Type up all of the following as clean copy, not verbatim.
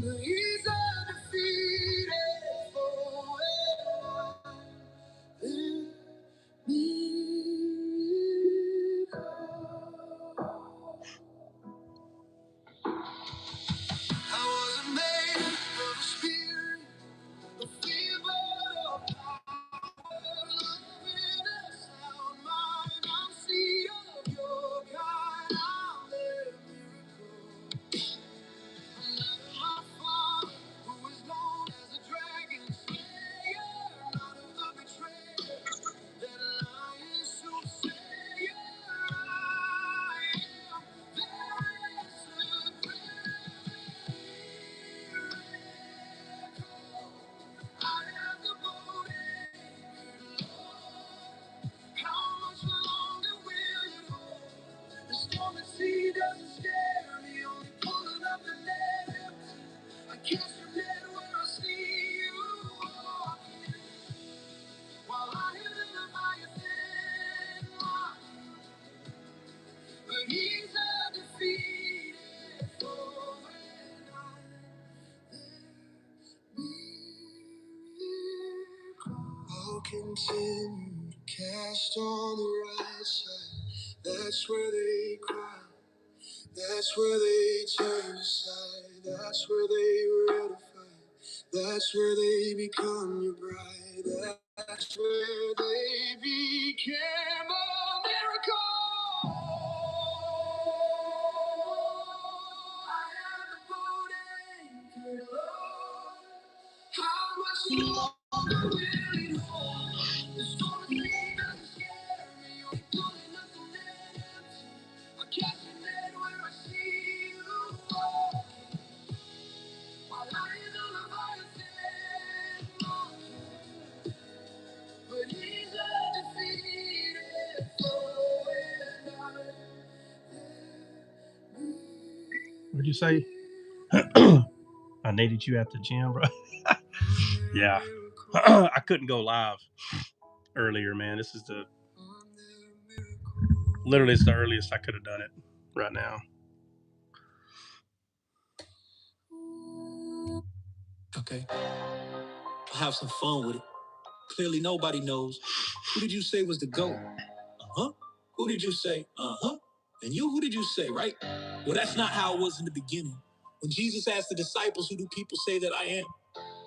He's undefeated forever. I wasn't made of a spirit, a fever of power, love in a sound mind. I'm seed of your kind. I'm a miracle. My father, who is known as a dragon slayer, not of the betrayer, that lion soothsayer. I am the answered prayer. I am the bondage, Lord. How much longer will you hold? The storm at sea doesn't scare me, only pulling up the net. I catch your net where I see you walking, while I hear the Leviathan rocking. But he's undefeated, for when I'll continue to cast on the right side. That's where they cry. That's where they turn aside. That's where they ratify. That's where they become your bride. That's where they became a miracle. I am the boat anchored, Lord. How much longer will it hold? The storm is doesn't scare me. You're pulling up the net. I catch your net where I see you walking, while I hear the Leviathan roaring. But he's undefeated, foe and What'd you say? I needed you at the gym, bro. Yeah. I couldn't go live earlier, man. This is literally it's the earliest I could have done it right now. Okay. I'll have some fun with it. Clearly nobody knows. Who did you say was the GOAT? Uh-huh. Who did you say? Uh-huh. And you, who did you say, right? Well, that's not how it was in the beginning. When Jesus asked the disciples, who do people say that I am?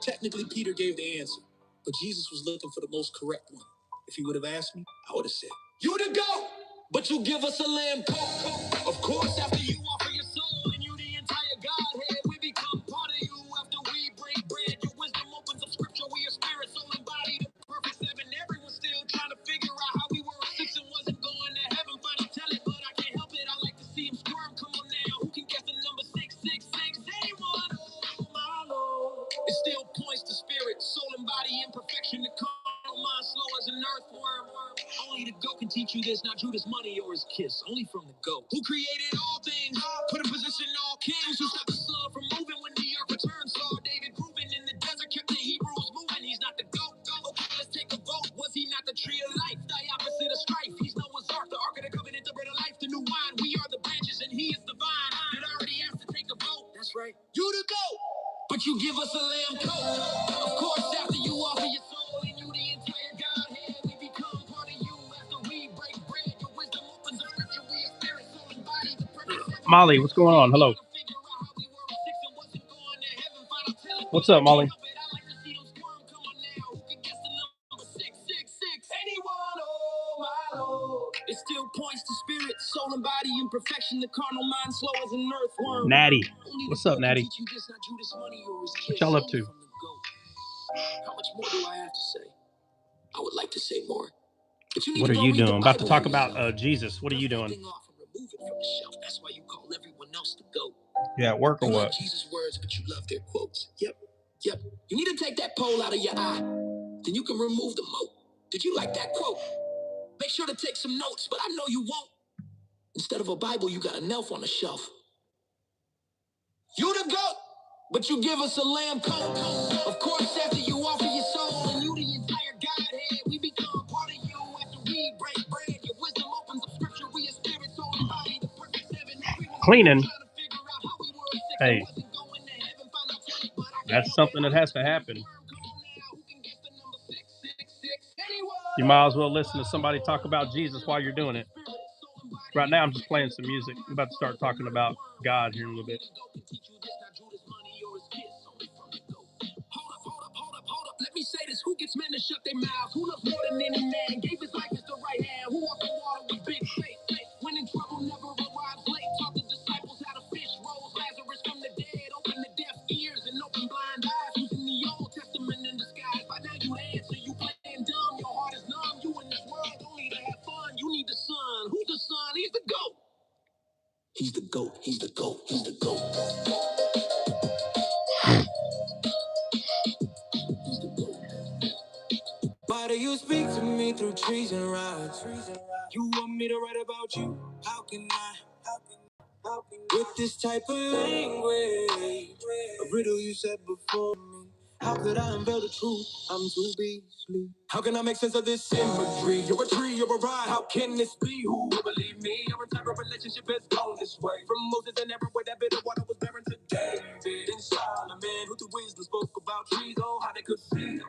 Technically, Peter gave the answer, but Jesus was looking for the most correct one. If he would have asked me, I would have said, you the GOAT, but you give us a lamb coat. Of course, after you offer your soul and you the entire Godhead, we become part of you. After we break bread, your wisdom opens up scripture. We are spirit, soul, and body, the perfect seven. Everyone's still trying to figure out how we were six and wasn't going to heaven. Finally tell it, but I can't help it. I like to see him squirm. Come on now, who can guess the number 666? Anyone? Oh my Lord. It still points to spirit, soul, and body imperfection. The carnal mind slow as an earthworm. Only the GOAT can teach you this, not Judas' money or his kiss. Only from the GOAT, who created all things, put in position all kings, who stopped the sun from moving when the earth returned. Saw David proving in the desert, kept the Hebrews moving. He's not the GOAT. Okay, let's take a vote. Was he not the tree of life, the opposite of strife? He's Noah's ark, the ark of the covenant, the bread of life, the new wine. We are the branches and he is the vine. Did I already ask to take a vote? That's right. You the GOAT, but you give us a lamb coat. Of course, after you offer your soul and you the entire Godhead, we become part of you. After we break bread, your wisdom opens up scripture. We are spirit, soul, and body. The perfect Molly, what's going on? Hello. What's up, Molly? It still points to spirit, soul, and body imperfection. The carnal mind slow as an earthworm. Natty. What's up, Natty? What y'all up to? How much more do I have to say? I would like to say more. What are you doing? I'm about to talk about Jesus. What are you doing? That's why you call everyone else the GOAT. Yeah, at work or you what? Love Jesus' words, but you love their quotes. Yep. You need to take that pole out of your eye. Then you can remove the moat. Did you like that quote? Make sure to take some notes, but I know you won't. Instead of a Bible, you got an elf on the shelf. You the GOAT, but you give us a lamb coat. Of course, after you offer your soul and you the entire Godhead, we become part of you. After we break bread, your wisdom opens up scripture. We are spirit, soul, and body, the perfect seven. Cleaning. Hey. That's something that has to happen. You might as well listen to somebody talk about Jesus while you're doing it. Right now, I'm just playing some music. I'm about to start talking about God here in a little bit. Hold up, let me say this. Who gets men to shut their mouths? Who loves more than any man? Gave his life as the right hand. Who walked the water with big faith? When in trouble, never arrives late. Taught the disciples how to fish. Rose Lazarus from the dead. Open the deaf ears and open blind eyes. Using the Old Testament in disguise. By now you answer. You playing dumb. Your heart is numb. You in this world don't need to have fun. You need the sun. Who's the son? He's the GOAT. He's the GOAT. He's the GOAT. He's the GOAT. Why do you speak to me through trees and rocks? You want me to write about you? How can I? With this type of language, a riddle you said before me. How could I unveil the truth? I'm too beastly. How can I make sense of this imagery? You're a tree, you're a ride. How can this be? Who will believe me? Our entire relationship has gone this way. From Moses and everywhere that bit of water was bearing to David and Solomon, who through wisdom spoke about trees. Oh, how they could see.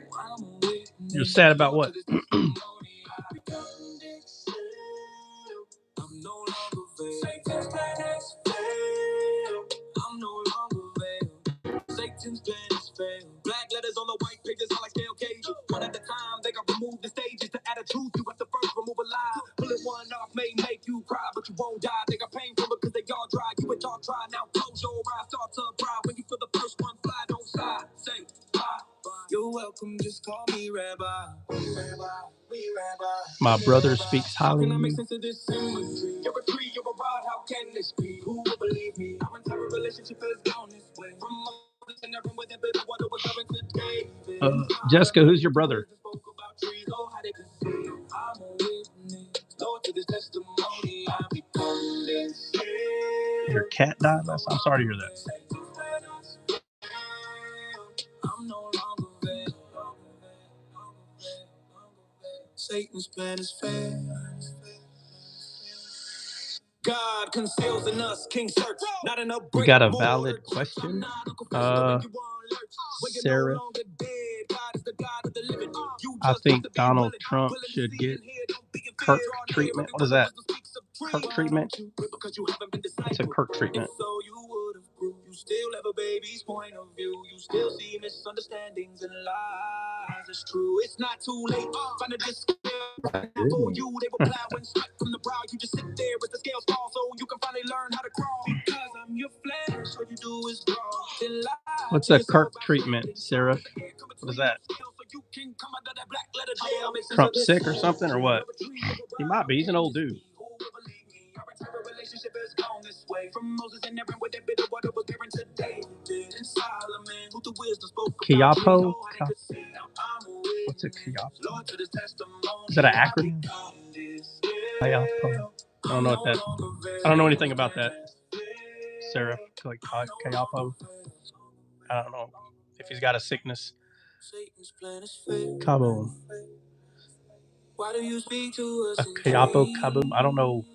You're sad about what? I'm no longer veiled. Satan's plan has failed. I'm no longer veiled. Satan's plan has failed. Black letters on the white pages are like stale cages. One at a time, they got removed the stages. To add a truth, you have to first remove a lie. Pulling one off may make you cry, but you won't die. They got pain from it because they all dry. You and y'all try. Now close your eyes, start to cry. When you feel the first one fly, don't sigh. Say bye. You're welcome, just call me Rabbi. My brother speaks highly of me. You're a tree, you're a rod, how can this be? Who will believe me? Our entire relationship has gone this way. From Moses and everyone with that bit of water was coming to David. Jessica, who's your brother? Your cat died last time? I'm sorry to hear that. I'm no longer veiled. Satan's plan is fair. God conceals in us, King search, not in a break. You got a valid question, Sarah. I think Donald Trump should get Kirk treatment. What is that? Kirk treatment? It's a Kirk treatment. You still have a baby's point of view. You still see misunderstandings and lies. It's true. It's not too late. Find a disc for you. They will plow and strike from the brow. You just sit there as the scales fall, so you can finally learn how to crawl. Because I'm your flesh. What you do is wrong. What's a Kirk treatment, Sarah? What is that? Trump sick or something, or what? He might be. He's an old dude. Relationship has gone this way. From Moses and Aaron with that bit of water was given to David and Solomon, who the wisdom spoke. Kiapo? What's a Kiapo? Is that an acronym? Kiapo. I don't know what that. I don't know anything about that. Sarah, like Kiapo. I don't know if he's got a sickness. Cabo. A Kiapo Kaboom. I don't know.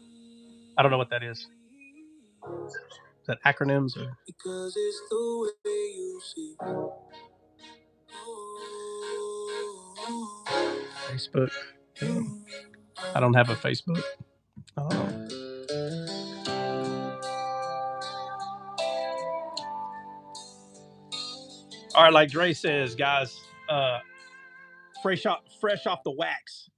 I don't know what that is. Is that acronyms or? Because it's the way you see. Facebook. I don't have a Facebook. I don't know. All right, like Dre says, guys, fresh off the wax.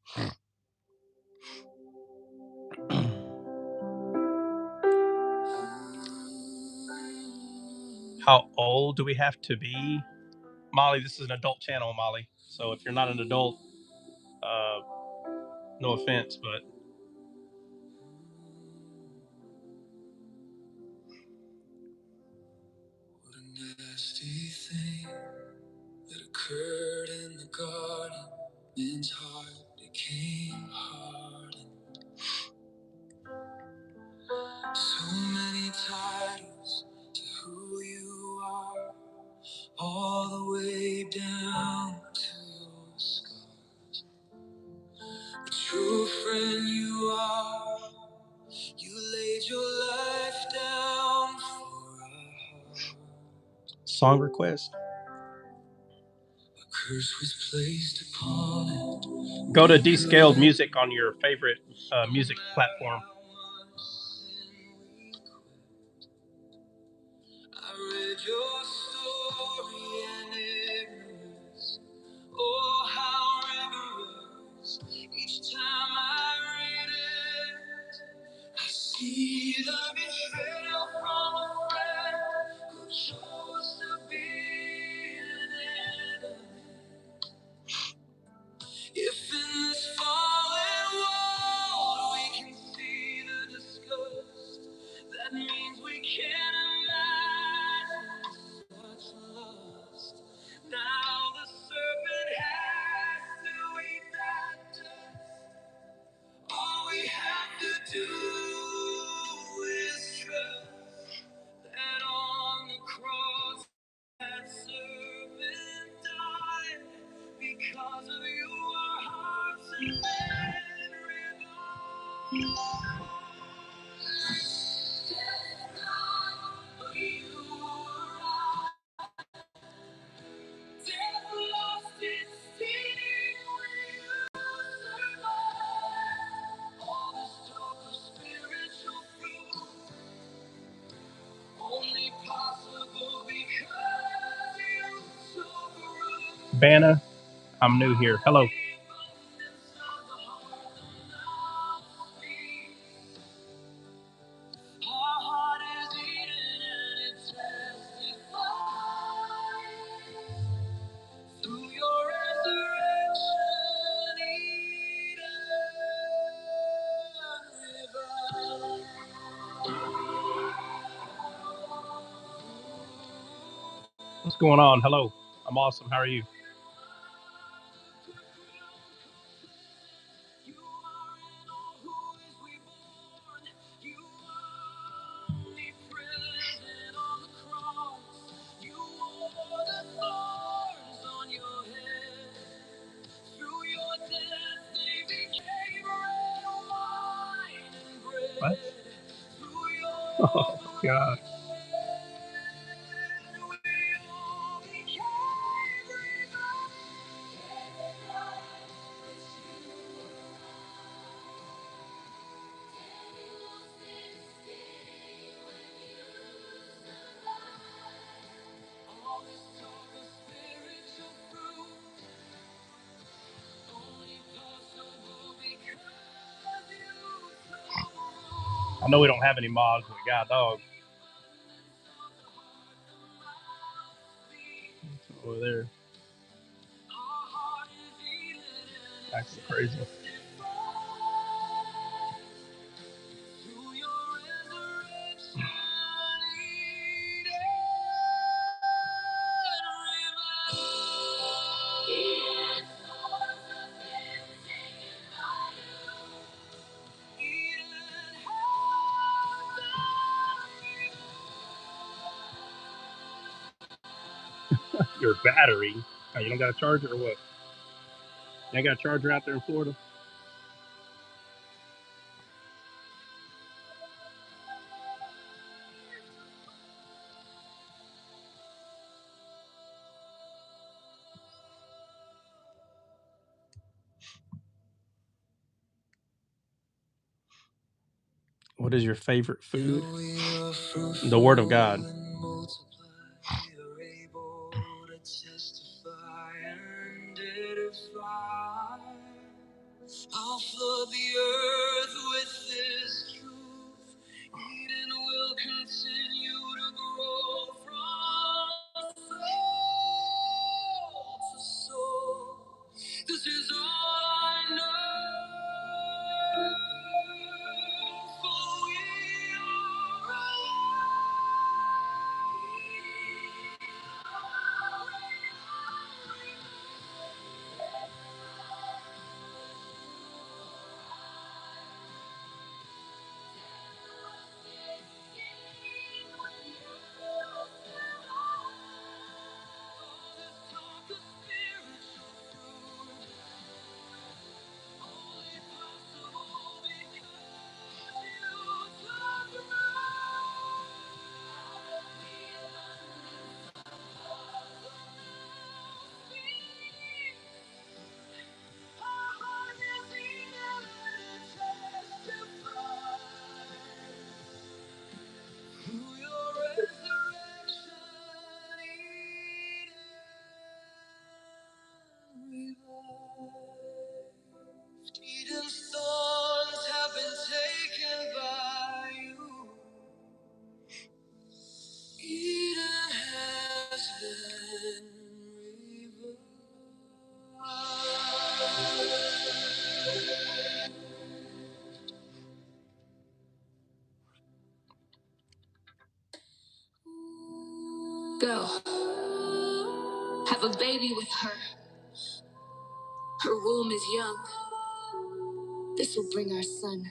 How old do we have to be? Molly, this is an adult channel, Molly. So if you're not an adult, no offense, but what a nasty thing that occurred in the garden. Man's heart became hardened. So many titles to who you are, all the way down to your scars. The true friend you are, you laid your life down for our heart. Song request. curse was placed upon it. Go to Descaled Music on your favorite music platform. I read your story and ignorance. Oh, how reverence. Each time I read it, I see the betrayal from a friend who chose to be an enemy. If in this fallen world we can see the disgust, that means we can't imagine such lust. Now the serpent has to eat that dust. All we have to do is trust that on the cross that serpent died because of you. Our hearts and men revive. Death not, but you arrived. Death lost its sting when you survived. All this talk of spiritual fruit only possible because you took root. Vanna, I'm new here. Hello. Our heart is eating and it testifies. Through your resurrection, Eden What's going on? Hello. I'm awesome. How are you? You are in all who is reborn. You are omnipresent on the cross. You wore the thorns on your head. Through your death, they became red wine and bread. What? Through your Oh, God. blood, we all became revived. All this talk of spiritual fruit only possible because you took root. I know we don't have any mods, but we got a dog over there. Acting crazy. Your battery. Oh, you don't got a charger or what? You ain't got a charger out there in Florida? What is your favorite food? The Word of God. I'll flood the earth with this truth. Eden will continue to grow from soul to soul. This is all I know. For we are Go. Have a baby with her. Her womb is young. This will bring our son.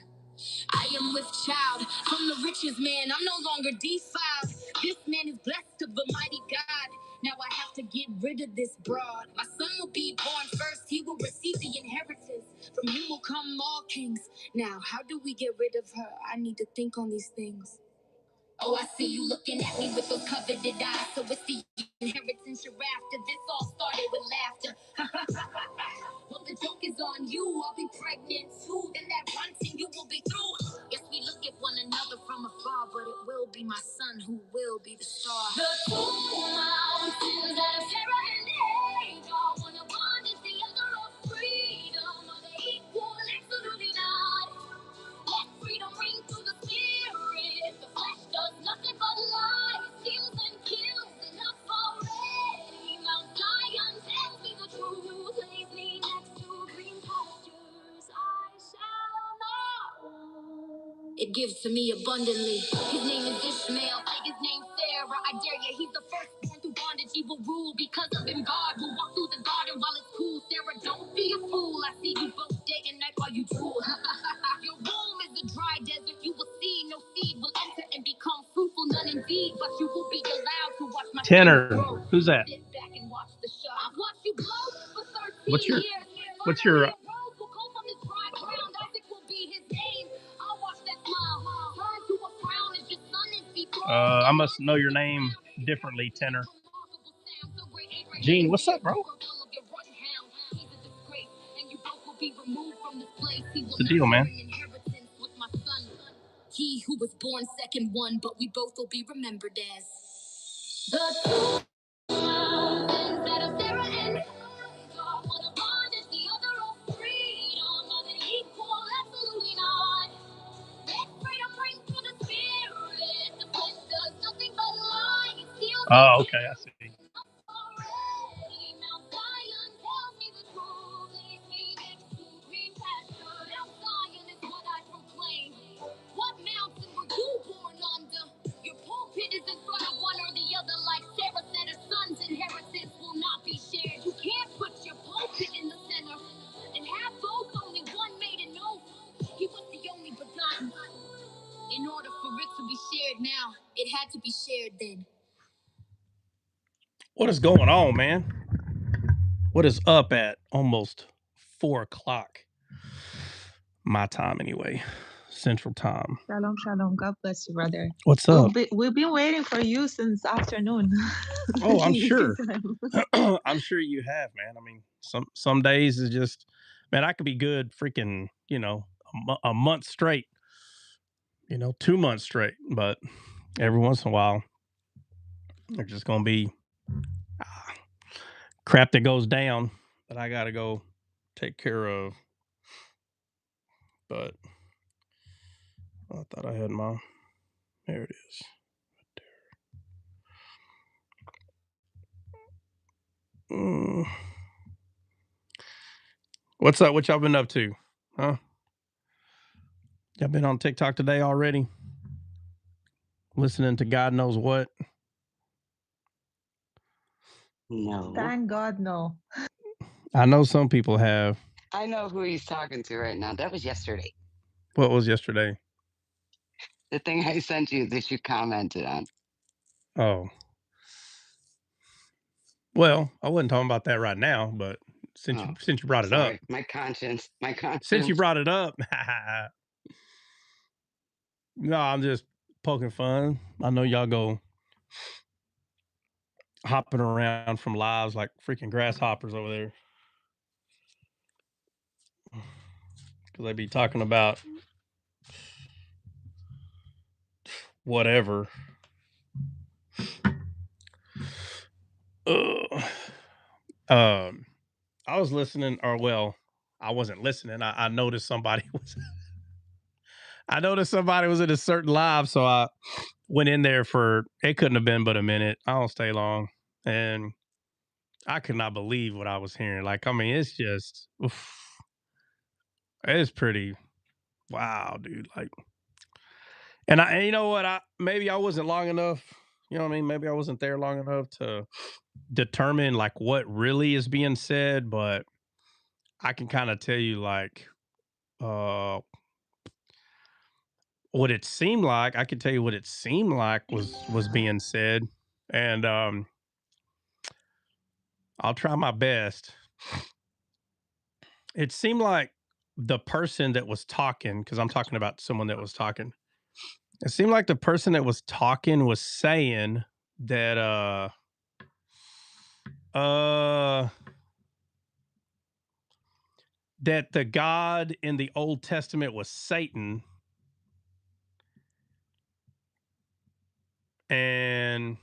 I am with child from the richest man. I'm no longer defiled. This man is blessed of the mighty God. Now I have to get rid of this broad. My son will be born first. He will receive the inheritance. From him will come all kings. Now, how do we get rid of her? I need to think on these things. Oh, I see you looking at me with those coveted eyes. So it's the inheritance you're after. This all started with laughter. Well, the joke is on you. I'll be pregnant too. Then that runting you will be through. Yes, we look at one another from afar, but it will be my son who will be the star. The two mountains that of terror and hate are one of bondage, the other of freedom. Are they equal? Absolutely not. Let freedom ring through the spirit. The flesh does nothing but lie, steals and kills. Enough already. Mount Zion tells me the truth. Lays me next to green pastures. I shall know. It gives to me abundantly. His name is Ishmael, like his name Sarah. I dare you, he's the firstborn through bondage. He will rule because of him. God will walk through the garden while it's cool. Sarah, don't be a fool. I see you both day and night while you drool. Your womb is a dry desert. You will see no seed will enter and become fruitful, none indeed. But you will be allowed to watch my Tenor, grow. who's that? Sit back and watch the show. I've watched you grow for 13 What's your- years. what's your- Finally, a rose will come from his dry ground. Isaac will be his name. I'll watch that smile turn to a frown as your son is dethroned. I must know your name differently, Tenor. Gene, what's up, bro? What's the deal, man? He who was born second one, but we both will be remembered as the two mountains that are Sarah and Hagar. One of bondage, the other of freedom. Are they equal? Absolutely not. Let freedom ring through the spirit. The flesh does nothing but lie. It steals and Oh, okay, I see. already. Mount Zion tells me the truth. Leads me next to green pasture. Mount Zion is what I proclaim. What mountain were you born under? Your pulpit is in front of one or the other, like Sarah said, her son's inheritance will not be shared. You can't put your pulpit in the center and have both. Only one made an oath. He was the only begotten. In order for it to be shared now, it had to be shared then. What is going on, man? What is up at almost 4 o'clock? My time, anyway. Central time. Shalom, shalom. God bless you, brother. What's up? We've been waiting for you since afternoon. Oh, I'm sure. I'm sure you have, man. I mean, some days is just, man, I could be good freaking, a month straight, 2 months straight. But every once in a while, there's just going to be crap that goes down that I got to go take care of. But I thought I had my, there it is. What's up? What y'all been up to? Huh? Y'all been on TikTok today already? Listening to God knows what? No. Thank God, no. I know some people have. I know who he's talking to right now. That was yesterday. What was yesterday? The thing I sent you that you commented on. Oh. Well, I wasn't talking about that right now, but since you brought it up. My conscience. Since you brought it up. No, I'm just poking fun. I know y'all go hopping around from lives like freaking grasshoppers over there. Because they be talking about whatever. I was listening, or well, I wasn't listening. I noticed somebody was. I noticed somebody was in a certain live, so I went in there for. It couldn't have been but a minute. I don't stay long, and I could not believe what I was hearing. Like, I mean, it's just, it's pretty. Wow, dude. Like, and you know what? Maybe I wasn't long enough You know what I mean? Maybe I wasn't there long enough to determine like what really is being said, but I can kind of tell you like uh what it seemed like. I could tell you what it seemed like was being said. And I'll try my best. It seemed like the person that was talking, because I'm talking about someone that was talking. It seemed like the person that was talking was saying that uh that the God in the Old Testament was Satan, and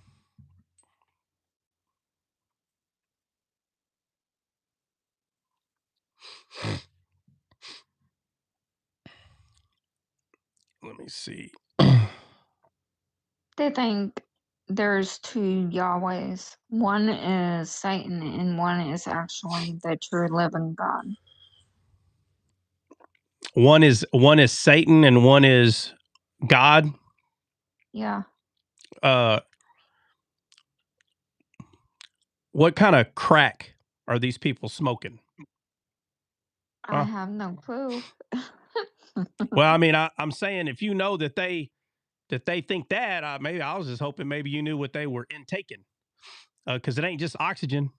let me see. They think there's two Yahwehs. One is Satan and one is actually the true living God. One is Satan and one is God. Yeah. Uh what kind of crack are these people smoking? I Huh? have no clue. Well, I mean, I'm saying if you know that they think that, maybe I was just hoping maybe you knew what they were intaking, because it ain't just oxygen.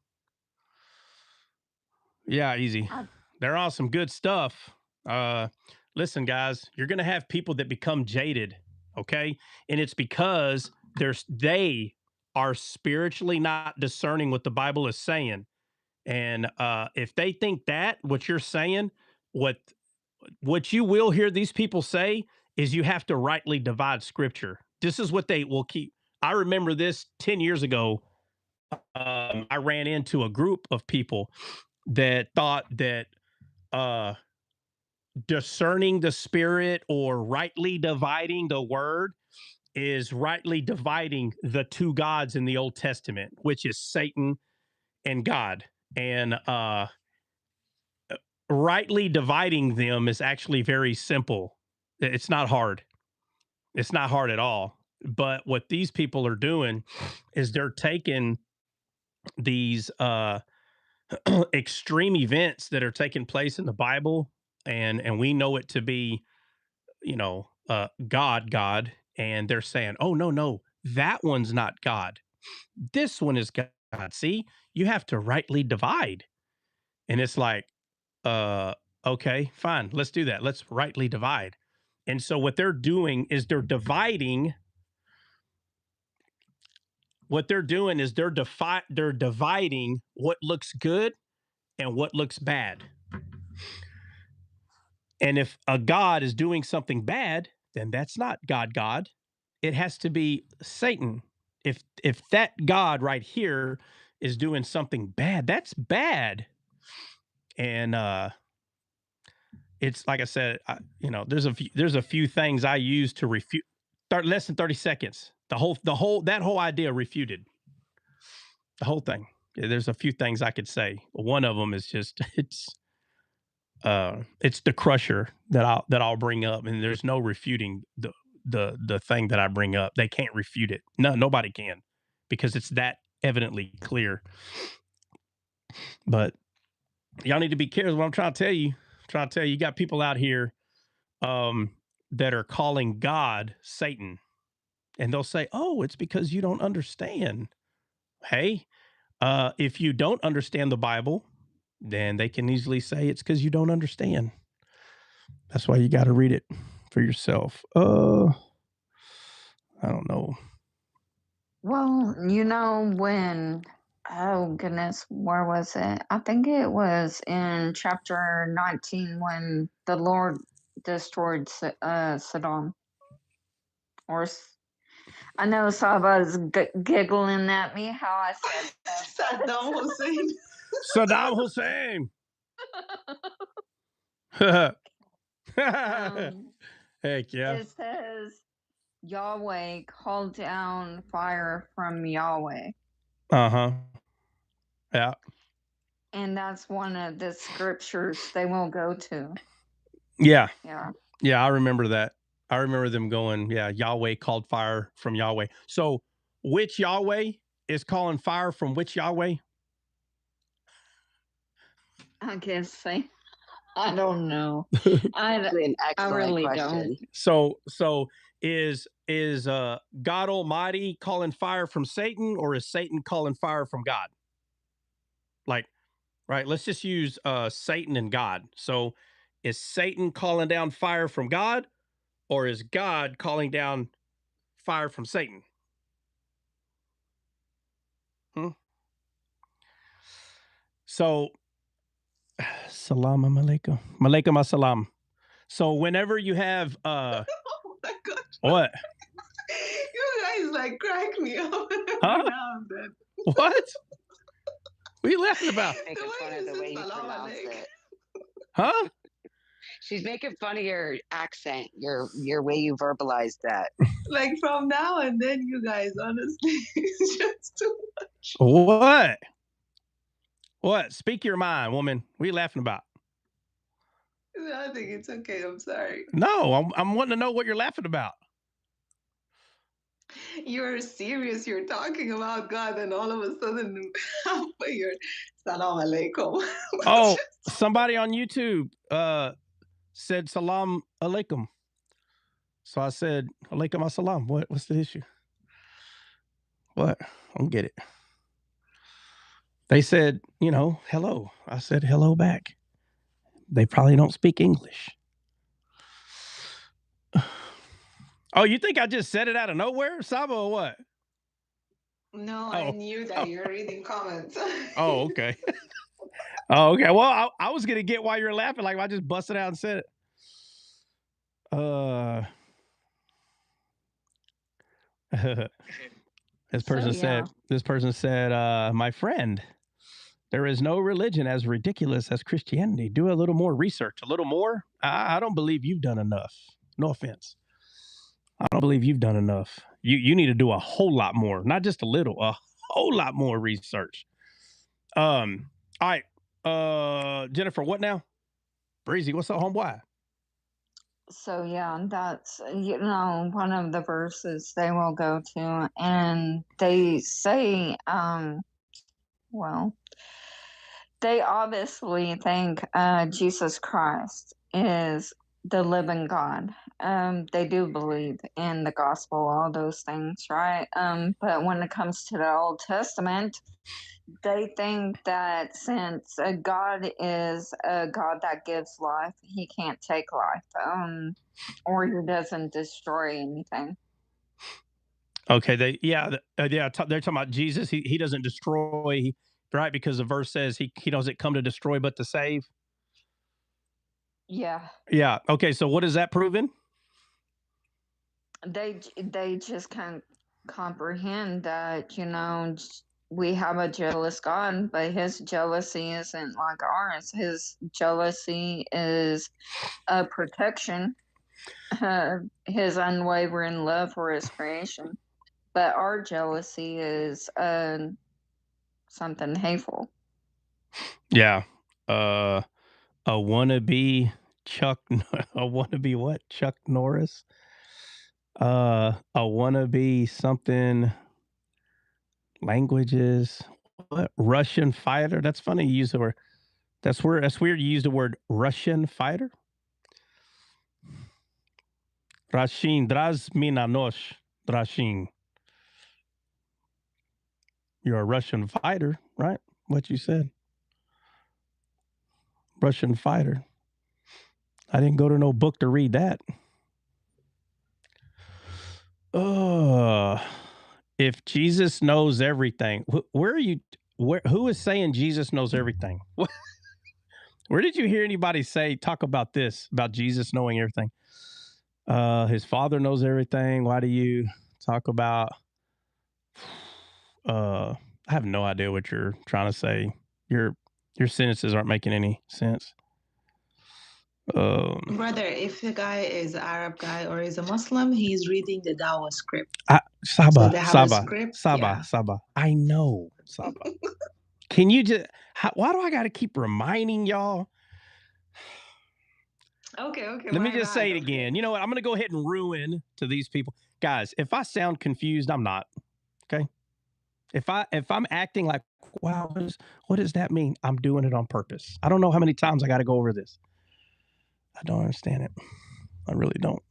Yeah, easy. I, They're on some good stuff. Uh, Listen, guys, you're gonna have people that become jaded, okay? And it's because they are spiritually not discerning what the Bible is saying. And if they think that what you're saying, what what you will hear these people say is you have to rightly divide Scripture. This is what they will keep. I remember this 10 years ago. I ran into a group of people that thought that uh, discerning the spirit or rightly dividing the word is rightly dividing the two gods in the Old Testament, which is Satan and God. And rightly dividing them is actually very simple. It's not hard. It's not hard at all. But what these people are doing is they're taking these extreme events that are taking place in the Bible, and we know it to be, God, and they're saying, oh no, that one's not God. This one is God. See, you have to rightly divide, and it's like, uh, okay, fine, let's do that. Let's rightly divide. And so what they're doing is they're dividing. What they're doing is they're dividing what looks good and what looks bad. And if a God is doing something bad, then that's not God. It has to be Satan. If that God right here is doing something bad, that's bad. And it's like I said, there's a few things I use to refute. Less than 30 seconds. That whole idea refuted. The whole thing. Yeah, there's a few things I could say. One of them is just it's the crusher that I'll bring up, and there's no refuting the thing that I bring up. They can't refute it. No, nobody can, because it's that evidently clear. But y'all need to be careful. What I'm trying to tell you, you got people out here um, that are calling God Satan, and they'll say, "Oh, it's because you don't understand." Hey, if you don't understand the Bible, then they can easily say it's because you don't understand. That's why you got to read it for yourself. I don't know. well, when, oh goodness, where was it? I think it was in chapter 19 when the Lord destroyed Sodom. Or I know Saba's giggling at me how I said that. Saddam Hussein. Saddam Hussein. um, Heck yeah. it says Yahweh called down fire from Yahweh. Uh huh. Yeah. And that's one of the scriptures they will go to. Yeah. Yeah. Yeah. I remember that. I remember them going, yeah, Yahweh called fire from Yahweh. So which Yahweh is calling fire from which Yahweh? I guess I don't know. An excellent really question. So is God Almighty calling fire from Satan, or is Satan calling fire from God? Like, right, let's just use Satan and God. So is Satan calling down fire from God, or is God calling down fire from Satan? So salam alaikum. Malaikum assalam. So whenever you have Oh my God. what? You guys like crack me up every Huh? now and then. What? What are you laughing about? Making fun of the way you pronounce it. Huh? She's making fun of your accent, your way you verbalize that. Like from now and then, you guys, honestly, it's just too much. What? What? Speak your mind, woman. What are you laughing about? I think it's okay. I'm sorry. No, I'm wanting to know what you're laughing about. You're serious. You're talking about God, and all of a sudden, you're salam alaikum. Oh, somebody on YouTube said salam alaikum. So I said alaikum assalam. What's the issue? What? I don't get it. They said, hello. I said hello back. They probably don't speak English. Oh, you think I just said it out of nowhere, Saba, or what? No, I knew that you're reading comments. Oh, okay. Oh, okay. Well, I was gonna get why you're laughing. Like, I just busted out and said it. This person said, my friend, there is no religion as ridiculous as Christianity. Do a little more research. A little more? I don't believe you've done enough. No offense. I don't believe you've done enough. You need to do a whole lot more, not just a little, a whole lot more research. All right. Jennifer, what now? Breezy, what's up, homeboy? So yeah, that's one of the verses they will go to, and they say, well, they obviously think Jesus Christ is the living God. They do believe in the gospel, all those things, right? But when it comes to the Old Testament, they think that since God is a God that gives life, he can't take life, or he doesn't destroy anything. Okay, they're talking about Jesus. He doesn't destroy, right? Because the verse says he doesn't come to destroy but to save. Yeah. Yeah. Okay, so what is that proving? They just can't comprehend that, we have a jealous God, but his jealousy isn't like ours. His jealousy is a protection, his unwavering love for his creation. But our jealousy is something hateful. Yeah. A wannabe Chuck, a wannabe what? Chuck Norris? A wannabe something, languages, what? Russian fighter? That's funny you use the word. That's weird you use the word Russian fighter. Rashin, draz mina nosh, Rashin. You're a Russian fighter, right? What you said. Russian fighter. I didn't go to no book to read that. If Jesus knows everything, where are you? Who is saying Jesus knows everything? Where did you hear anybody talk about this, about Jesus knowing everything? His Father knows everything. Why do you talk about? I have no idea what you're trying to say. Your sentences aren't making any sense. Brother, if the guy is an Arab guy or is a Muslim, he's reading the Dawa script. Saba, So they have a Saba, script. Saba, Yeah. Saba. I know, Saba. Can you just? Why do I got to keep reminding y'all? Okay. Let me just say it again. You know what? I'm going to go ahead and ruin to these people. Guys, if I sound confused, I'm not. Okay. If I'm acting like, wow, what does that mean? I'm doing it on purpose. I don't know how many times I got to go over this. I don't understand it. I really don't.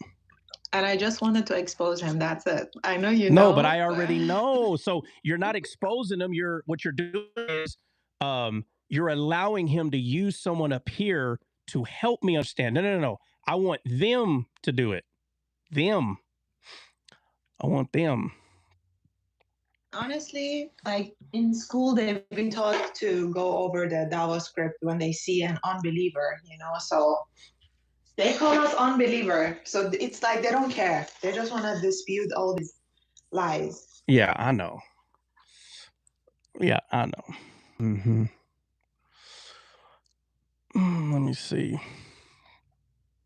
And I just wanted to expose him. That's it. I know you No, know. but I already know. So you're not exposing him. What you're doing is you're allowing him to use someone up here to help me understand. No. I want them to do it. Them. I want them. Honestly, like in school, they've been taught to go over the Davos script when they see an unbeliever, so they call us unbeliever. So it's like they don't care. They just want to dispute all these lies. Yeah, I know. Yeah, I know. Mm-hmm. Let me see.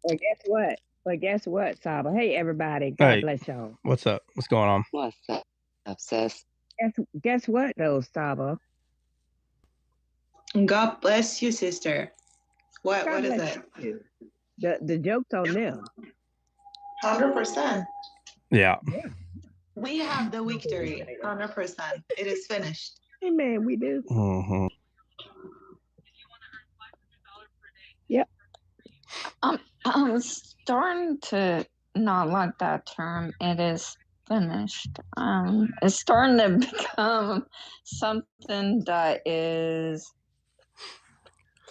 But guess what, Saba? Hey, everybody. God bless y'all. What's up? What's going on? What's up, sis? Guess what, though, Saba? God bless you, sister. What is it? You. The joke's on them. 100%. Yeah. We have the victory. 100%. It is finished. Amen. We do. Mm-hmm. Yep. I'm starting to not like that term. It is finished. It's starting to become something that is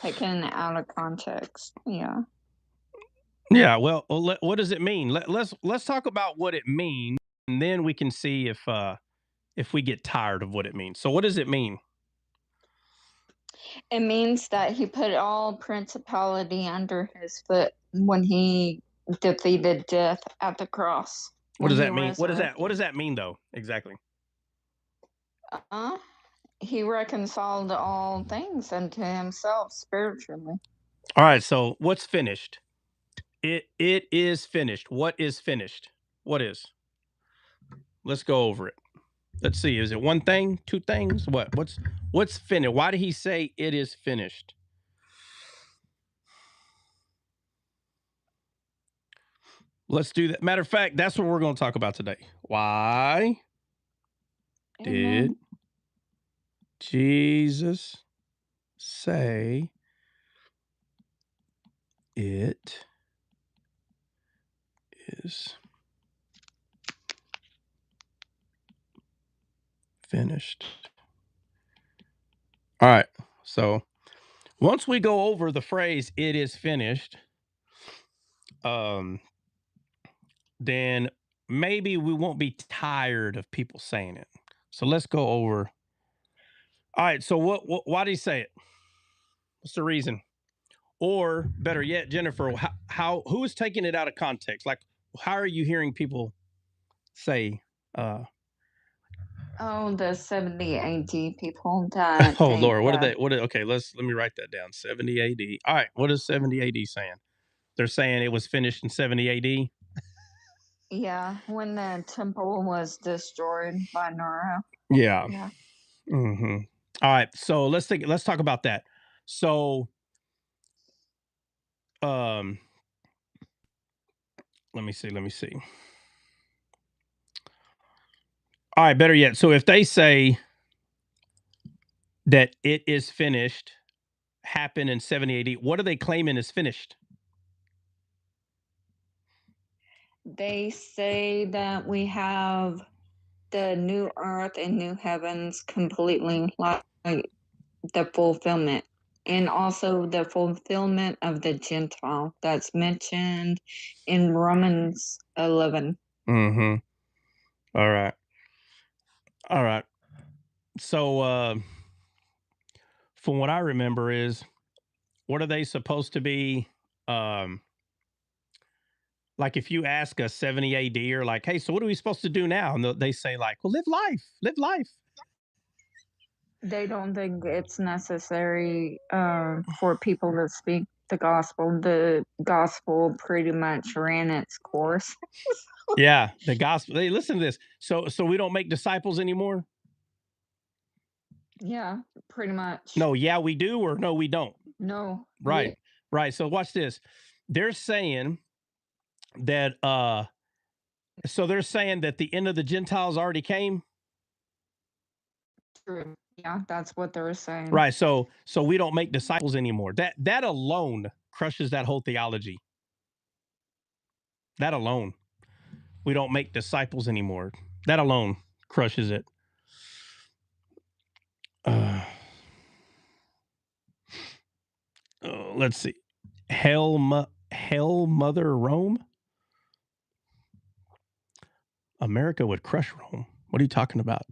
taken out of context. Yeah. Yeah. Well, what does it mean? Let's talk about what it means, and then we can see if we get tired of what it means. So, what does it mean? It means that he put all principality under his foot when he defeated death at the cross. What does that mean? What does that mean though? Exactly. He reconciled all things unto himself spiritually. All right. So, what's finished? It is finished. What is finished? What is? Let's go over it. Let's see. Is it one thing, two things? What's finished? Why did he say it is finished? Let's do that. Matter of fact, that's what we're going to talk about today. Why did Jesus say it is finished? All right. So once we go over the phrase "it is finished," then maybe we won't be tired of people saying it. So let's go over. All right. So why did he say it? What's the reason? Or better yet, Jennifer, who is taking it out of context? Like, how are you hearing people say? The 70 AD people that. Oh Lord, what are they? Okay, let me write that down. 70 AD. All right, what is 70 AD saying? They're saying it was finished in 70 AD. Yeah, when the temple was destroyed by Nero. Yeah. Mm-hmm. All right, so let's talk about that. So, let me see. All right, better yet. So if they say that it is finished, happened in 70 AD, what are they claiming is finished? They say that we have the new earth and new heavens completely, like the fulfillment, and also the fulfillment of the Gentile that's mentioned in Romans 11. Mm-hmm. All right. So, from what I remember is, what are they supposed to be? Like if you ask a 70 AD or like, hey, so what are we supposed to do now? And they say like, well, live life. They don't think it's necessary for people to speak the gospel. The gospel pretty much ran its course. Yeah, the gospel. Hey, listen to this. So we don't make disciples anymore? Yeah, pretty much. No, yeah, we do, or no, we don't. No. Right. Right. So watch this. They're saying that the end of the Gentiles already came. True. Yeah, that's what they're saying. Right. So we don't make disciples anymore. That alone crushes that whole theology. That alone. We don't make disciples anymore. That alone crushes it. Let's see. Hell Mother Rome? America would crush Rome. What are you talking about?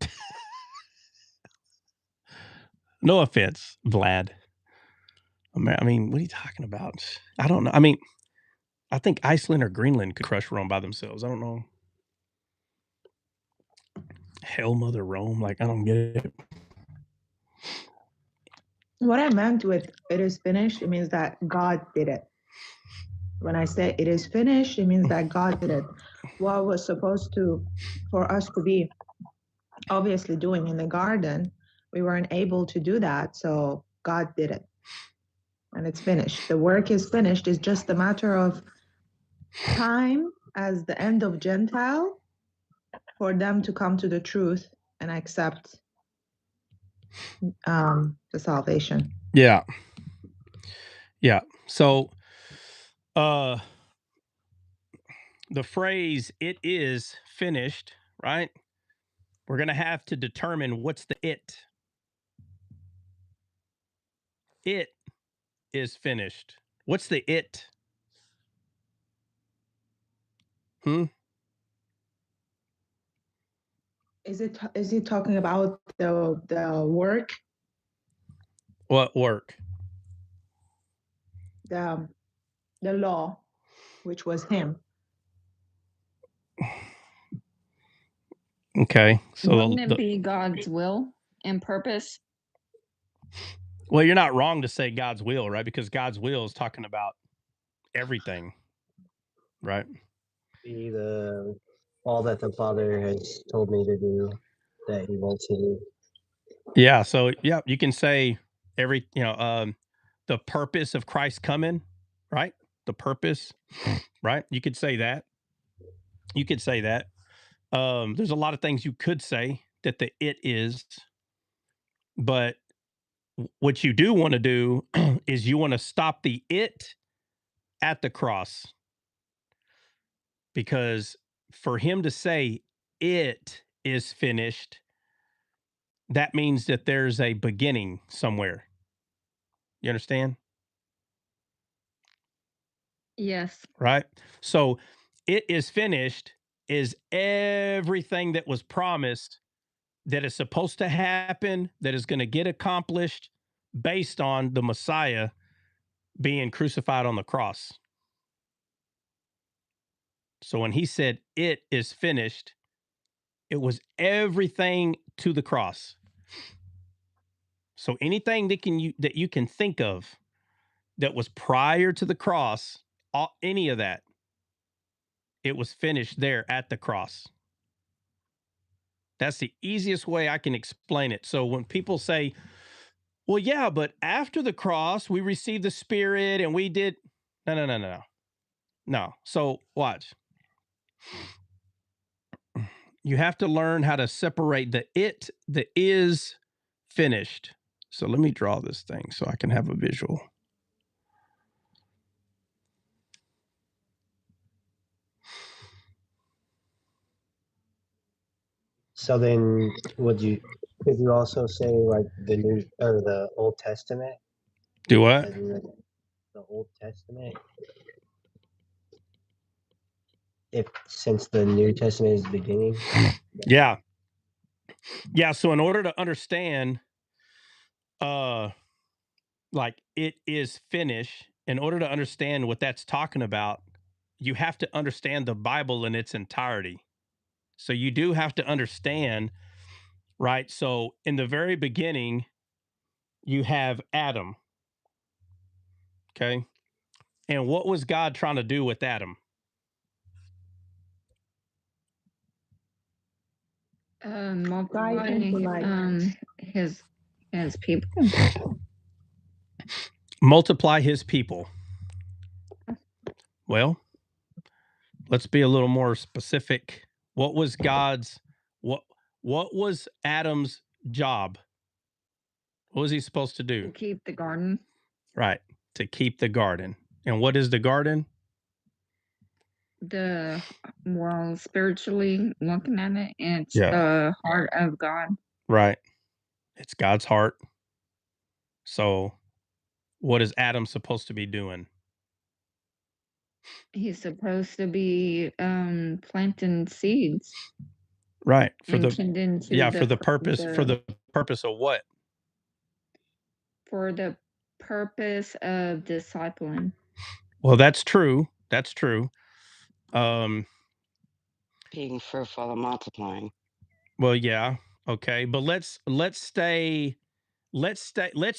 No offense, Vlad. I mean, what are you talking about? I don't know. I mean, I think Iceland or Greenland could crush Rome by themselves. I don't know. Hell Mother Rome. Like, I don't get it. What I meant with it is finished, it means that God did it. When I say it is finished, it means that God did it. What was supposed to, for us to be obviously doing in the garden, we weren't able to do that. So God did it. And it's finished. The work is finished. It's just a matter of time as the end of Gentile for them to come to the truth and accept the salvation. Yeah. Yeah. So the phrase "it is finished," right? We're going to have to determine what's the it. It is finished. What's the it? Is he talking about the work? What work? The law, which was him. Okay. So wouldn't it be God's will and purpose? Well, you're not wrong to say God's will, right? Because God's will is talking about everything, right? Be all that the Father has told me to do, that He wants to do. Yeah. So yeah, you can say the purpose of Christ coming, right? The purpose, right? You could say that. You could say that. There's a lot of things you could say that the it is, but what you do want to do is you want to stop the it at the cross. Because for him to say it is finished, that means that there's a beginning somewhere. You understand? Yes. Right? So it is finished is everything that was promised that is supposed to happen, that is going to get accomplished based on the Messiah being crucified on the cross. So when he said it is finished, it was everything to the cross. So anything that you can think of that was prior to the cross, any of that, it was finished there at the cross. That's the easiest way I can explain it. So when people say, well, yeah, but after the cross, we received the Spirit and we did. No. So watch. You have to learn how to separate the is finished. So let me draw this thing so I can have a visual. So then, could you also say like the New or the Old Testament? Do what? The Old Testament. Since the New Testament is the beginning. Yeah. So in order to understand, like it is finished, in order to understand what that's talking about, you have to understand the Bible in its entirety. So you do have to understand, right? So in the very beginning, you have Adam. Okay. And what was God trying to do with Adam? Multiply his people. Multiply his people. Well, let's be a little more specific. What was Adam's job What was he supposed to do? To keep the garden. Right. To keep the garden. And what is the garden? Well, spiritually looking at it, it's the heart of God. Right. It's God's heart. So what is Adam supposed to be doing? He's supposed to be planting seeds. Right. For the purpose of what? For the purpose of discipling. Well, that's true. That's true. Being fruitful and multiplying. Well, yeah. Okay. But let's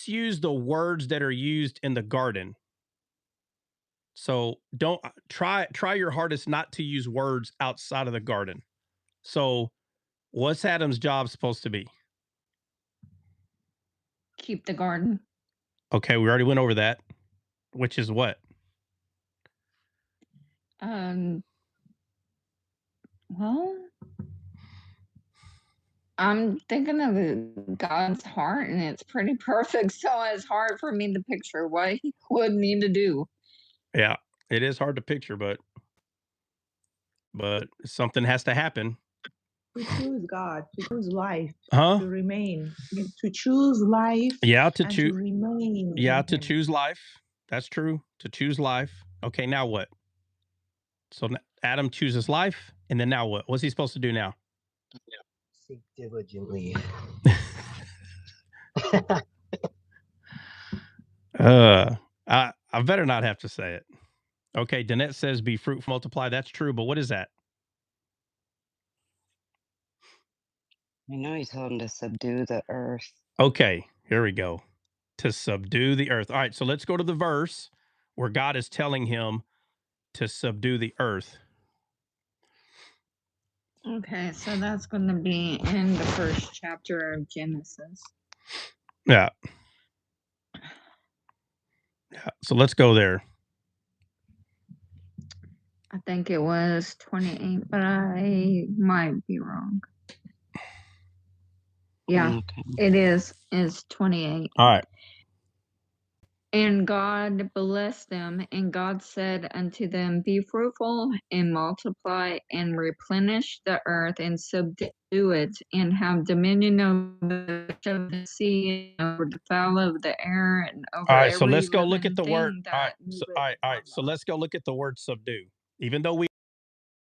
use the words that are used in the garden. So don't try your hardest not to use words outside of the garden. So what's Adam's job supposed to be? Keep the garden. Okay, we already went over that. Which is what? Well, I'm thinking of God's heart, and it's pretty perfect. So it's hard for me to picture what he would need to do. Yeah, it is hard to picture, but something has to happen. To choose God, to choose life, Huh? to remain, to choose life. Yeah, to choose. To remain. Yeah, to choose life. That's true. To choose life. Okay, now what? So Adam chooses life, and then now what? What's he supposed to do now? Seek diligently. I better not have to say it. Okay, Danette says be fruitful, multiply. That's true, but what is that? I know he told him to subdue the earth. Okay, here we go. To subdue the earth. All right, so let's go to the verse where God is telling him to subdue the earth. Okay, so that's going to be in the first chapter of Genesis. Yeah. Yeah. So let's go there. I think it was 28, but I might be wrong. Yeah, it is. It's 28. All right. And God blessed them, and God said unto them, Be fruitful and multiply and replenish the earth and subdue it, and have dominion over the fish of the sea, and over the fowl of the air, and over all right, so every let's go look at the living word. thing All right, that all right. So let's go look at the word subdue. Even though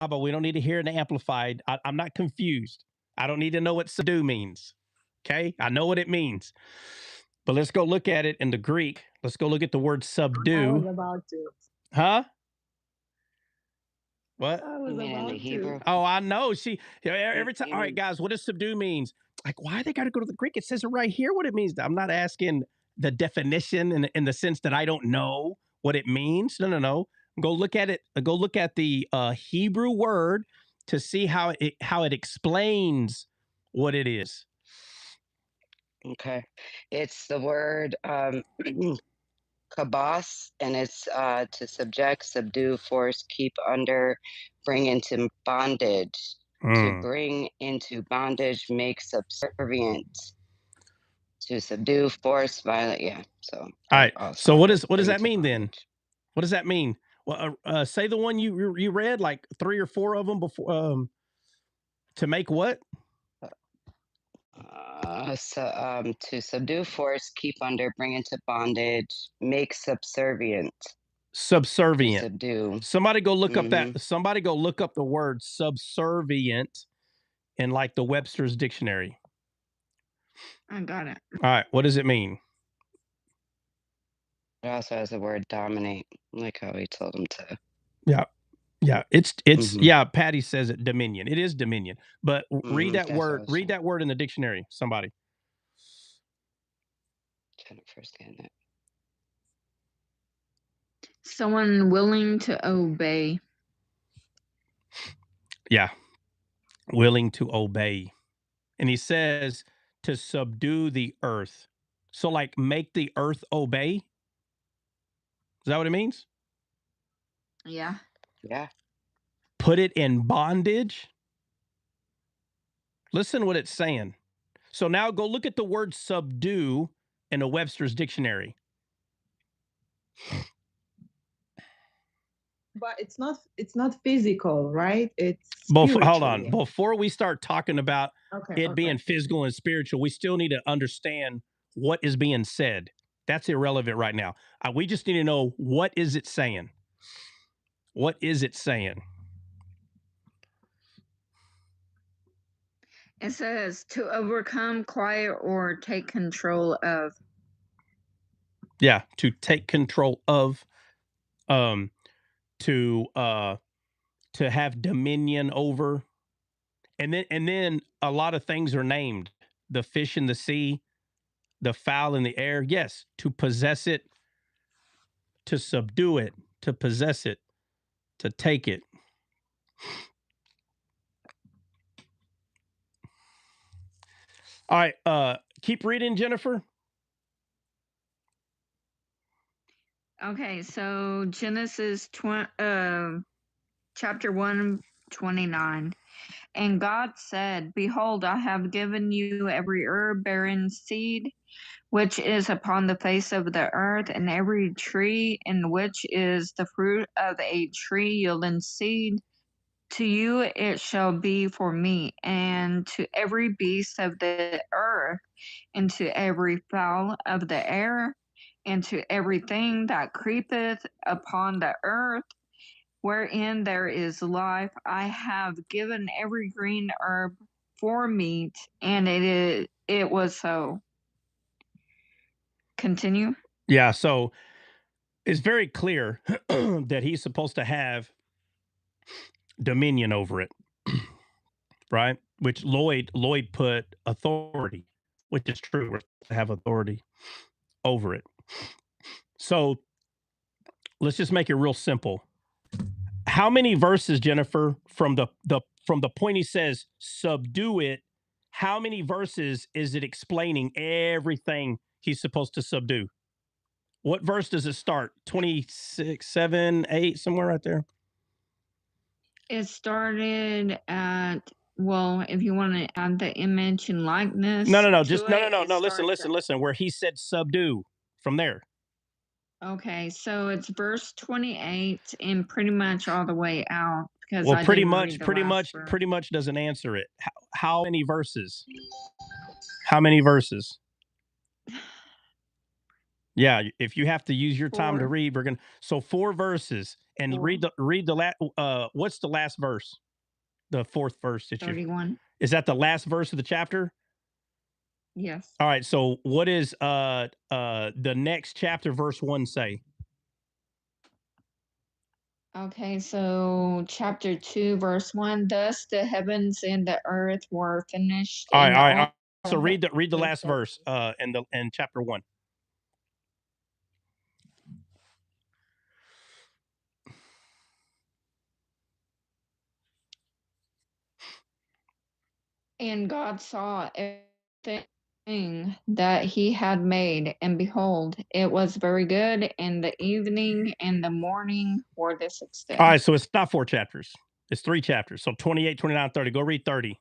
but we don't need to hear it amplified. I'm not confused. I don't need to know what subdue means. Okay, I know what it means. But let's go look at it in the Greek. Let's go look at the word subdue. I was about to. Huh? What? I was in about the Hebrew. Oh, I know. See, every time. All right, guys, what does subdue means? Like, why they got to go to the Greek? It says it right here what it means. I'm not asking the definition in the sense that I don't know what it means. No. Go look at it. Go look at the Hebrew word to see how it explains what it is. Okay. It's the word kabos, and it's to subject, subdue, force, keep under, bring into bondage. To bring into bondage, make subservient. To subdue, force, violent. Yeah. So All right. So what does that mean then? bondage. What does that mean? Well, say the one you read, like 3 or 4 of them before. To make what? To subdue, force, keep under, bring into bondage, make subservient. Subservient. To subdue. Somebody go look up that. Somebody go look up the word subservient in like the Webster's dictionary. I got it. All right. What does it mean? It also has the word dominate, like how he told him to. Yeah. Yeah. It's yeah. Patty says it dominion. It is dominion. But read that word. Read that word in the dictionary. Somebody. Trying to first get it. Someone willing to obey. Yeah. Willing to obey. And he says to subdue the earth. So like make the earth obey. Is that what it means? Yeah. Yeah. Put it in bondage. Listen what it's saying. So now go look at the word subdue in a Webster's dictionary. But it's not physical, right? It's spiritual. Hold on. Before we start talking about it being physical and spiritual, we still need to understand what is being said. That's irrelevant right now. We just need to know, what is it saying? What is it saying? It says to overcome, quiet, or take control of. Yeah, to take control of, to have dominion over. And then a lot of things are named. The fish in the sea, the fowl in the air. Yes, to possess it, to subdue it, to possess it, to take it. All right, keep reading, Jennifer. Okay, so Genesis chapter 1:29. And God said, Behold, I have given you every herb bearing seed, which is upon the face of the earth, and every tree in which is the fruit of a tree yielding seed. To you it shall be for meat, and to every beast of the earth, and to every fowl of the air, and to everything that creepeth upon the earth, wherein there is life, I have given every green herb for meat, and it was so. Continue. Yeah, so it's very clear that he's supposed to have dominion over it, right? Which Lloyd put authority, which is true. We're supposed to have authority over it. So let's just make it real simple. How many verses, Jennifer, from the point he says subdue it, how many verses is it explaining everything he's supposed to subdue? What verse does it start? 26, 7, 8, somewhere right there? It started at, well, if you want to add the image and likeness. No. Just no. Listen. Where he said subdue, from there. Okay, so it's verse 28 and pretty much all the way out, because well, pretty much doesn't answer it. How many verses? How many verses? Yeah, if you have to use your time to read, we're gonna. So 4 verses, and read the last. What's the last verse? The 4th verse that 31. Is that the last verse of the chapter? Yes. All right. So what is the next chapter, verse 1 say? Okay, so chapter 2, verse 1. Thus the heavens and the earth were finished. All right. So read the last verse in chapter 1. And God saw everything that he had made, and behold, it was very good. And the evening and the morning were the 6th day. All right, so it's not 4 chapters. It's 3 chapters. So 28, 29, 30. Go read 30.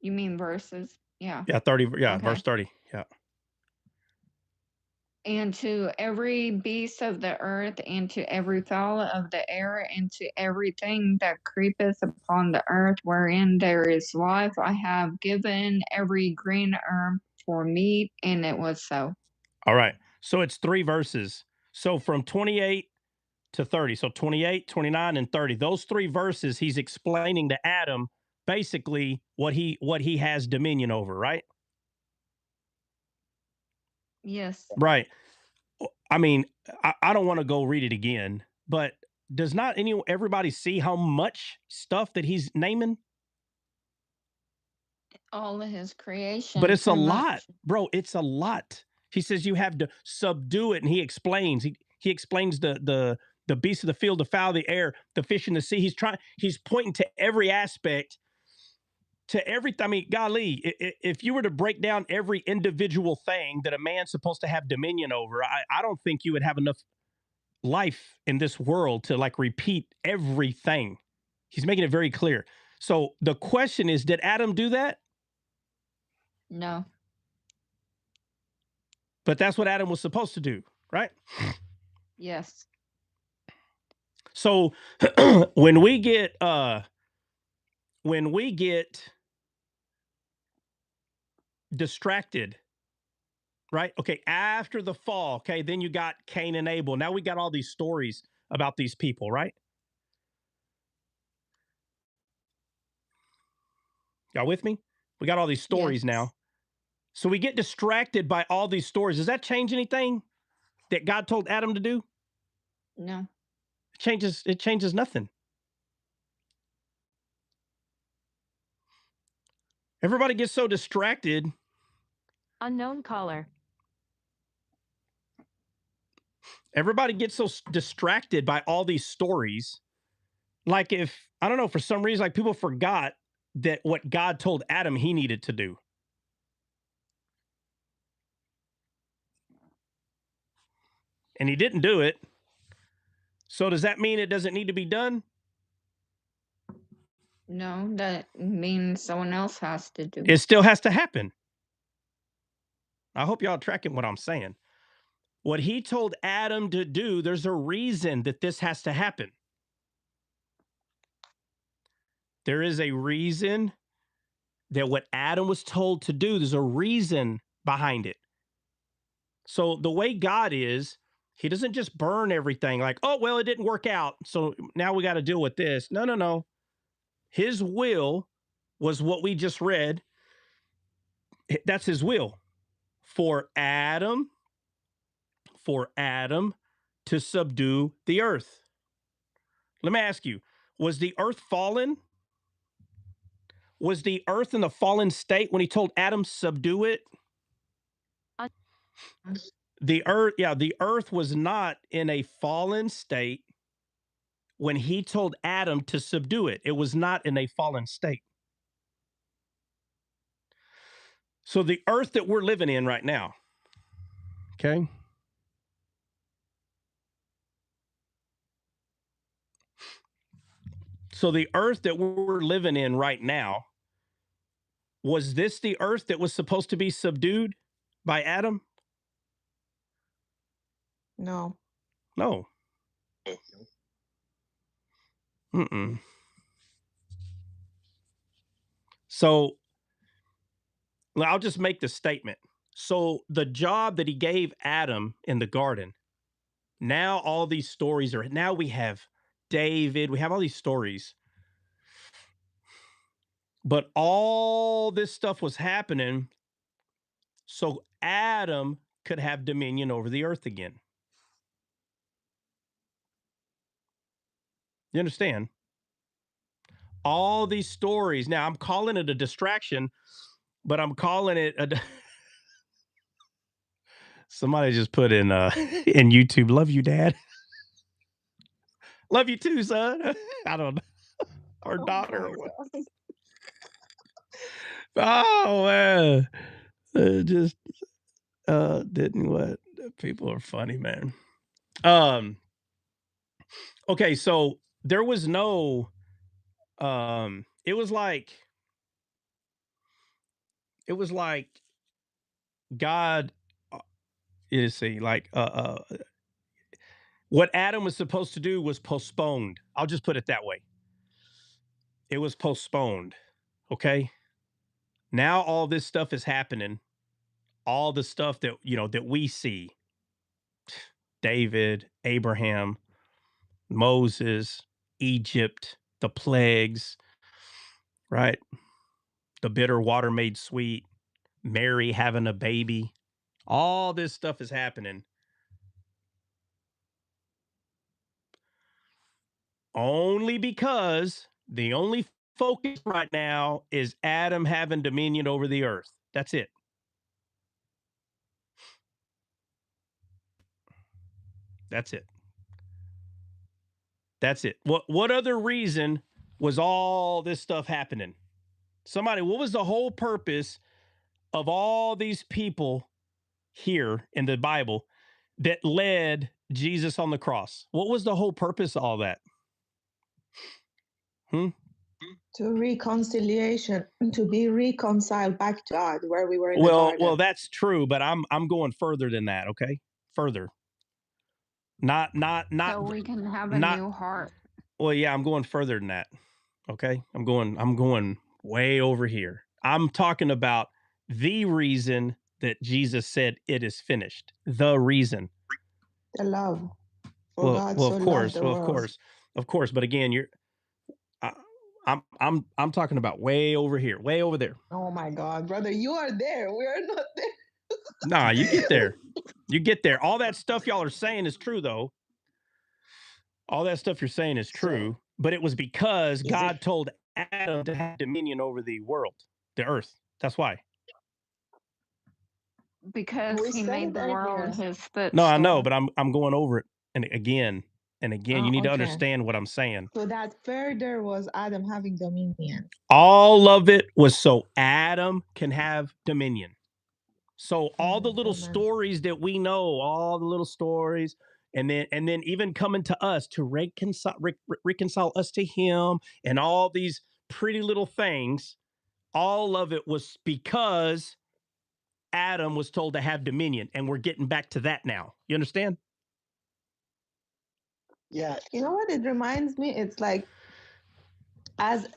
You mean verses? Yeah. Yeah, 30. Yeah, Okay. verse 30. Yeah. And to every beast of the earth, and to every fowl of the air, and to everything that creepeth upon the earth, wherein there is life, I have given every green herb for meat, and it was so. All right. So it's 3 verses. So from 28 to 30. So 28, 29, and 30. Those 3 verses, he's explaining to Adam basically what he has dominion over, right? Yes. Right. I mean, I don't want to go read it again, but does not everybody see how much stuff that he's naming? All of his creation. But it's a lot, bro. It's a lot. He says you have to subdue it, and he explains. He explains the beasts of the field, the fowl of the air, the fish in the sea. He's pointing to every aspect, to everything. I mean, golly, if you were to break down every individual thing that a man's supposed to have dominion over, I don't think you would have enough life in this world to like repeat everything. He's making it very clear. So the question is, did Adam do that? No. But that's what Adam was supposed to do, right? Yes. So when we get distracted, right? Okay, after the fall, okay, then you got Cain and Abel. Now we got all these stories about these people, right? Y'all with me? We got all these stories Yes. now. So we get distracted by all these stories. Does that change anything that God told Adam to do? No. It changes nothing. Everybody gets so distracted. Unknown caller. Everybody gets so distracted by all these stories. Like if, I don't know, for some reason, like people forgot that what God told Adam he needed to do. And he didn't do it. So does that mean it doesn't need to be done? No, that means someone else has to do It still has to happen. I hope y'all are tracking what I'm saying. What he told Adam to do, there's a reason that this has to happen. There is a reason that what Adam was told to do, there's a reason behind it. So the way God is, he doesn't just burn everything like, oh, well, it didn't work out, so now we got to deal with this. No. His will was what we just read. That's his will for Adam to subdue the earth. Let me ask you, was the earth fallen? Was the earth in the fallen state when he told Adam subdue it? The earth was not in a fallen state when he told Adam to subdue it. It was not in a fallen state. So the earth that we're living in right now, okay? So the earth that we're living in right now, was this the earth that was supposed to be subdued by Adam? No. No. Mm-mm. So I'll just make the statement. So the job that he gave Adam in the garden, now all these stories are, now we have David, we have all these stories. But all this stuff was happening so Adam could have dominion over the earth again. You understand? All these stories. Now I'm calling it a distraction, but I'm calling it a somebody just put in in YouTube, love you, Dad. Love you too, son. I don't know. Or daughter or what. Oh man. Just didn't what people are funny, man. Okay, so there was no it was like God you see like what Adam was supposed to do was postponed. I'll just put it that way. It was postponed. Okay? Now all this stuff is happening. All the stuff that that we see. David, Abraham, Moses, Egypt, the plagues, right? The bitter water made sweet, Mary having a baby. All this stuff is happening only because the only focus right now is Adam having dominion over the earth. That's it. That's it. That's it. What other reason was all this stuff happening? Somebody, what was the whole purpose of all these people here in the Bible that led Jesus on the cross? What was the whole purpose of all that? To reconciliation, to be reconciled back to God, where we were in the garden. Well, that's true, but I'm going further than that. Okay, further. Not. So we can have a not. new heart. Well, yeah, I'm going further than that. Okay, I'm going way over here. I'm talking about the reason that Jesus said it is finished. The reason. The love. For God so Of loved course, the world. of course. But again, I, I'm talking about way over here, way over there. Oh my God, brother, you are there. We are not there. Nah, you get there. You get there. All that stuff y'all are saying is true, though. All that stuff you're saying is true, but it was because God told Adam to have dominion over the world, the earth. That's why. Because he made the world his footstool. No, I know, but I'm going over it and again and again. You need to Okay. understand what I'm saying. So that further was Adam having dominion. All of it was so Adam can have dominion. So all the little Amen. stories that we know, all the little stories, and then even coming to us to reconcile us to him, and all these pretty little things, all of it was because Adam was told to have dominion, and we're getting back to that now. You understand? Yeah. You know what it reminds me? It's like, as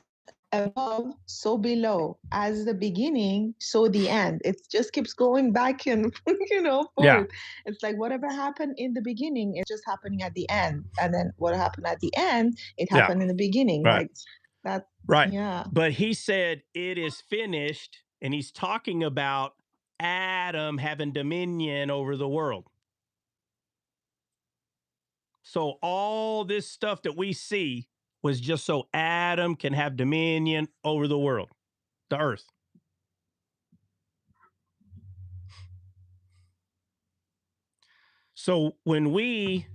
above, so below. As the beginning, so the end. It just keeps going back and forth. Yeah. It's like whatever happened in the beginning, it's just happening at the end. And then what happened at the end, it happened in the beginning. Right. Like that. Right. Yeah. But he said it is finished, and he's talking about Adam having dominion over the world. So all this stuff that we see was just so Adam can have dominion over the world, the earth. So when we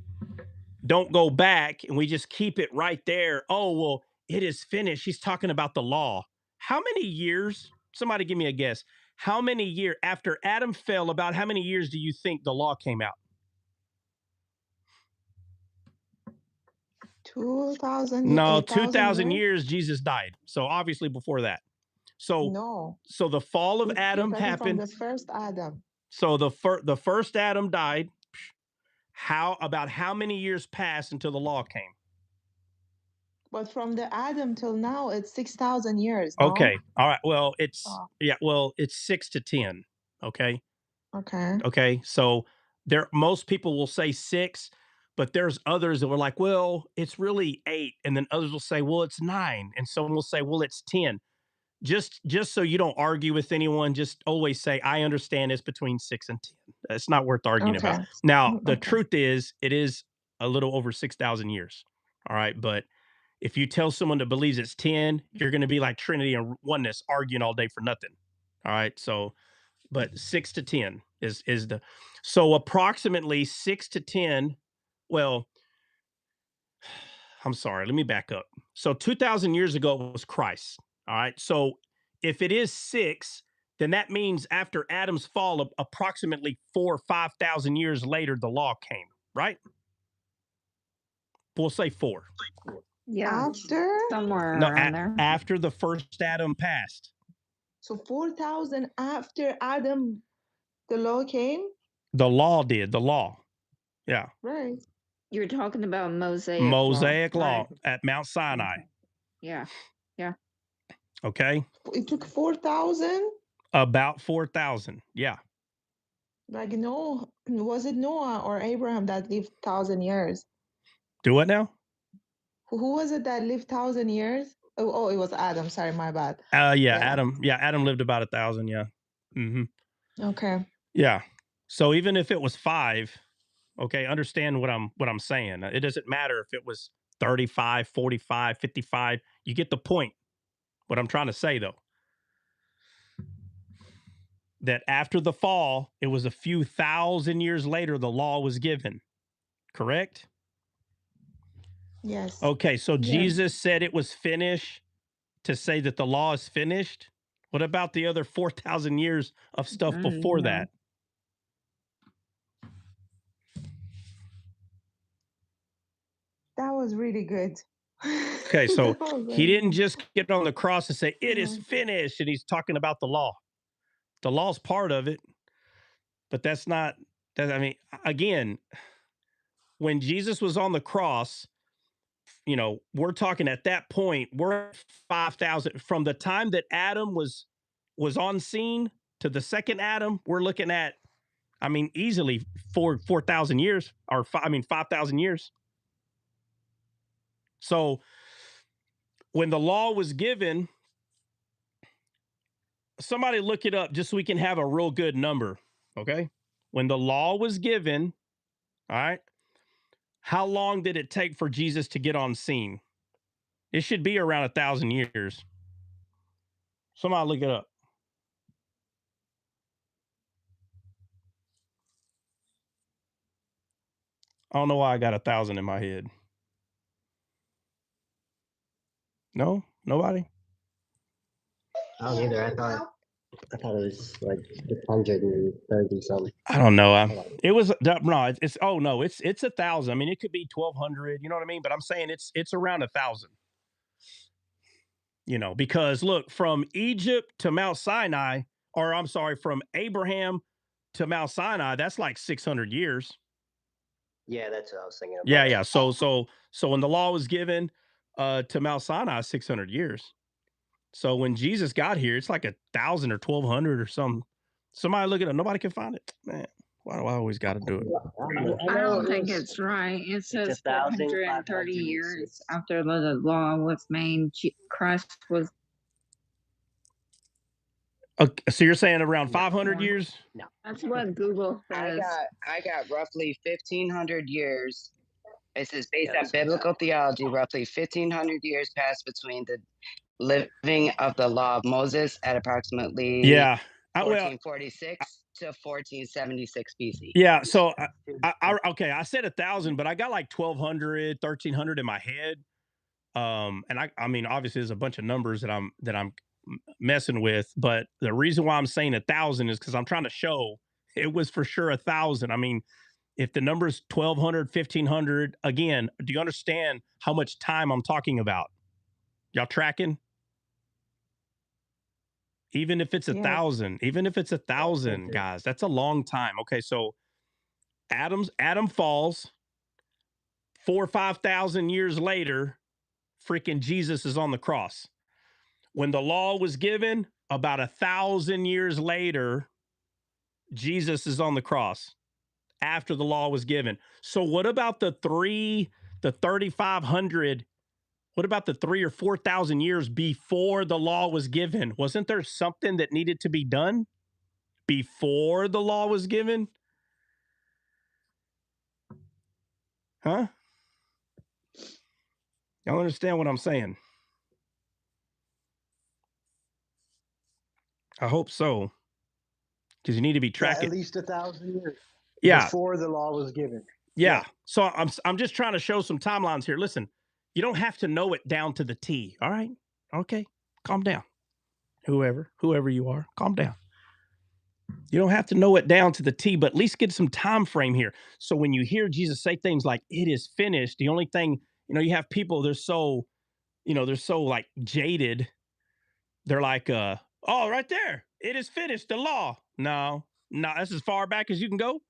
don't go back and we just keep it right there, oh, well, it is finished. He's talking about the law. How many years? Somebody give me a guess. How many years after Adam fell, about how many years do you think the law came out? 2,000. No, 2,000 years Jesus died. So obviously before that. So no. So the fall of Adam happened. From the first Adam. So the first Adam died. How many years passed until the law came? But from the Adam till now, it's 6,000 years. No? Okay. All right. Well, it's 6 to 10. Okay. Okay. So most people will say 6, but there's others that were like, well, it's really 8, and then others will say, well, it's 9, and someone will say, well, it's 10. Just so you don't argue with anyone, just always say, I understand it's between 6 and 10. It's not worth arguing about. Now, the truth is, it is a little over 6,000 years. All right. But if you tell someone that believes it's 10, you're going to be like Trinity and oneness arguing all day for nothing. All right. So, but 6 to 10 is so approximately 6 to 10. Well, I'm sorry. Let me back up. So 2,000 years ago was Christ. All right. So if it is 6, then that means after Adam's fall, approximately 4 or 5,000 years later, the law came, right? We'll say 4. Yeah. After? Somewhere around there. After the first Adam passed. So 4,000 after Adam, the law came? The law did. The law. Yeah. Right. You're talking about Mosaic law right? at Mount Sinai. Yeah. Yeah. Okay. It took 4,000? About 4,000. Yeah. Like, no, was it Noah or Abraham that lived 1,000 years? Do what now? Who was it that lived 1,000 years? Oh, it was Adam. Sorry, my bad. Yeah, Adam. Yeah, Adam lived about 1,000. Yeah. Mm-hmm. Okay. Yeah. So even if it was 5, okay, understand what I'm saying. It doesn't matter if it was 35, 45, 55. You get the point. What I'm trying to say, though, that after the fall, it was a few thousand years later the law was given. Correct? Yes. Okay, so Jesus said it was finished to say that the law is finished. What about the other 4,000 years of stuff before that? That was really good. Okay, so Oh, he didn't goodness. just get on the cross and say, "It is Oh. finished," and he's talking about the law. The law's part of it, but that's not that. I mean, again, when Jesus was on the cross, we're talking at that point, we're 5,000 from the time that Adam was on scene to the second Adam. We're looking at, I mean, easily 4,000 years, or 5,000 years. So when the law was given, somebody look it up just so we can have a real good number. Okay. When the law was given, all right, how long did it take for Jesus to get on scene? It should be around 1,000 years. Somebody look it up. I don't know why I got 1,000 in my head. No, nobody. I don't either. I thought it was like 630 something. I don't know. It was no. It's oh no. It's 1,000. I mean, it could be 1,200. You know what I mean? But I'm saying it's around 1,000. Because look, from Egypt to Mount Sinai, or I'm sorry, from Abraham to Mount Sinai, that's like 600 years. Yeah, that's what I was thinking about. Yeah. So when the law was given to Mount Sinai, 600 years. So when Jesus got here, it's like 1,000 or 1,200 or something. Somebody look it up. Nobody can find it. Man, why do I always got to do it? I don't think it's right. It says 430 years after the law was made, Christ was. Okay, so you're saying around 500 years? No. That's what Google says. I got roughly 1,500 years. This is based on biblical theology. Roughly 1,500 years passed between the living of the law of Moses at approximately 1446 to 1476 BC. Yeah. So okay, I said 1,000, but I got like 1,200, 1,300 in my head. And I mean, obviously, there's a bunch of numbers that I'm messing with, but the reason why I'm saying 1,000 is because I'm trying to show it was for sure 1,000. I mean, if the number is 1,200, 1,500, again, do you understand how much time I'm talking about? Y'all tracking? Even if it's 1,000, even if it's 1,000, guys, that's a long time. Okay, so Adam falls 4,000 or 5,000 years later. Freaking Jesus is on the cross. When the law was given, about 1,000 years later, Jesus is on the cross after the law was given. So what about the 3,500? What about the 3,000 or 4,000 years before the law was given? Wasn't there something that needed to be done before the law was given? Huh? Y'all understand what I'm saying? I hope so. Because you need to be tracking. At least 1,000 years before the law was given. Yeah. So I'm just trying to show some timelines here. Listen, you don't have to know it down to the T. All right. Okay. Calm down. Whoever you are, calm down. You don't have to know it down to the T, but at least get some time frame here. So when you hear Jesus say things like "it is finished," the only thing, you have people, they're so like jaded. They're like, oh, right there, it is finished. The law. No, that's as far back as you can go.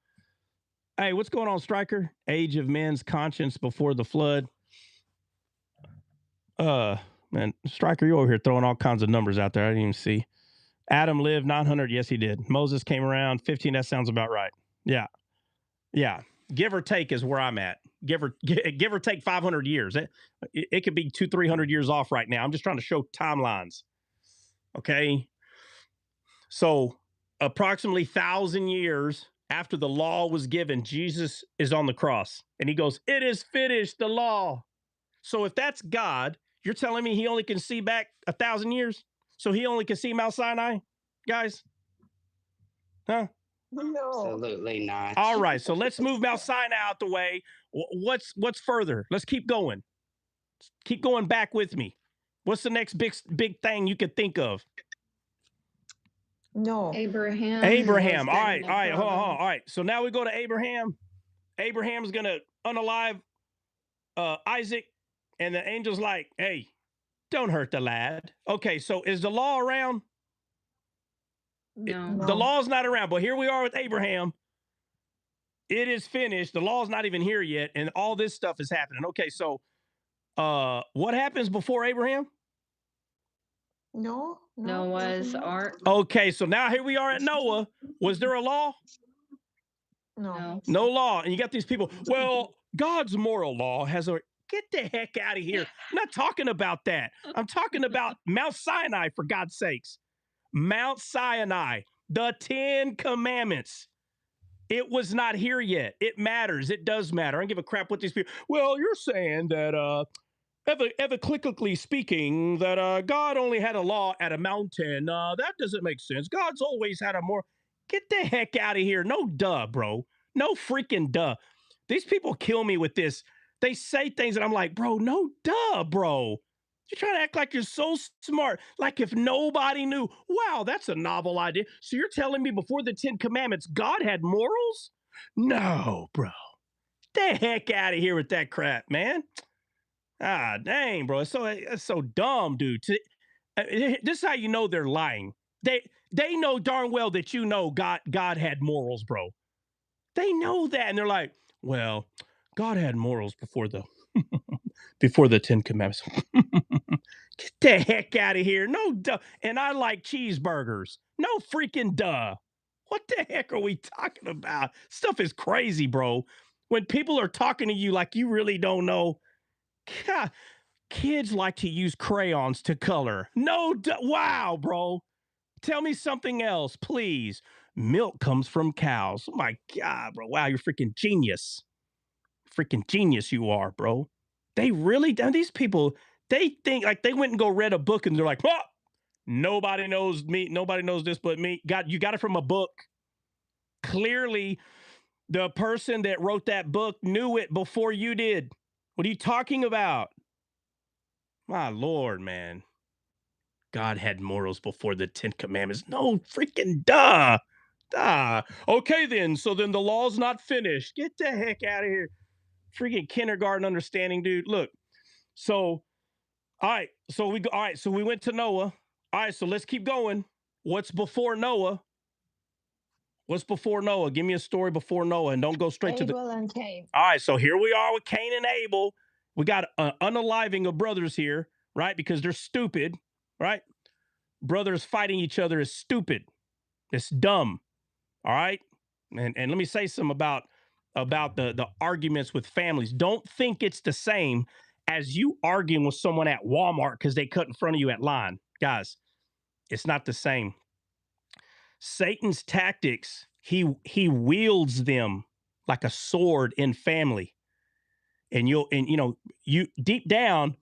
Hey, what's going on, Striker? Age of men's conscience before the flood. Man, Striker, you over here throwing all kinds of numbers out there. I didn't even see. Adam lived 900. Yes, he did. Moses came around 15. That sounds about right. Yeah. Give or take is where I'm at. Give or take 500 years. It could be 200-300 years off right now. I'm just trying to show timelines. Okay. So approximately 1,000 years after the law was given, Jesus is on the cross and he goes, "It is finished, the law." So if that's God, you're telling me he only can see back 1,000 years? So he only can see Mount Sinai, guys? Huh? No. Absolutely not. All right, so let's move Mount Sinai out the way. What's further? Let's keep going. Keep going back with me. What's the next big thing you could think of? No. Abraham. All right. Hold on. All right. So now we go to Abraham. Abraham's going to unalive Isaac. And the angel's like, hey, don't hurt the lad. Okay, so is the law around? No. The law's not around, but here we are with Abraham. It is finished. The law's not even here yet, and all this stuff is happening. Okay, so what happens before Abraham? Noah's Ark. Okay, so now here we are at Noah. Was there a law? No. No law. And you got these people, well, God's moral law has a, get the heck out of here. I'm not talking about that. I'm talking about Mount Sinai, for God's sakes. Mount Sinai, the 10 Commandments. It was not here yet. It matters. It does matter. I don't give a crap what these people, well, you're saying that, evangelically speaking, that God only had a law at a mountain. That doesn't make sense. God's always had a more. Get the heck out of here. No duh, bro. No freaking duh. These people kill me with this. They say things and I'm like, bro, no duh, bro. You're trying to act like you're so smart. Like if nobody knew. Wow, that's a novel idea. So you're telling me before the 10 Commandments, God had morals? No, bro. Get the heck out of here with that crap, man. Ah, dang, bro. It's so dumb, dude. This is how you know they're lying. They know darn well that you know God had morals, bro. They know that, and they're like, well, God had morals before the before the 10 Commandments. Get the heck out of here. No duh. And I like cheeseburgers. No freaking duh. What the heck are we talking about? Stuff is crazy, bro. When people are talking to you like you really don't know. God, kids like to use crayons to color. No, wow, bro. Tell me something else, please. Milk comes from cows. Oh my God, bro. Wow, you're freaking genius. Freaking genius you are, bro. They really, these people, they think like they went and go read a book and they're like, oh, nobody knows me. Nobody knows this but me. You got it from a book. Clearly, the person that wrote that book knew it before you did. What are you talking about? My Lord, man. God had morals before the 10 Commandments. No freaking duh. Duh. Okay, then. So then the law's not finished. Get the heck out of here. Freaking kindergarten understanding, dude. Look. So, all right. So we go. All right. So we went to Noah. All right. So let's keep going. What's before Noah? What's before Noah? Give me a story before Noah and don't go straight to the. Abel and Cain. All right. So here we are with Cain and Abel. We got an unaliving of brothers here, right? Because they're stupid, right? Brothers fighting each other is stupid. It's dumb. All right. And let me say some about the arguments with families. Don't think it's the same as you arguing with someone at Walmart because they cut in front of you at line. Guys, it's not the same. Satan's tactics, he wields them like a sword in family. And you deep down,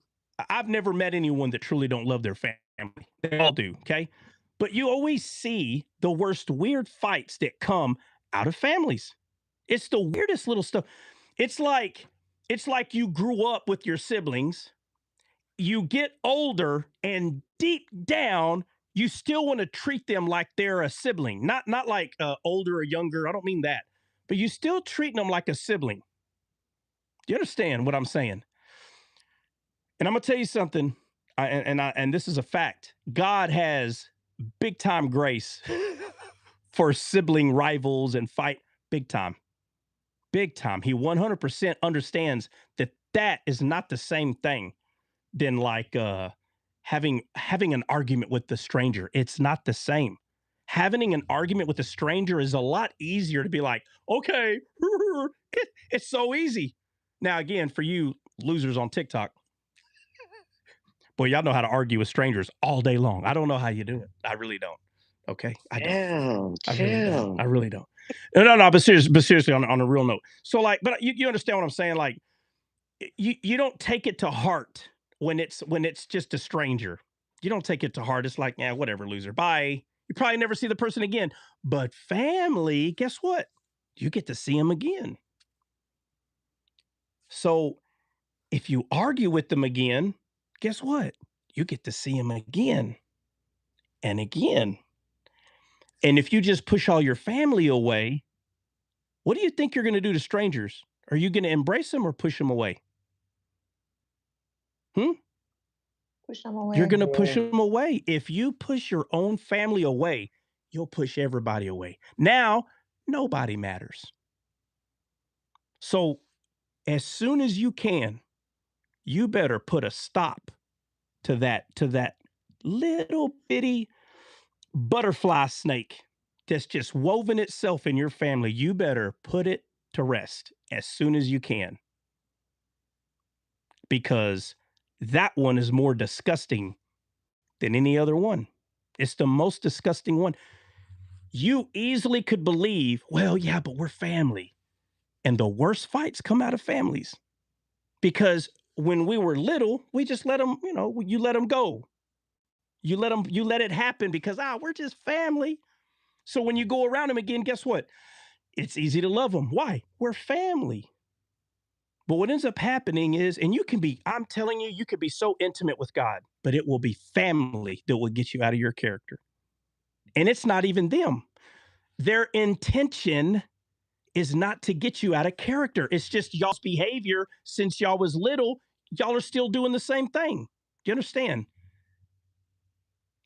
I've never met anyone that truly don't love their family. They all do, okay? But you always see the worst weird fights that come out of families. It's the weirdest little stuff. It's like you grew up with your siblings, you get older, and deep down, you still want to treat them like they're a sibling. Not like older or younger. I don't mean that. But you still treat them like a sibling. Do you understand what I'm saying? And I'm gonna tell you something, and this is a fact. God has big time grace for sibling rivals and fight. Big time, big time. He 100% understands that is not the same thing than like having an argument with the stranger. It's not the same. Having an argument with a stranger is a lot easier to be like, okay, it's so easy. Now, again, for you losers on TikTok, boy, y'all know how to argue with strangers all day long. I don't know how you do it. I really don't. Okay, I don't. I really don't. No. But seriously, on a real note. So, like, but you understand what I'm saying? Like, you don't take it to heart when it's just a stranger. You don't take it to heart. It's like, yeah, whatever, loser. Bye. You probably never see the person again. But family, guess what? You get to see them again. So if you argue with them again, guess what? You get to see them again and again. And if you just push all your family away, what do you think you're going to do to strangers? Are you going to embrace them or push them away? Push them away. You're going to push Yeah. them away. If you push your own family away, you'll push everybody away. Now, nobody matters. So, as soon as you can, you better put a stop to that little bitty butterfly snake that's just woven itself in your family. You better put it to rest as soon as you can, because that one is more disgusting than any other one. It's the most disgusting one. You easily could believe, well, yeah, but we're family. And the worst fights come out of families, because when we were little, we just let them, you let them go. You let it happen because, we're just family. So when you go around them again, guess what? It's easy to love them. Why? We're family. But what ends up happening is, and I'm telling you, you could be so intimate with God, but it will be family that will get you out of your character. And it's not even them. Their intention is not to get you out of character. It's just y'all's behavior since y'all was little. Y'all are still doing the same thing. Do you understand?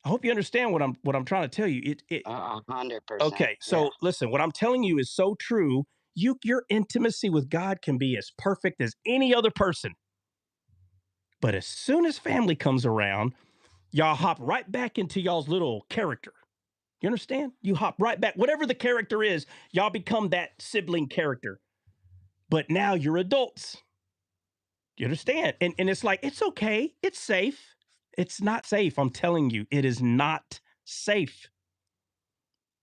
I hope you understand what I'm trying to tell you. 100%. Okay, so listen, what I'm telling you is so true. Your intimacy with God can be as perfect as any other person. But as soon as family comes around, y'all hop right back into y'all's little character. You understand? You hop right back. Whatever the character is, y'all become that sibling character. But now you're adults. You understand? And it's like, it's okay. It's safe. It's not safe. I'm telling you, it is not safe.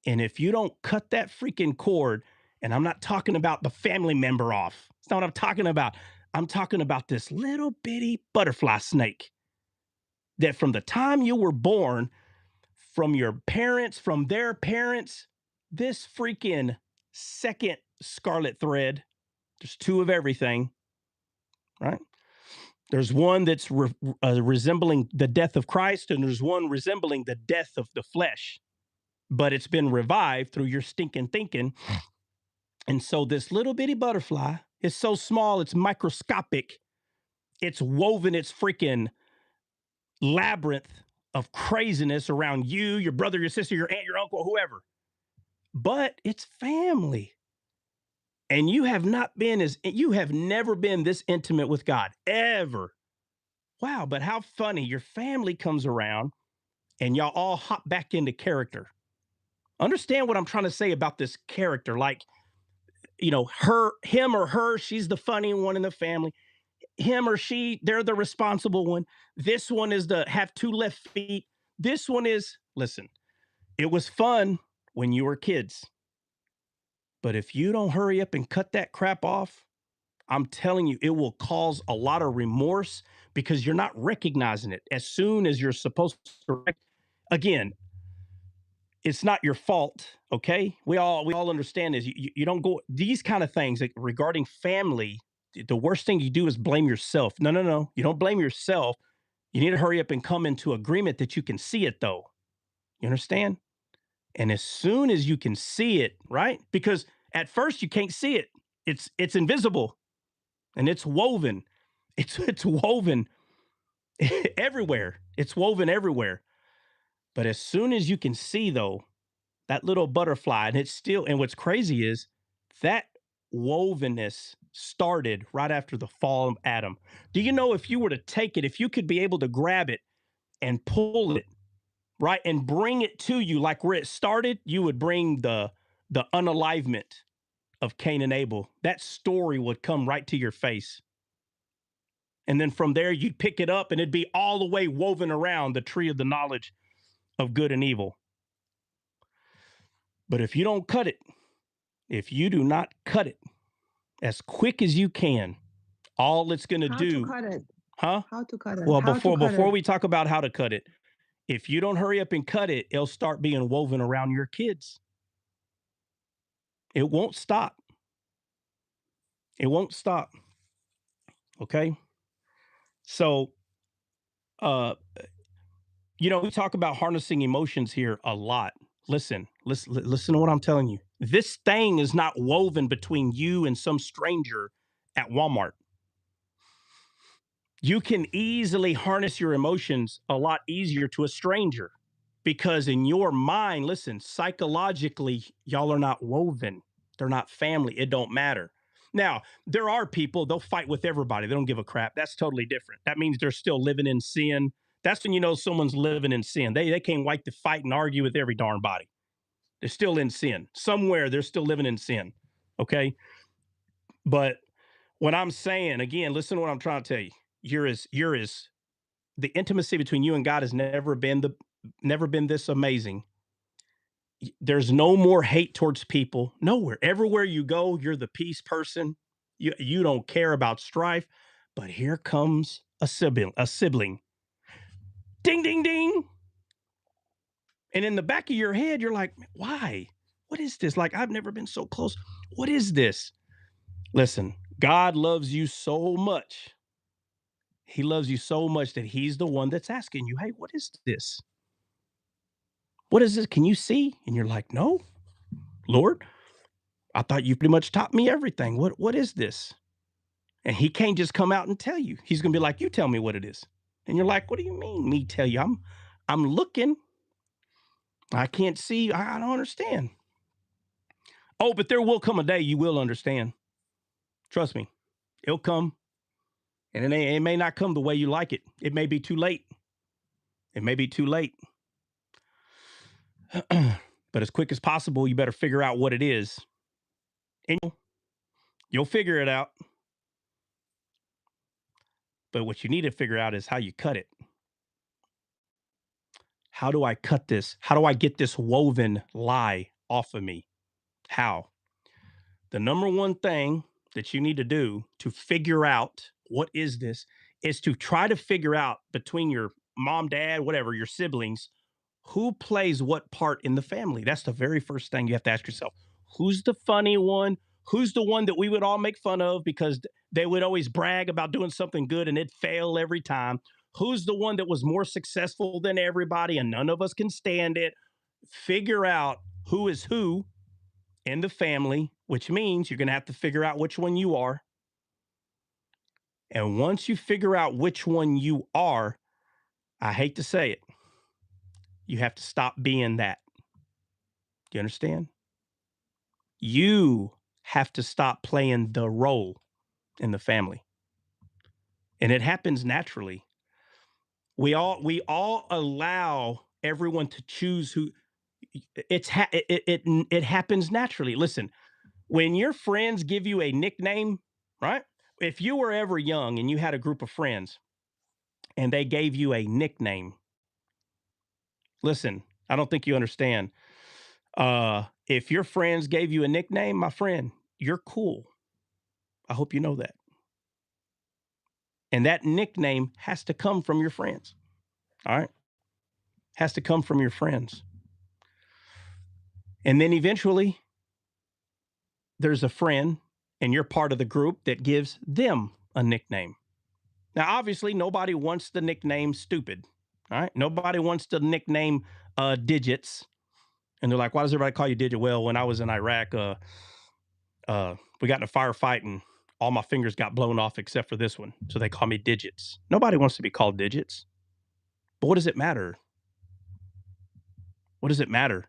And if you don't cut that freaking cord, and I'm not talking about the family member off, it's not what I'm talking about. I'm talking about this little bitty butterfly snake that from the time you were born, from your parents, from their parents, this freaking second scarlet thread, there's two of everything, right? There's one that's resembling the death of Christ, and there's one resembling the death of the flesh. But it's been revived through your stinking thinking. And so this little bitty butterfly is so small, it's microscopic. It's woven its freaking labyrinth of craziness around you, your brother, your sister, your aunt, your uncle, whoever. But it's family. And you have never been this intimate with God, ever. Wow, but how funny. Your family comes around and y'all all hop back into character. Understand what I'm trying to say about this character. Like, him or her, she's the funny one in the family. Him or she, they're the responsible one. This one is the have two left feet. This one is, listen, it was fun when you were kids. But if you don't hurry up and cut that crap off, I'm telling you, it will cause a lot of remorse because you're not recognizing it as soon as you're supposed to. Again, it's not your fault. Okay, we all understand this. You don't go these kind of things like regarding family. The worst thing you do is blame yourself. No. You don't blame yourself. You need to hurry up and come into agreement that you can see it, though. You understand? And as soon as you can see it, right? Because at first you can't see it. It's invisible and it's woven. It's woven everywhere. It's woven everywhere. But as soon as you can see, though, that little butterfly, and what's crazy is that wovenness started right after the fall of Adam. Do you know, if you were to take it, if you could be able to grab it and pull it, right, and bring it to you like where it started, you would bring the unalivement of Cain and Abel. That story would come right to your face. And then from there, you'd pick it up and it'd be all the way woven around the tree of the knowledge of good and evil. But if you don't cut it, if you do not cut it as quick as you can, all it's going to do. How to cut it? Huh? How to cut it? Well, How before we talk about how to cut it, if you don't hurry up and cut it, it'll start being woven around your kids. It won't stop. It won't stop. Okay? So, we talk about harnessing emotions here a lot. Listen to what I'm telling you. This thing is not woven between you and some stranger at Walmart. You can easily harness your emotions a lot easier to a stranger because in your mind, listen, psychologically, y'all are not woven. They're not family. It don't matter. Now, there are people, they'll fight with everybody. They don't give a crap. That's totally different. That means they're still living in sin. That's when you know someone's living in sin. They can't wait to fight and argue with every darn body. They're still in sin. Somewhere they're still living in sin. Okay? But what I'm saying, again, listen to what I'm trying to tell you. You're as the intimacy between you and God has never been this amazing. There's no more hate towards people. Nowhere. Everywhere you go, you're the peace person. You don't care about strife. But here comes a sibling. Ding, ding, ding. And in the back of your head, you're like, why? What is this? Like, I've never been so close. What is this? Listen, God loves you so much. He loves you so much that he's the one that's asking you, hey, what is this? What is this? Can you see? And you're like, no, Lord, I thought you pretty much taught me everything. What is this? And he can't just come out and tell you. He's gonna be like, you tell me what it is. And you're like, what do you mean, me tell you? I'm looking. I can't see. I don't understand. Oh, but there will come a day you will understand. Trust me. It'll come. And it may not come the way you like it. It may be too late. It may be too late. But as quick as possible, you better figure out what it is. And you'll figure it out. But what you need to figure out is how you cut it. How do I cut this? How do I get this woven lie off of me? How? The number one thing that you need to do to figure out what is this is to try to figure out between your mom, dad, whatever, your siblings, who plays what part in the family. That's the very first thing you have to ask yourself. Who's the funny one? Who's the one that we would all make fun of because they would always brag about doing something good and it'd fail every time? Who's the one that was more successful than everybody and none of us can stand it? Figure out who is who in the family, which means you're going to have to figure out which one you are. And once you figure out which one you are, I hate to say it, you have to stop being that. Do you understand? You have to stop playing the role in the family. And it happens naturally. We all allow everyone to choose who it happens naturally. Listen, when your friends give you a nickname, right? If you were ever young and you had a group of friends and they gave you a nickname, listen, I don't think you understand. If your friends gave you a nickname, my friend, you're cool. I hope you know that. And that nickname has to come from your friends. All right. Has to come from your friends. And then eventually there's a friend and you're part of the group that gives them a nickname. Now, obviously, nobody wants the nickname stupid. All right. Nobody wants the nickname digits. And they're like, why does everybody call you digit? Well, when I was in Iraq, we got in a firefight and all my fingers got blown off except for this one. So they call me digits. Nobody wants to be called digits. But what does it matter? What does it matter?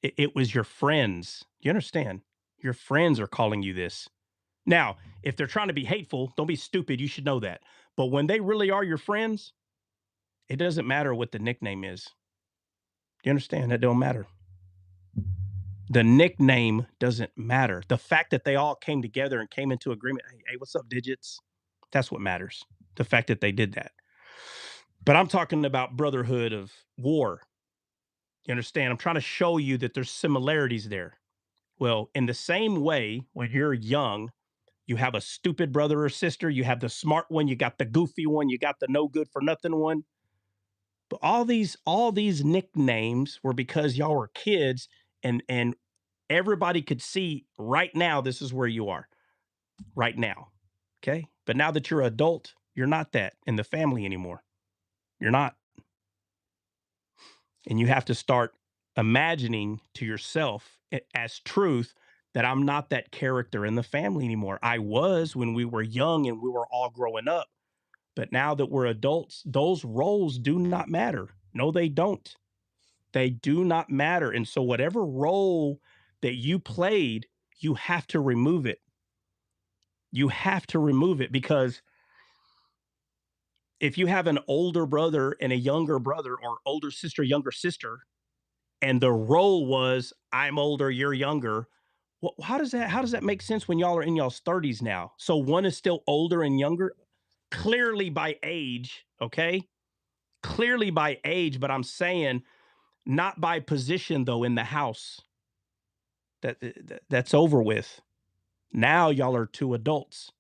It was your friends. You understand? Your friends are calling you this. Now, if they're trying to be hateful, don't be stupid. You should know that. But when they really are your friends, it doesn't matter what the nickname is. You understand? That don't matter. The nickname doesn't matter. The fact that they all came together and came into agreement. Hey, what's up, digits? That's what matters. The fact that they did that. But I'm talking about brotherhood of war. You understand? I'm trying to show you that there's similarities there. Well, in the same way, when you're young, you have a stupid brother or sister, you have the smart one, you got the goofy one, you got the no good for nothing one. But all these nicknames were because y'all were kids and everybody could see right now this is where you are. Right now. Okay? But now that you're an adult, you're not that in the family anymore. You're not. And you have to start imagining to yourself as truth that I'm not that character in the family anymore. I was when we were young and we were all growing up. But now that we're adults, those roles do not matter. No, they don't. They do not matter. And so, whatever role that you played, you have to remove it. You have to remove it, because if you have an older brother and a younger brother, or older sister, younger sister, and the role was I'm older, you're younger, well, how does that make sense when y'all are in y'all's 30s now? So one is still older and younger, clearly by age, okay? Clearly by age, but I'm saying not by position though in the house. That's over with. Now y'all are two adults.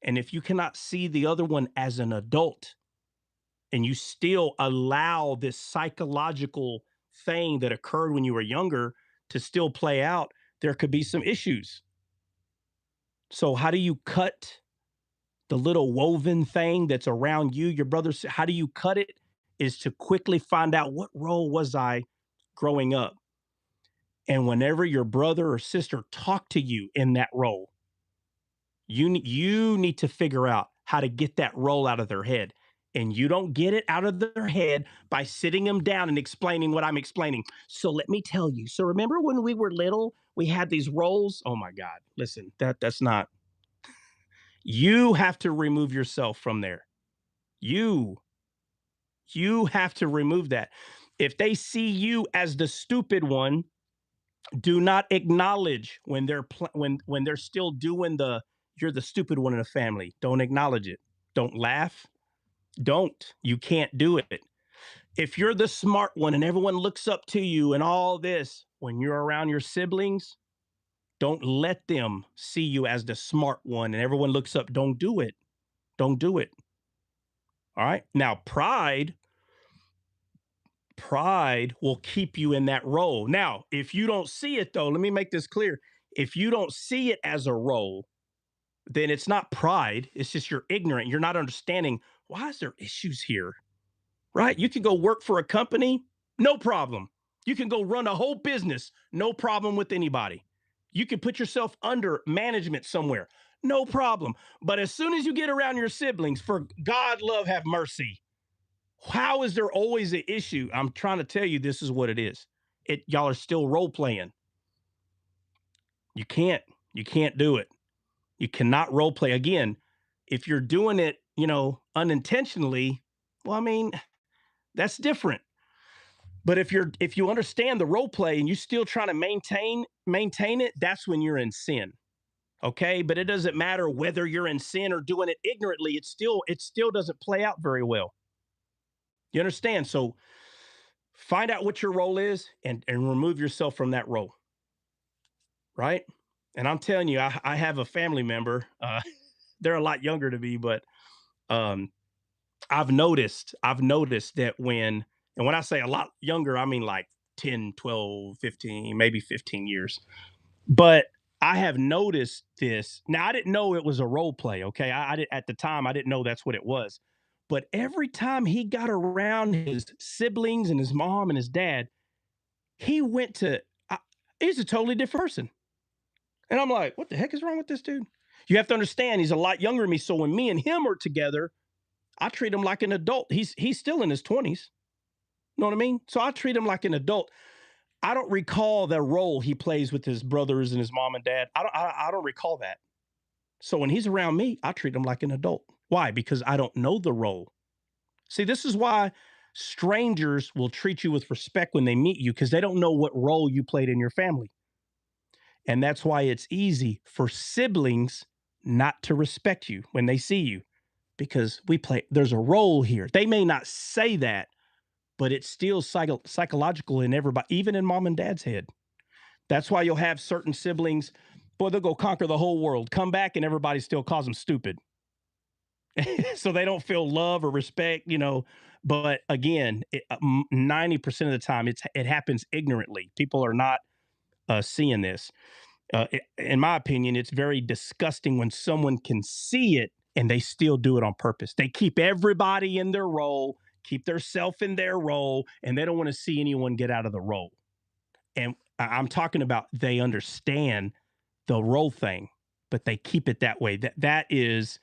And if you cannot see the other one as an adult, and you still allow this psychological thing that occurred when you were younger to still play out, there could be some issues. So, how do you cut the little woven thing that's around you, your brother? How do you cut it? Is to quickly find out, what role was I growing up? And whenever your brother or sister talk to you in that role, you need to figure out how to get that role out of their head. And you don't get it out of their head by sitting them down and explaining what I'm explaining. So let me tell you. So remember when we were little, we had these roles? Oh my God. Listen, that's not. You have to remove yourself from there. You you have to remove that. If they see you as the stupid one, do not acknowledge when when they're still doing the you're the stupid one in the family. Don't acknowledge it. Don't laugh. Don't. You can't do it. If you're the smart one and everyone looks up to you and all this, when you're around your siblings, don't let them see you as the smart one and everyone looks up. Don't do it. Don't do it. All right. Now, pride will keep you in that role. Now, if you don't see it though, let me make this clear. If you don't see it as a role, then it's not pride. It's just you're ignorant. You're not understanding, why is there issues here? Right? You can go work for a company, no problem. You can go run a whole business, no problem with anybody. You can put yourself under management somewhere, no problem. But as soon as you get around your siblings, for God love have mercy, how is there always an issue? I'm trying to tell you, this is what it is. Y'all are still role playing. You can't. You can't do it. You cannot role play. Again, if you're doing it, unintentionally, well, I mean, that's different. But if you understand the role play and you still trying to maintain it, that's when you're in sin. Okay? But it doesn't matter whether you're in sin or doing it ignorantly, it still doesn't play out very well. You understand? So find out what your role is and remove yourself from that role. Right? And I'm telling you, I have a family member. They're a lot younger to me, but um, I've noticed that when I say a lot younger, I mean like 10, 12, 15, maybe 15 years. But I have noticed this. Now I didn't know it was a role play, okay? I did at the time I didn't know that's what it was. But every time he got around his siblings and his mom and his dad, he went to he's a totally different person. And I'm like, what the heck is wrong with this dude? You have to understand he's a lot younger than me. So when me and him are together, I treat him like an adult. He's still in his 20s. You know what I mean? So I treat him like an adult. I don't recall the role he plays with his brothers and his mom and dad. I don't recall that. So when he's around me, I treat him like an adult. Why? Because I don't know the role. See, this is why strangers will treat you with respect when they meet you, because they don't know what role you played in your family. And that's why it's easy for siblings not to respect you when they see you, because there's a role here. They may not say that, but it's still psychological in everybody, even in mom and dad's head. That's why you'll have certain siblings, boy, they'll go conquer the whole world, come back, and everybody still calls them stupid. So they don't feel love or respect. But again, 90% of the time, it happens ignorantly. People are not seeing this. In my opinion, it's very disgusting when someone can see it and they still do it on purpose. They keep everybody in their role, keep their self in their role, and they don't want to see anyone get out of the role. And I'm talking about they understand the role thing, but they keep it that way. That is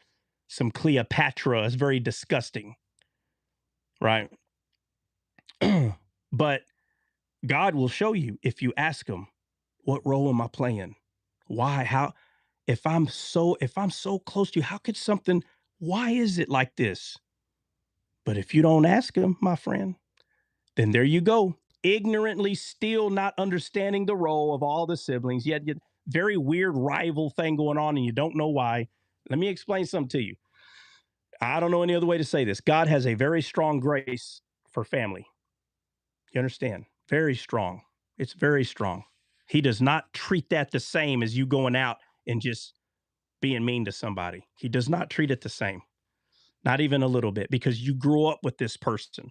some Cleopatra. It's very disgusting, right? But God will show you if you ask him, what role am I playing? Why? How? If I'm so close to you, how could something, why is it like this? But if you don't ask him, my friend, then there you go. Ignorantly still not understanding the role of all the siblings. Yet very weird rival thing going on and you don't know why. Let me explain something to you. I don't know any other way to say this. God has a very strong grace for family. You understand? Very strong. It's very strong. He does not treat that the same as you going out and just being mean to somebody. He does not treat it the same. Not even a little bit, because you grew up with this person.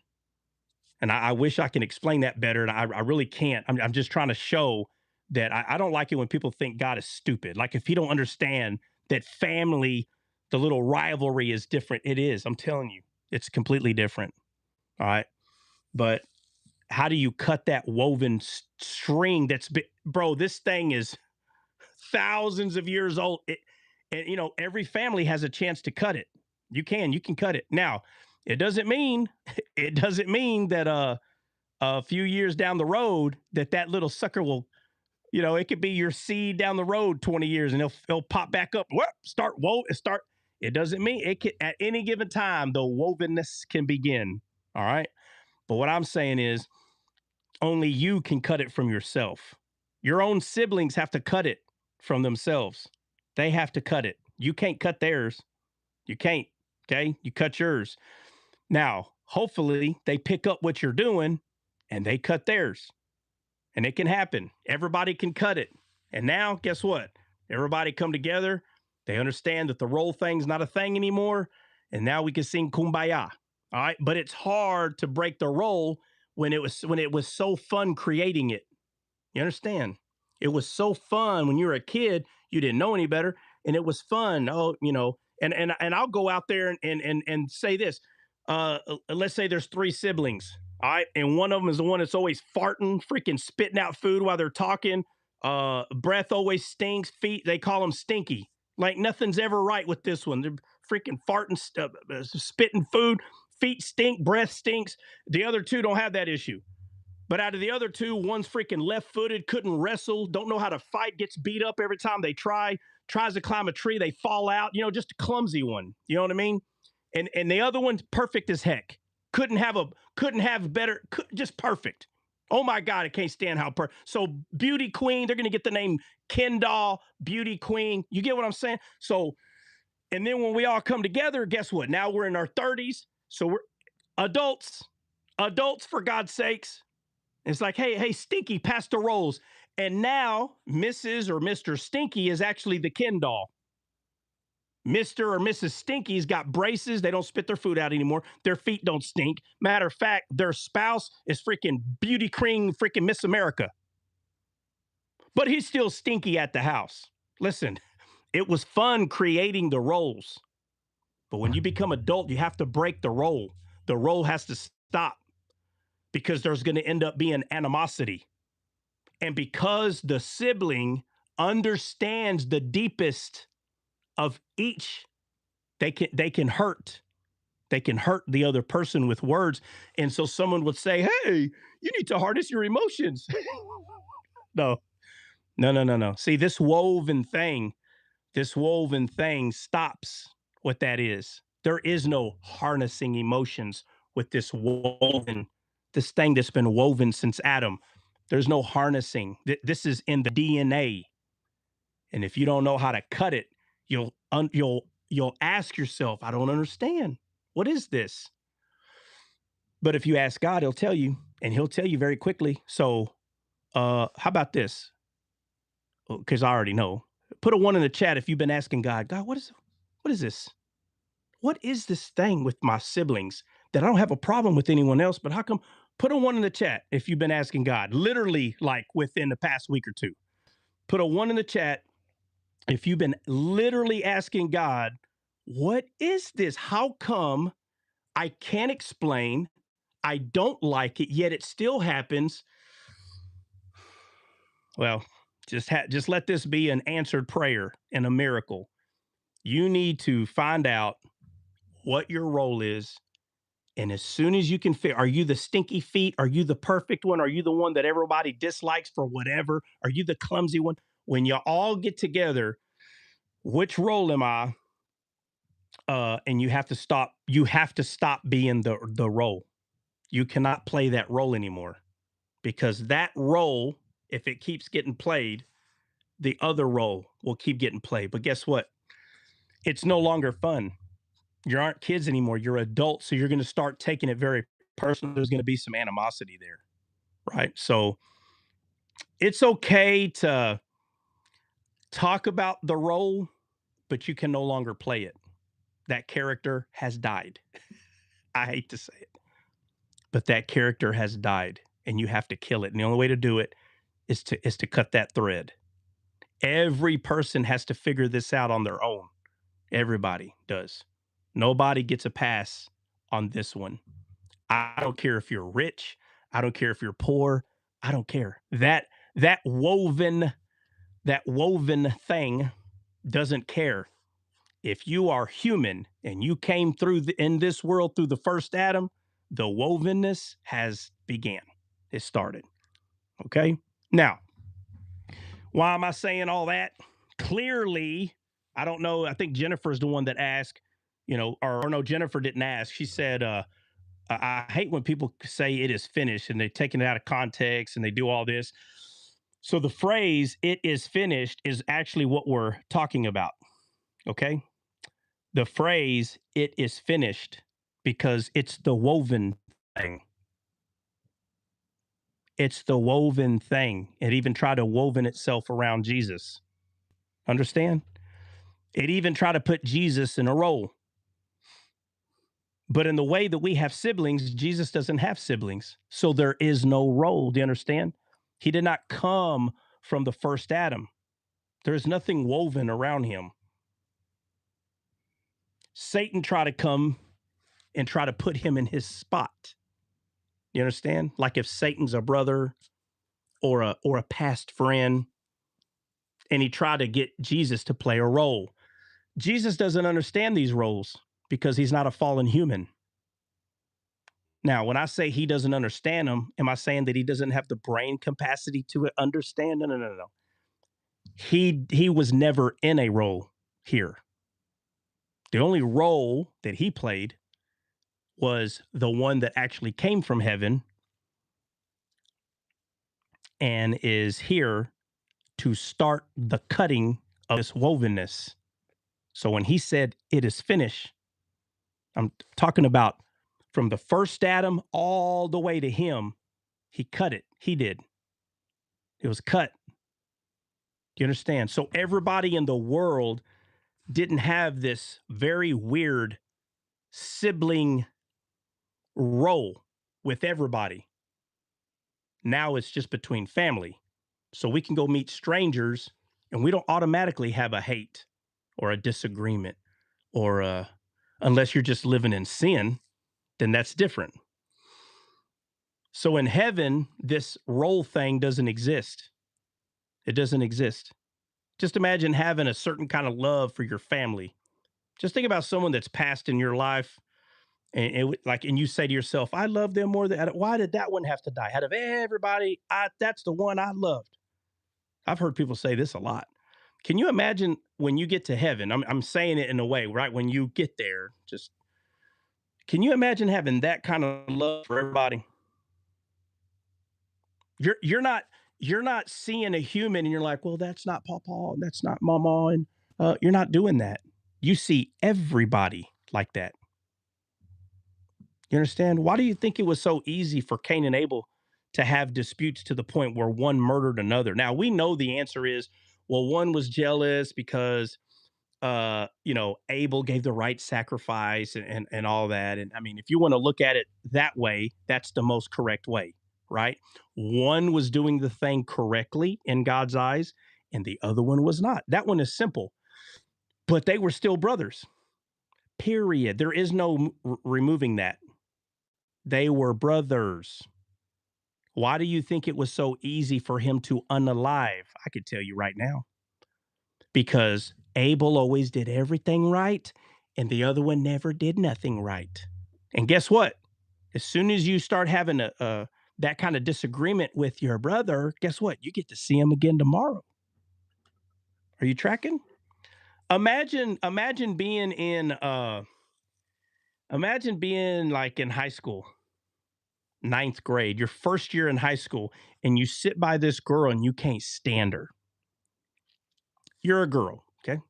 And I wish I can explain that better. And I really can't. I'm just trying to show that I don't like it when people think God is stupid. Like if he don't understand that family, the little rivalry is different. It is. I'm telling you, it's completely different. All right. But how do you cut that woven string bro, this thing is thousands of years old. And every family has a chance to cut it. You can cut it. Now, it doesn't mean that a few years down the road that little sucker will, it could be your seed down the road 20 years and it'll pop back up. It doesn't mean it can, at any given time, the wovenness can begin. All right. But what I'm saying is only you can cut it from yourself. Your own siblings have to cut it from themselves. They have to cut it. You can't cut theirs. You can't. Okay. You cut yours. Now, hopefully they pick up what you're doing and they cut theirs. And it can happen. Everybody can cut it. And now, guess what? Everybody come together. They understand that the role thing's not a thing anymore. And now we can sing Kumbaya. All right. But it's hard to break the role when it was so fun creating it. You understand? It was so fun when you were a kid, you didn't know any better. And it was fun. Oh, and I'll go out there and say this. Let's say there's 3 siblings. All right. And one of them is the one that's always farting, freaking spitting out food while they're talking. Breath always stinks. Feet, they call them stinky. Like nothing's ever right with this one. They're freaking farting, spitting food. Feet stink, breath stinks. The other 2 don't have that issue. But out of the other 2, one's freaking left-footed, couldn't wrestle, don't know how to fight, gets beat up every time they tries to climb a tree, they fall out, just a clumsy one. You know what I mean? And the other one's perfect as heck. Couldn't have better, just perfect. Oh my God, I can't stand how so beauty queen, they're going to get the name Ken doll, beauty queen. You get what I'm saying? So, and then when we all come together, guess what? Now we're in our 30s. So we're adults for God's sakes. It's like, hey, Stinky, pass the rolls. And now Mrs. or Mr. Stinky is actually the Ken doll. Mr. or Mrs. Stinky's got braces. They don't spit their food out anymore. Their feet don't stink. Matter of fact, their spouse is freaking beauty queen, freaking Miss America. But he's still stinky at the house. Listen, it was fun creating the roles. But when you become adult, you have to break the role. The role has to stop because there's going to end up being animosity. And because the sibling understands the deepest of each, they can hurt. They can hurt the other person with words. And so someone would say, hey, you need to harness your emotions. No. See, this woven thing stops what that is. There is no harnessing emotions with this thing that's been woven since Adam. There's no harnessing. This is in the DNA. And if you don't know how to cut it, you'll ask yourself, I don't understand. What is this? But if you ask God, he'll tell you, and he'll tell you very quickly. So how about this? Because I already know. Put a 1 in the chat if you've been asking God, what is this? What is this thing with my siblings that I don't have a problem with anyone else, but how come? Put a 1 in the chat if you've been asking God, literally like within the past week or 2. Put a 1 in the chat if you've been literally asking God, what is this? How come I can't explain? I don't like it, yet it still happens. Well, just let this be an answered prayer and a miracle. You need to find out what your role is. And as soon as you can fit, are you the stinky feet? Are you the perfect one? Are you the one that everybody dislikes for whatever? Are you the clumsy one? When you all get together, which role am I? And you have to stop. You have to stop being the role. You cannot play that role anymore, because that role, if it keeps getting played, the other role will keep getting played. But guess what? It's no longer fun. You aren't kids anymore. You're adults. So you're going to start taking it very personal. There's going to be some animosity there. Right. So it's okay to talk about the role, but you can no longer play it. That character has died. I hate to say it, but that character has died and you have to kill it. And the only way to do it is to cut that thread. Every person has to figure this out on their own. Everybody does. Nobody gets a pass on this one. I don't care if you're rich. I don't care if you're poor. I don't care. That woven thing doesn't care. If you are human and you came through in this world through the first Adam, the wovenness has began. It started. Okay? Now, why am I saying all that? Clearly, I don't know. I think Jennifer's the one that asked, or no, Jennifer didn't ask. She said, I hate when people say it is finished and they're taking it out of context and they do all this. So the phrase "it is finished" is actually what we're talking about. Okay. The phrase "it is finished" because it's the woven thing. It's the woven thing. It even tried to woven itself around Jesus. Understand? It even tried to put Jesus in a role. But in the way that we have siblings, Jesus doesn't have siblings. So there is no role. Do you understand? He did not come from the first Adam. There is nothing woven around him. Satan tried to come and try to put him in his spot. You understand? Like if Satan's a brother or a past friend, and he tried to get Jesus to play a role. Jesus doesn't understand these roles because he's not a fallen human. Now, when I say he doesn't understand them, am I saying that he doesn't have the brain capacity to understand? No. He was never in a role here. The only role that he played was the one that actually came from heaven and is here to start the cutting of this wovenness. So when he said it is finished, I'm talking about from the first Adam all the way to him. He cut it. He did. It was cut. You understand? So everybody in the world didn't have this very weird sibling role with everybody. Now it's just between family. So we can go meet strangers and we don't automatically have a hate or a disagreement or unless you're just living in sin, then that's different. So in heaven, this role thing doesn't exist. It doesn't exist. Just imagine having a certain kind of love for your family. Just think about someone that's passed in your life, and you say to yourself, "I love them more than why did that one have to die? Out of everybody, that's the one I loved." I've heard people say this a lot. Can you imagine when you get to heaven? I'm saying it in a way, right? When you get there, just can you imagine having that kind of love for everybody? You're not seeing a human and you're like, well, that's not Papa and that's not Mama, and you're not doing that. You see everybody like that. You understand? Why do you think it was so easy for Cain and Abel to have disputes to the point where one murdered another? Now we know the answer is, well, one was jealous because Abel gave the right sacrifice and all that. And I mean, if you want to look at it that way, that's the most correct way, right? One was doing the thing correctly in God's eyes, and the other one was not. That one is simple, but they were still brothers. Period. There is no removing that. They were brothers. Why do you think it was so easy for him to unalive? I could tell you right now. Because Abel always did everything right, and the other one never did nothing right. And guess what? As soon as you start having that kind of disagreement with your brother, guess what? You get to see him again tomorrow. Are you tracking? Imagine being like in high school, ninth grade, your first year in high school, and you sit by this girl and you can't stand her. You're a girl, okay?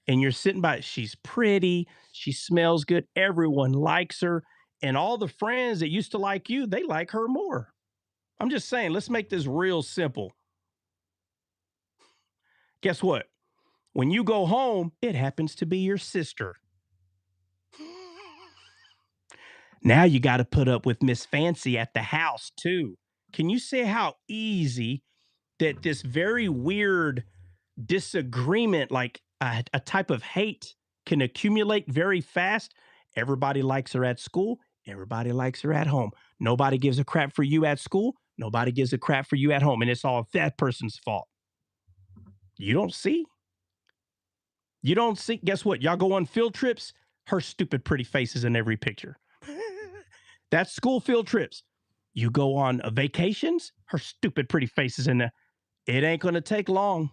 And you're sitting by, she's pretty, she smells good, everyone likes her, and all the friends that used to like you, they like her more. I'm just saying, let's make this real simple. Guess what? When you go home, it happens to be your sister. Now you got to put up with Miss Fancy at the house too. Can you say how easy that this very weird disagreement, like a type of hate, can accumulate very fast? Everybody likes her at school. Everybody likes her at home. Nobody gives a crap for you at school. Nobody gives a crap for you at home. And it's all that person's fault. You don't see. You don't see. Guess what? Y'all go on field trips. Her stupid pretty face is in every picture. That's school field trips. You go on vacations. Her stupid pretty face is in there. It ain't going to take long.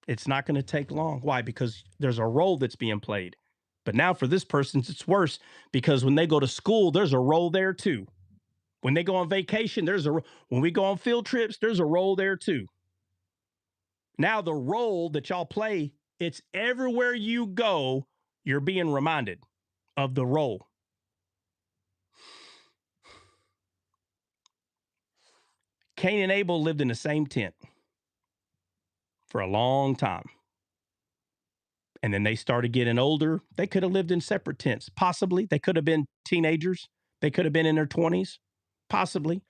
It's not going to take long. Why? Because there's a role that's being played. But now for this person, it's worse because when they go to school, there's a role there too. When they go on vacation, when we go on field trips, there's a role there too. Now the role that y'all play, it's everywhere you go, you're being reminded of the role. Cain and Abel lived in the same tent for a long time. And then they started getting older. They could have lived in separate tents. Possibly. They could have been teenagers. They could have been in their 20s. Possibly.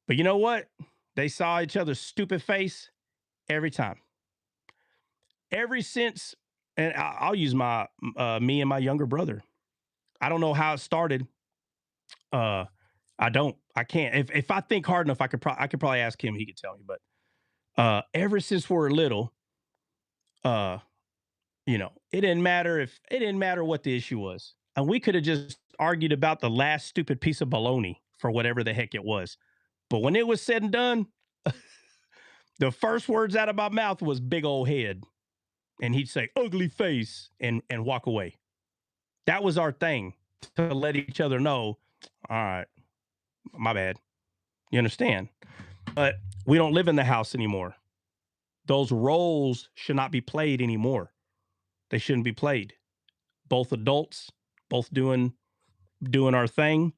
But you know what? They saw each other's stupid face every time. Ever since, and I'll use me and my younger brother. I don't know how it started. I can't. If I think hard enough, I could probably ask him. He could tell me. But ever since we were little, it didn't matter what the issue was. And we could have just argued about the last stupid piece of bologna for whatever the heck it was. But when it was said and done, the first words out of my mouth was big old head. And he'd say, ugly face, and walk away. That was our thing, to let each other know, all right, my bad. You understand? But we don't live in the house anymore. Those roles should not be played anymore. They shouldn't be played. Both adults, both doing our thing.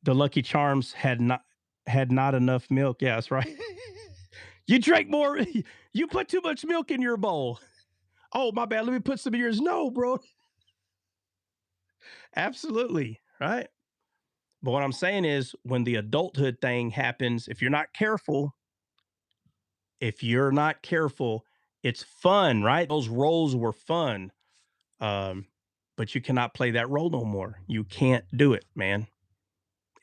The Lucky Charms had not enough milk. Yeah, that's right. You drank more. You put too much milk in your bowl. Oh, my bad. Let me put some of yours. No, bro. Absolutely. Right. But what I'm saying is when the adulthood thing happens, if you're not careful, it's fun, right? Those roles were fun. But you cannot play that role no more. You can't do it, man.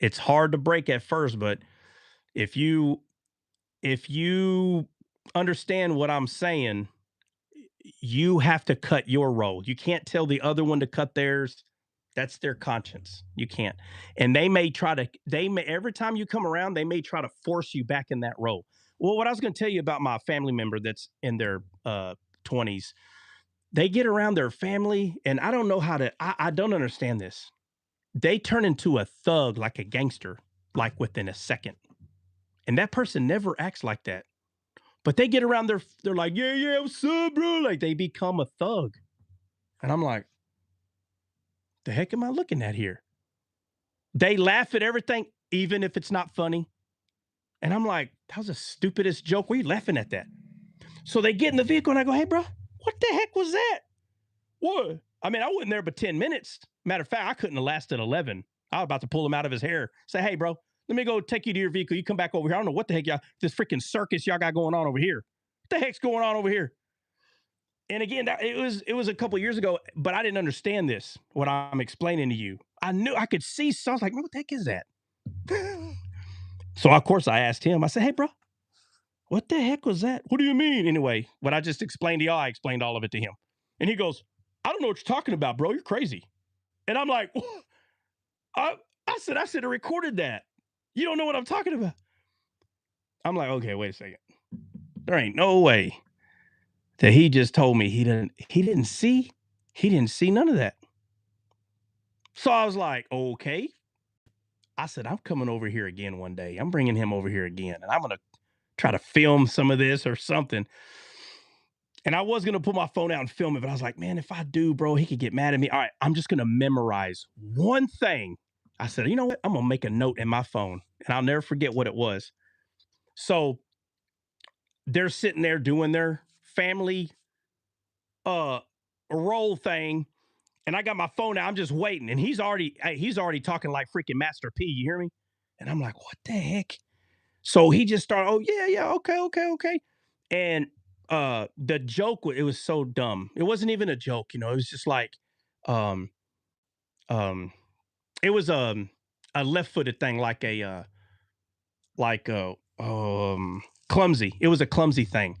It's hard to break at first, but if you understand what I'm saying, you have to cut your role. You can't tell the other one to cut theirs. That's their conscience. You can't. And every time you come around, they may try to force you back in that role. Well, what I was going to tell you about my family member that's in their 20s, they get around their family, and I don't know I don't understand this. They turn into a thug, like a gangster, like within a second. And that person never acts like that. But they get around they're like, yeah, what's up, bro? Like they become a thug. And I'm like, the heck am I looking at here? They laugh at everything, even if it's not funny. And I'm like, that was the stupidest joke. Why are you laughing at that? So they get in the vehicle and I go, hey, bro, what the heck was that? What? I mean, I wasn't there but 10 minutes. Matter of fact, I couldn't have lasted 11. I was about to pull him out of his hair. Say, hey, bro, let me go take you to your vehicle. You come back over here. I don't know what the heck this freaking circus y'all got going on over here. What the heck's going on over here? And again, it was a couple years ago, but I didn't understand this, what I'm explaining to you. I knew I could see, so I was like, what the heck is that? So, of course, I asked him. I said, hey, bro, what the heck was that? What do you mean? Anyway, what I just explained to y'all, I explained all of it to him. And he goes, I don't know what you're talking about, bro. You're crazy. And I'm like, I said, I recorded that. You don't know what I'm talking about. I'm like, okay, wait a second. There ain't no way that he just told me he didn't see none of that. So I was like, okay. I said, I'm coming over here again one day. I'm bringing him over here again, and I'm going to try to film some of this or something. And I was going to put my phone out and film it, but I was like, man, if I do, bro, he could get mad at me. All right, I'm just going to memorize one thing. I said, you know what? I'm going to make a note in my phone, and I'll never forget what it was. So they're sitting there doing their family role thing, and I got my phone out. I'm just waiting, and he's already talking like freaking Master P. You hear me? And I'm like, what the heck? So he just started, oh yeah, okay. And the joke, it was so dumb. It wasn't even a joke, it was just like um it was a left-footed thing, like a clumsy. It was a clumsy thing.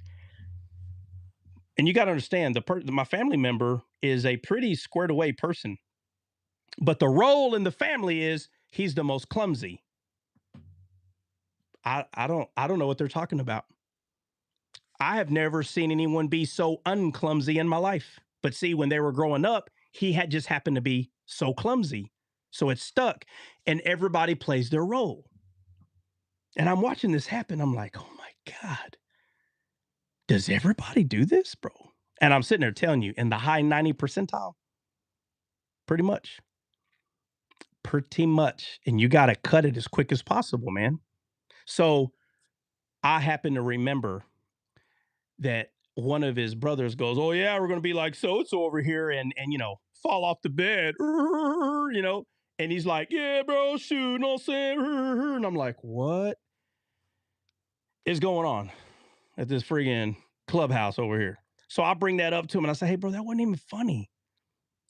And you got to understand, my family member is a pretty squared away person, but the role in the family is he's the most clumsy. I don't know what they're talking about. I have never seen anyone be so unclumsy in my life. But see, when they were growing up, he had just happened to be so clumsy. So it stuck, and everybody plays their role. And I'm watching this happen. I'm like, oh my God, does everybody do this, bro? And I'm sitting there telling you, in the high 90 percentile, pretty much. And you got to cut it as quick as possible, man. So I happen to remember that one of his brothers goes, oh yeah, we're going to be like so-and-so over here and fall off the bed, and he's like, yeah, bro, shoot, no saying, and I'm like, what is going on at this friggin' clubhouse over here? So I bring that up to him and I say, hey, bro, that wasn't even funny.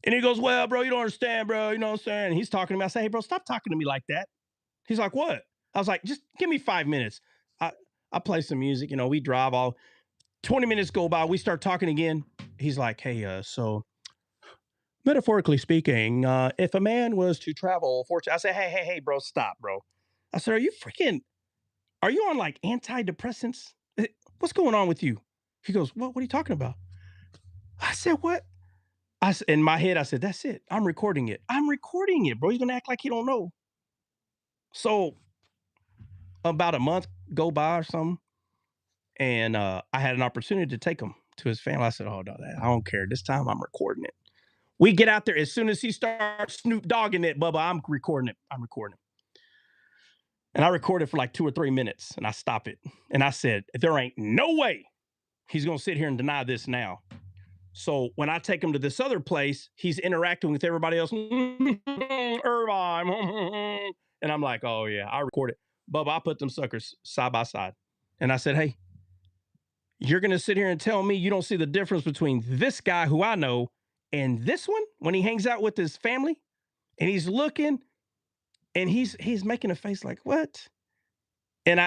And he goes, well, bro, you don't understand, bro. You know what I'm saying? And he's talking to me. I say, hey, bro, stop talking to me like that. He's like, what? I was like, just give me 5 minutes. I play some music. We drive all 20 minutes go by. We start talking again. He's like, hey, so metaphorically speaking, if a man was to travel I say, hey, bro, stop, bro. I said, are you on like antidepressants? What's going on with you? He goes, what are you talking about? I said, what? In my head, I said, that's it. I'm recording it, bro. He's going to act like he don't know. So about a month go by or something. And I had an opportunity to take him to his family. I said, oh, no, I don't care. This time I'm recording it. We get out there. As soon as he starts Snoop Dogging it, Bubba, I'm recording it. And I recorded for like 2 or 3 minutes and I stop it. And I said, there ain't no way he's going to sit here and deny this now. So when I take him to this other place, he's interacting with everybody else. Irvine. And I'm like, oh yeah, I recorded. Bubba, I put them suckers side by side. And I said, hey, you're going to sit here and tell me you don't see the difference between this guy who I know and this one when he hangs out with his family and he's looking and he's making a face like, what? And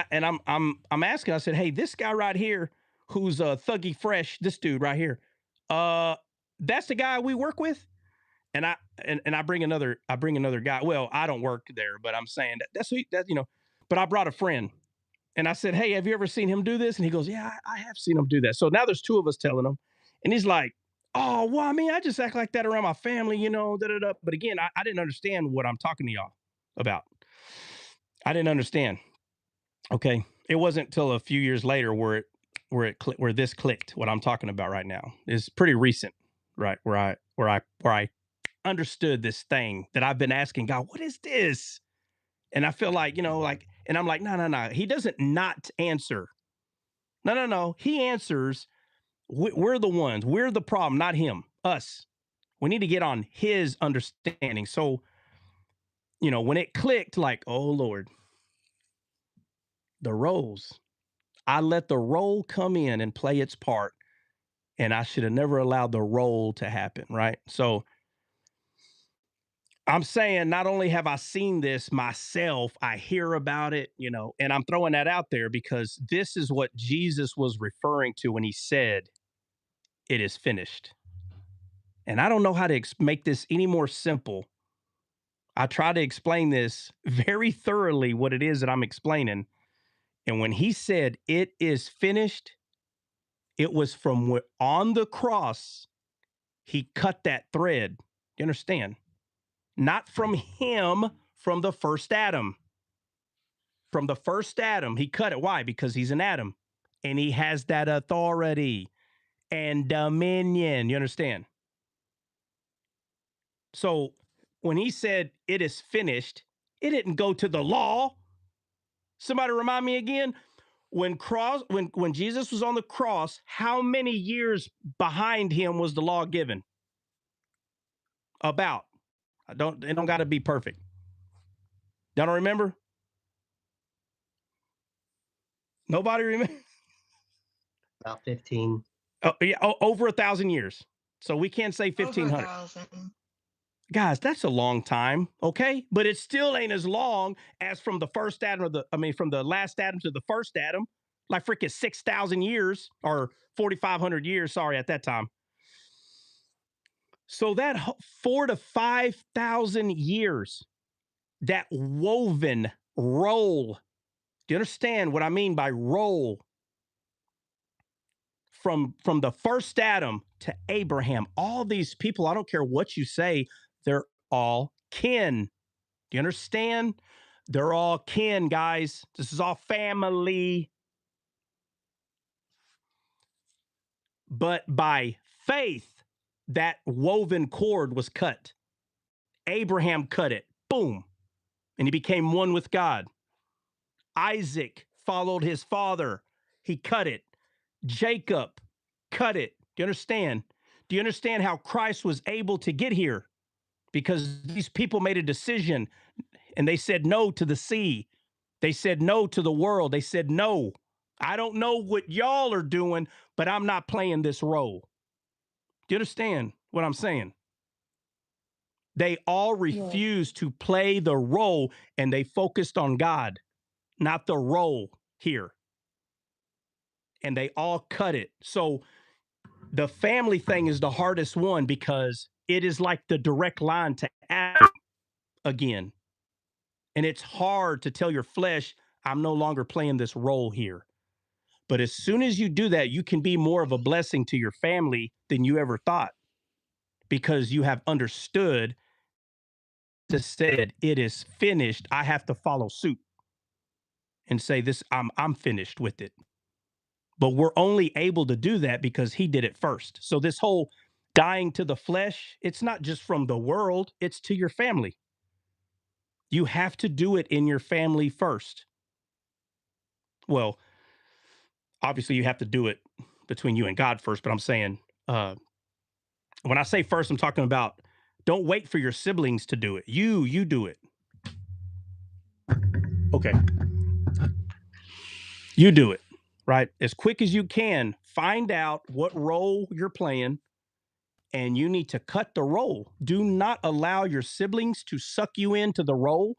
I'm asking, I said, hey, this guy right here who's Thuggy Fresh, this dude right here, that's the guy we work with. And I bring another guy. Well, I don't work there, but I'm saying but I brought a friend. And I said, hey, have you ever seen him do this? And he goes, yeah, I have seen him do that. So now there's 2 of us telling him. And he's like, oh, well, I mean, I just act like that around my family, da-da-da. But again, I didn't understand what I'm talking to y'all about. I didn't understand. Okay. It wasn't until a few years later where this clicked, what I'm talking about right now. It's pretty recent, right? Where I understood this thing that I've been asking God, what is this? And I feel like, and I'm like, no. He doesn't not answer. No. He answers. We're the ones. We're the problem, not him. Us. We need to get on his understanding. So, when it clicked, like, oh Lord, the roles. I let the role come in and play its part, and I should have never allowed the role to happen. Right. So I'm saying not only have I seen this myself, I hear about it, and I'm throwing that out there because this is what Jesus was referring to when he said, "It is finished." And I don't know how to make this any more simple. I try to explain this very thoroughly, what it is that I'm explaining. And when he said, "It is finished," it was from on the cross, he cut that thread. You understand? Not from him, from the first Adam. From the first Adam, he cut it. Why? Because he's an Adam and he has that authority and dominion. You understand? So when he said it is finished, it didn't go to the law. Somebody remind me again. When Jesus was on the cross, how many years behind him was the law given? About. It don't got to be perfect. Y'all don't remember? Nobody remember? About 15. Oh, yeah, over 1,000 years. So we can't say 1,500. 1,000. Guys, that's a long time, okay? But it still ain't as long as from the first Adam from the last Adam to the first Adam, like freaking 6,000 years or 4,500 years, sorry, at that time. So that 4,000 to 5,000 years, that woven roll. Do you understand what I mean by roll? From the first Adam to Abraham, all these people, I don't care what you say, they're all kin. Do you understand? They're all kin, guys. This is all family. But by faith, that woven cord was cut. Abraham cut it. Boom. And he became one with God. Isaac followed his father. He cut it. Jacob cut it. Do you understand? Do you understand how Christ was able to get here? Because these people made a decision and they said no to the sea. They said no to the world. They said no. I don't know what y'all are doing, but I'm not playing this role. Do you understand what I'm saying? They all refused to play the role and they focused on God, not the role here. And they all cut it. So the family thing is the hardest one because it is like the direct line to Adam again. And it's hard to tell your flesh, I'm no longer playing this role here. But as soon as you do that, you can be more of a blessing to your family than you ever thought because you have understood, just said, it is finished. I have to follow suit and say this, I'm finished with it. But we're only able to do that because he did it first. So this whole dying to the flesh, it's not just from the world, it's to your family. You have to do it in your family first. Well, obviously you have to do it between you and God first, but I'm saying when I say first, I'm talking about don't wait for your siblings to do it. You do it. Okay. You do it, right? As quick as you can, find out what role you're playing and you need to cut the role. Do not allow your siblings to suck you into the role.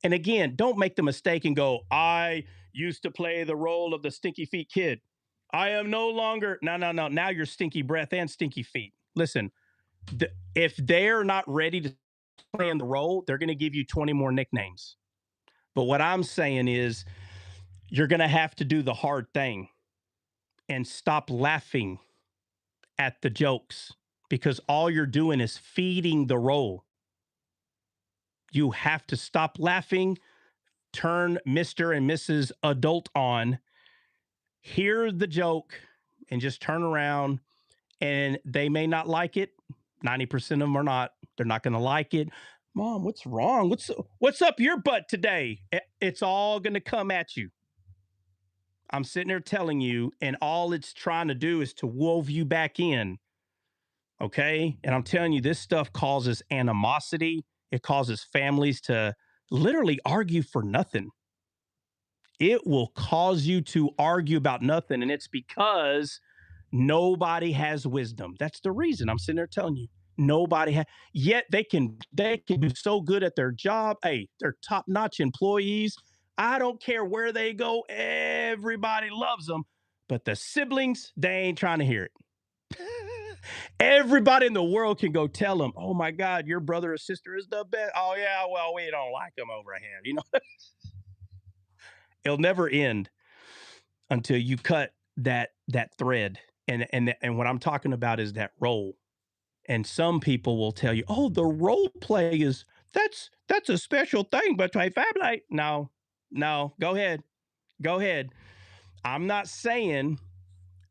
And again, don't make the mistake and go, I used to play the role of the stinky feet kid. I am no longer, no. Now you're stinky breath and stinky feet. Listen, if they're not ready to play in the role, they're going to give you 20 more nicknames. But what I'm saying is, you're going to have to do the hard thing and stop laughing at the jokes because all you're doing is feeding the role. You have to stop laughing, turn Mr. and Mrs. Adult on, hear the joke, and just turn around. And they may not like it. 90% of them are not. They're not going to like it. Mom, what's wrong? What's up your butt today? It's all going to come at you. I'm sitting there telling you, and all it's trying to do is to wove you back in. Okay? And I'm telling you, this stuff causes animosity. It causes families to literally argue for nothing. It will cause you to argue about nothing. And it's because nobody has wisdom. That's the reason I'm sitting there telling you. Nobody yet they can do so good at their job. Hey, they're top-notch employees. I don't care where they go, everybody loves them. But the siblings, they ain't trying to hear it. Everybody in the world can go tell them, oh my God, your brother or sister is the best. Oh yeah, well, we don't like them over here. It'll never end until you cut that thread. And what I'm talking about is that role. And some people will tell you, oh, the role play is that's a special thing between family. No, no, go ahead. Go ahead. I'm not saying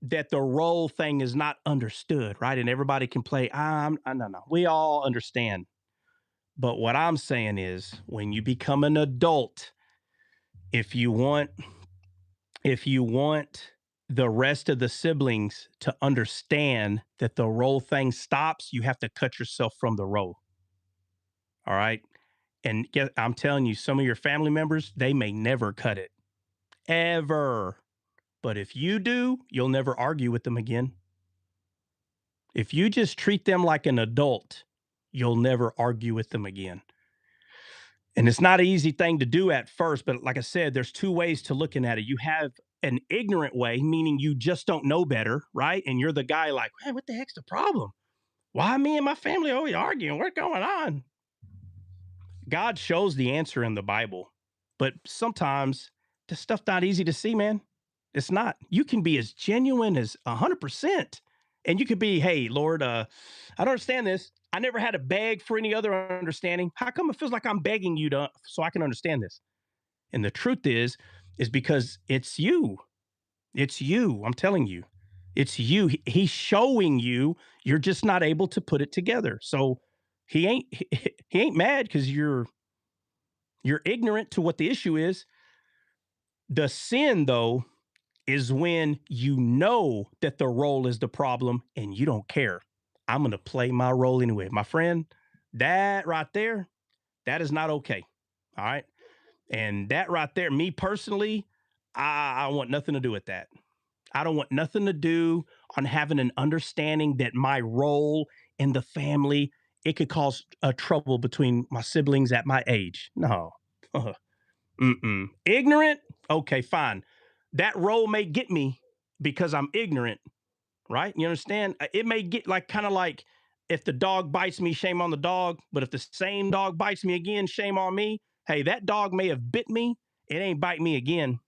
that the role thing is not understood, right? And everybody can play. No. We all understand. But what I'm saying is when you become an adult, if you want the rest of the siblings to understand that the role thing stops, you have to cut yourself from the role. All right. And I'm telling you, some of your family members, they may never cut it ever. But if you do, you'll never argue with them again. If you just treat them like an adult, you'll never argue with them again. And it's not an easy thing to do at first, but like I said, there's two ways to looking at it. You have an ignorant way, meaning you just don't know better, right? And you're the guy like, hey, what the heck's the problem? Why me and my family always arguing? What's going on? God shows the answer in the Bible, but sometimes the stuff's not easy to see, man. It's not. You can be as genuine as 100%. And you could be, hey, Lord, I don't understand this. I never had to beg for any other understanding. How come it feels like I'm begging you so I can understand this? And the truth is because it's you. It's you. I'm telling you. It's you. He's showing you. You're just not able to put it together. So he ain't mad because you're ignorant to what the issue is. The sin, though, is when you know that the role is the problem and you don't care. I'm going to play my role anyway. My friend, that right there, that is not okay. All right. And that right there, me personally, I want nothing to do with that. I don't want nothing to do on having an understanding that my role in the family, it could cause a trouble between my siblings at my age. No. Ignorant? Okay, fine. That role may get me because I'm ignorant, right? You understand? It may get like kind of like if the dog bites me, shame on the dog. But if the same dog bites me again, shame on me. Hey, that dog may have bit me. It ain't bite me again.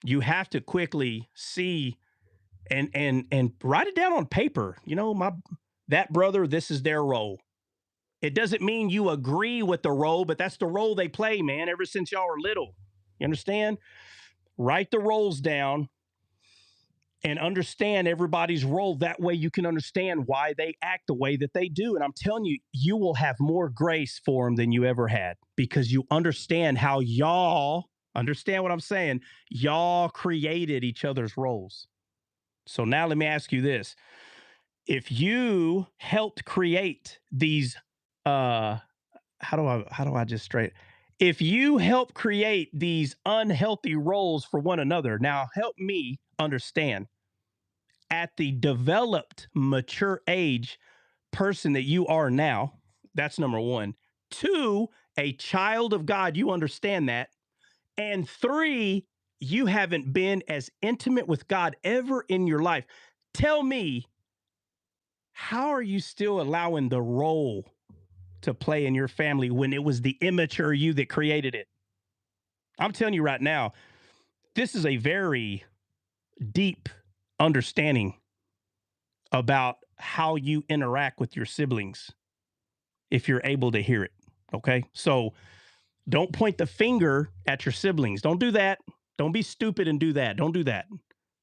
You have to quickly see and write it down on paper. That brother, this is their role. It doesn't mean you agree with the role, but that's the role they play, man, ever since y'all were little. You understand? Write the roles down and understand everybody's role. That way you can understand why they act the way that they do. And I'm telling you, you will have more grace for them than you ever had because you understand how y'all, understand what I'm saying, y'all created each other's roles. So now let me ask you this. If you helped create these how do I just straight if you help create these unhealthy roles for one another, now help me understand at the developed mature age person that you are now. That's number one. Two, a child of God, you understand that. And three, you haven't been as intimate with God ever in your life. Tell me, how are you still allowing the role to play in your family when it was the immature you that created it? I'm telling you right now, this is a very deep understanding about how you interact with your siblings if you're able to hear it. Okay. So don't point the finger at your siblings. Don't do that. Don't be stupid and do that. Don't do that.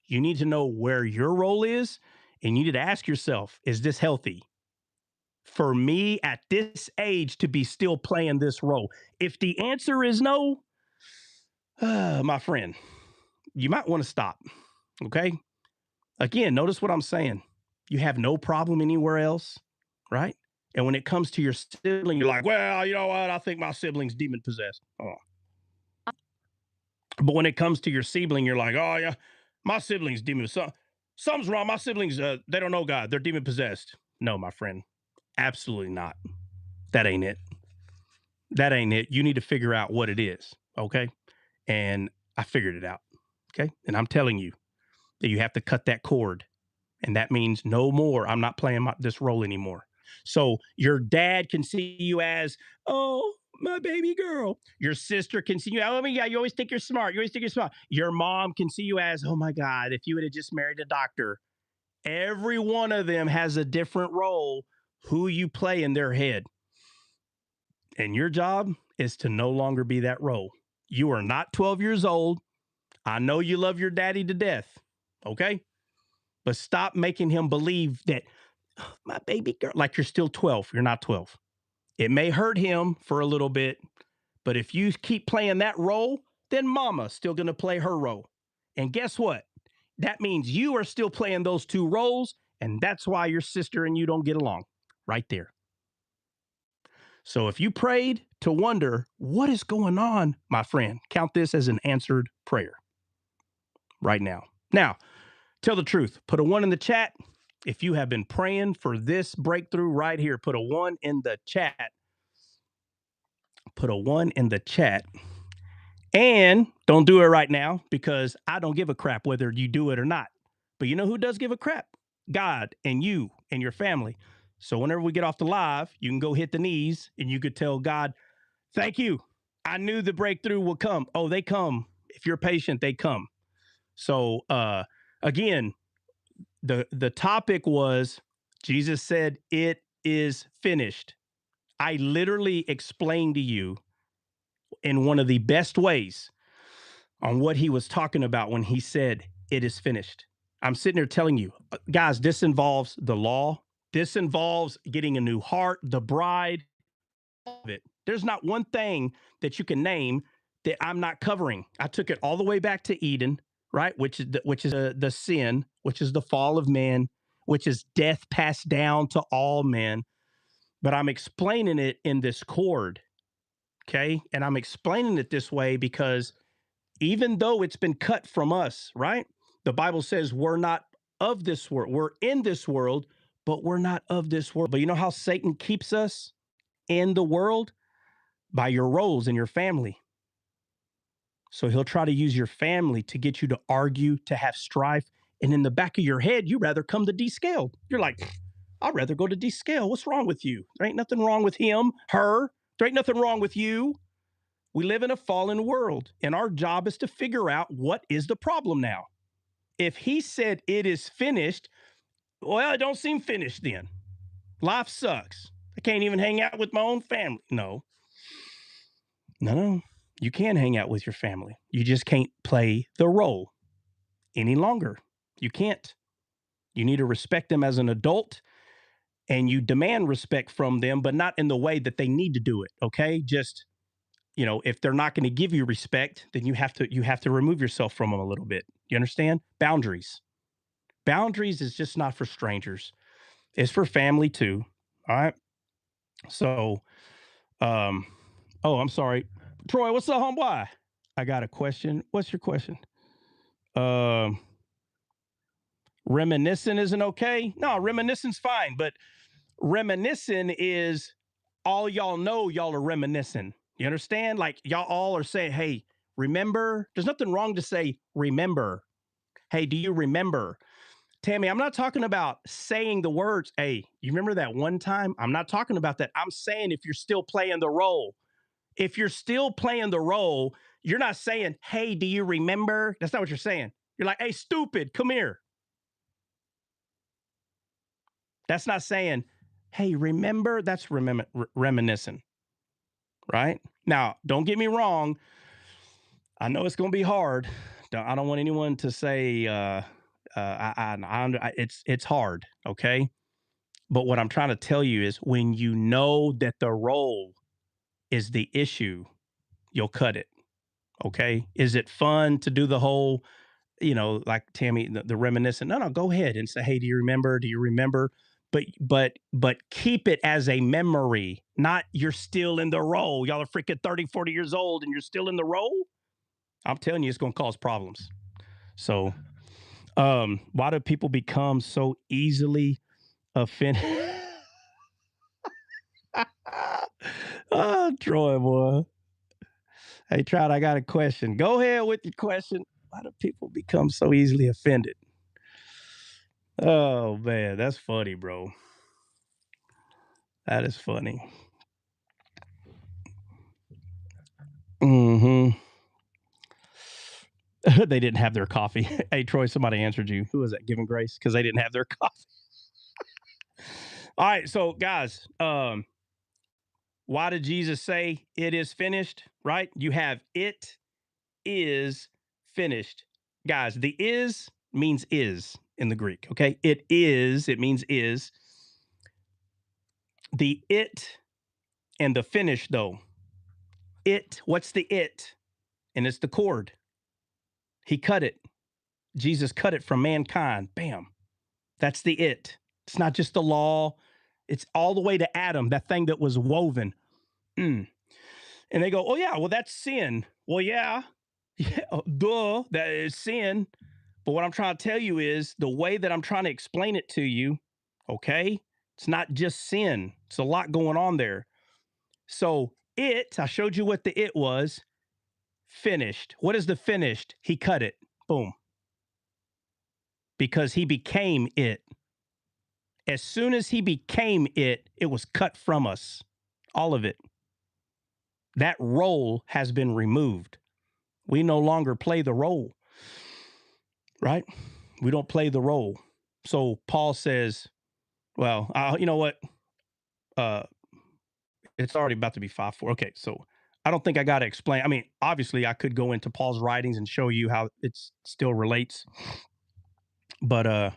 You need to know where your role is and you need to ask yourself, is this healthy? For me at this age to be still playing this role? If the answer is no, my friend, you might want to stop. Okay. Again, notice what I'm saying. You have no problem anywhere else, right? And when it comes to your sibling, you're like, well, you know what? I think my sibling's demon possessed. Oh. But when it comes to your sibling, you're like, oh, yeah, my sibling's demon. Something's wrong. My siblings, they don't know God. They're demon possessed. No, my friend. Absolutely not. That ain't it. That ain't it. You need to figure out what it is. Okay. And I figured it out. Okay. And I'm telling you that you have to cut that cord. And that means no more. I'm not playing this role anymore. So your dad can see you as, oh, my baby girl. Your sister can see you. Oh my God, you always think you're smart. You always think you're smart. Your mom can see you as, oh my God, if you would have just married a doctor. Every one of them has a different role who you play in their head. And your job is to no longer be that role. You are not 12 years old. I know you love your daddy to death. Okay. But stop making him believe that my baby girl, like you're still 12. You're not 12. It may hurt him for a little bit, but if you keep playing that role, then mama's still going to play her role. And guess what? That means you are still playing those two roles. And that's why your sister and you don't get along right there. So if you prayed to wonder what is going on, my friend, count this as an answered prayer right now. Now, tell the truth. Put a 1 in the chat. If you have been praying for this breakthrough right here, put a 1 in the chat. Put a 1 in the chat. And don't do it right now because I don't give a crap whether you do it or not. But you know who does give a crap? God and you and your family. So whenever we get off the live, you can go hit the knees and you could tell God, thank you. I knew the breakthrough would come. Oh, they come. If you're patient, they come. So again, the topic was Jesus said, it is finished. I literally explained to you in one of the best ways on what he was talking about when he said, it is finished. I'm sitting there telling you, guys, this involves the law. This involves getting a new heart, the bride of it. There's not one thing that you can name that I'm not covering. I took it all the way back to Eden, right? Which is the sin, which is the fall of man, which is death passed down to all men. But I'm explaining it in this chord, okay? And I'm explaining it this way because even though it's been cut from us, right? The Bible says we're not of this world. We're in this world, but we're not of this world. But you know how Satan keeps us in the world? By your roles in your family. So he'll try to use your family to get you to argue, to have strife. And in the back of your head, you rather come to descale. You're like, I'd rather go to descale. What's wrong with you? There ain't nothing wrong with him, her. There ain't nothing wrong with you. We live in a fallen world, and our job is to figure out what is the problem now. If he said it is finished, well, it don't seem finished then. Life sucks. I can't even hang out with my own family. No. You can hang out with your family. You just can't play the role any longer. You can't. You need to respect them as an adult, and you demand respect from them, but not in the way that they need to do it. Okay. Just, if they're not going to give you respect, then you have to remove yourself from them a little bit. You understand? Boundaries. Boundaries is just not for strangers. It's for family too. All right. So, oh, I'm sorry. Troy, what's up, homeboy? I got a question. What's your question? Reminiscing isn't okay? No, reminiscing's fine, but reminiscing is all y'all know y'all are reminiscing. You understand? Like y'all all are saying, hey, remember? There's nothing wrong to say, remember. Hey, do you remember? Tammy, I'm not talking about saying the words, hey, you remember that one time? I'm not talking about that. I'm saying if you're still playing the role. If you're still playing the role, you're not saying, hey, do you remember? That's not what you're saying. You're like, hey, stupid, come here. That's not saying, hey, remember? That's reminiscing, right? Now, don't get me wrong. I know it's going to be hard. I don't want anyone to say it's hard, okay? But what I'm trying to tell you is when you know that the role is the issue, you'll cut it, okay? Is it fun to do the whole, like Tammy, the reminiscent? No, go ahead and say, hey, do you remember? Do you remember? But keep it as a memory, not you're still in the role. Y'all are freaking 30, 40 years old and you're still in the role. I'm telling you, it's going to cause problems. So why do people become so easily offended? Oh, Troy, boy. Hey, Trout, I got a question. Go ahead with your question. Why do people become so easily offended? Oh, man, that's funny, bro. That is funny. Mm-hmm. They didn't have their coffee. Hey, Troy, somebody answered you. Who was that? Giving Grace? Because they didn't have their coffee. All right, so guys, why did Jesus say it is finished? Right? You have it is finished. Guys, the is means is in the Greek. Okay. It means is. The it and the finish, though. What's the it? And it's the cord. He cut it. Jesus cut it from mankind. Bam. That's the it. It's not just the law. It's all the way to Adam, that thing that was woven. And they go, oh, yeah, well, that's sin. Well, yeah, duh, that is sin. But what I'm trying to tell you is the way that I'm trying to explain it to you, okay, it's not just sin. It's a lot going on there. So I showed you what the it was, finished. What is the finished? He cut it. Boom. Because he became it. As soon as he became it, it was cut from us. All of it. That role has been removed. We no longer play the role. Right? We don't play the role. So Paul says, well, you know what? It's already about to be 5:04. Okay, so I don't think I got to explain. I mean, obviously, I could go into Paul's writings and show you how it still relates. But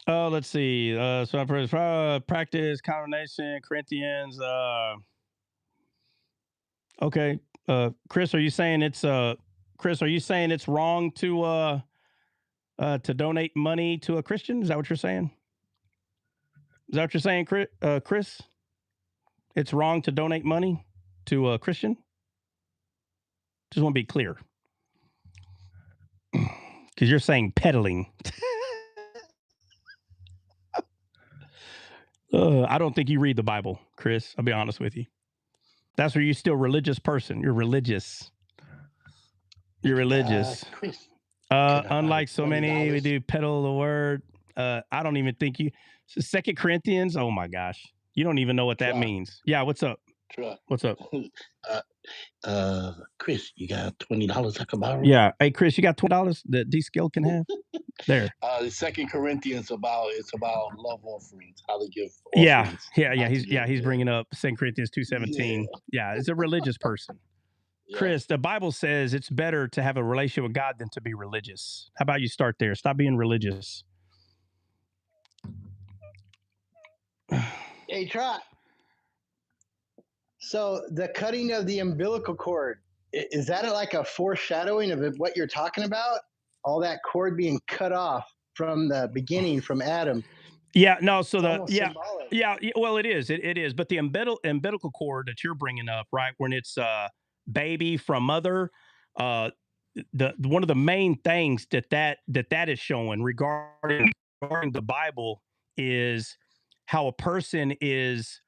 let's see. So I practice condemnation, Corinthians. Okay, Chris, are you saying it's wrong to donate money to a Christian? Is that what you're saying? Is that what you're saying, Chris? It's wrong to donate money to a Christian? Just want to be clear. Because you're saying peddling. I don't think you read the Bible, Chris. I'll be honest with you. That's where you're still a religious person. You're religious. You're religious. Chris, unlike so many, we do peddle the word. I don't even think you. Second Corinthians. Oh my gosh, you don't even know what that means. Yeah, what's up? What's up? Chris, you got $20 I can borrow? Yeah. Hey, Chris, you got $20 that D-Skill can have? There. The Second Corinthians it's about love offerings, how to give offerings. He's bringing up 2 Corinthians 2:17. Yeah, it's a religious person. Yeah. Chris, the Bible says it's better to have a relationship with God than to be religious. How about you start there? Stop being religious. Hey, Trot. So the cutting of the umbilical cord, is that like a foreshadowing of what you're talking about? All that cord being cut off from the beginning, from Adam. Yeah, no. So symbolic. Well, it is. It is. But the umbilical cord that you're bringing up, right, when it's baby from mother, the one of the main things that is showing regarding the Bible is how a person is.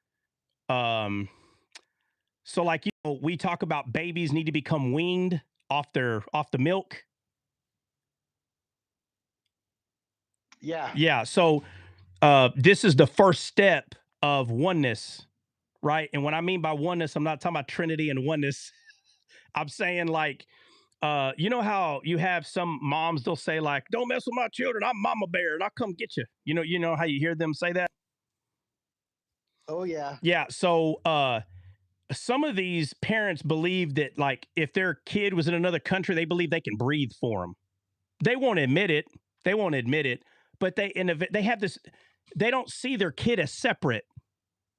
So like we talk about babies need to become weaned off the milk. Yeah. Yeah. So this is the first step of oneness, right? And what I mean by oneness, I'm not talking about Trinity and oneness. I'm saying like, you know how you have some moms, they'll say like, don't mess with my children. I'm Mama Bear and I'll come get you. You know how you hear them say that? Oh, yeah. Yeah. So some of these parents believe that like if their kid was in another country, they believe they can breathe for them. They won't admit it. But they have this, they don't see their kid as separate.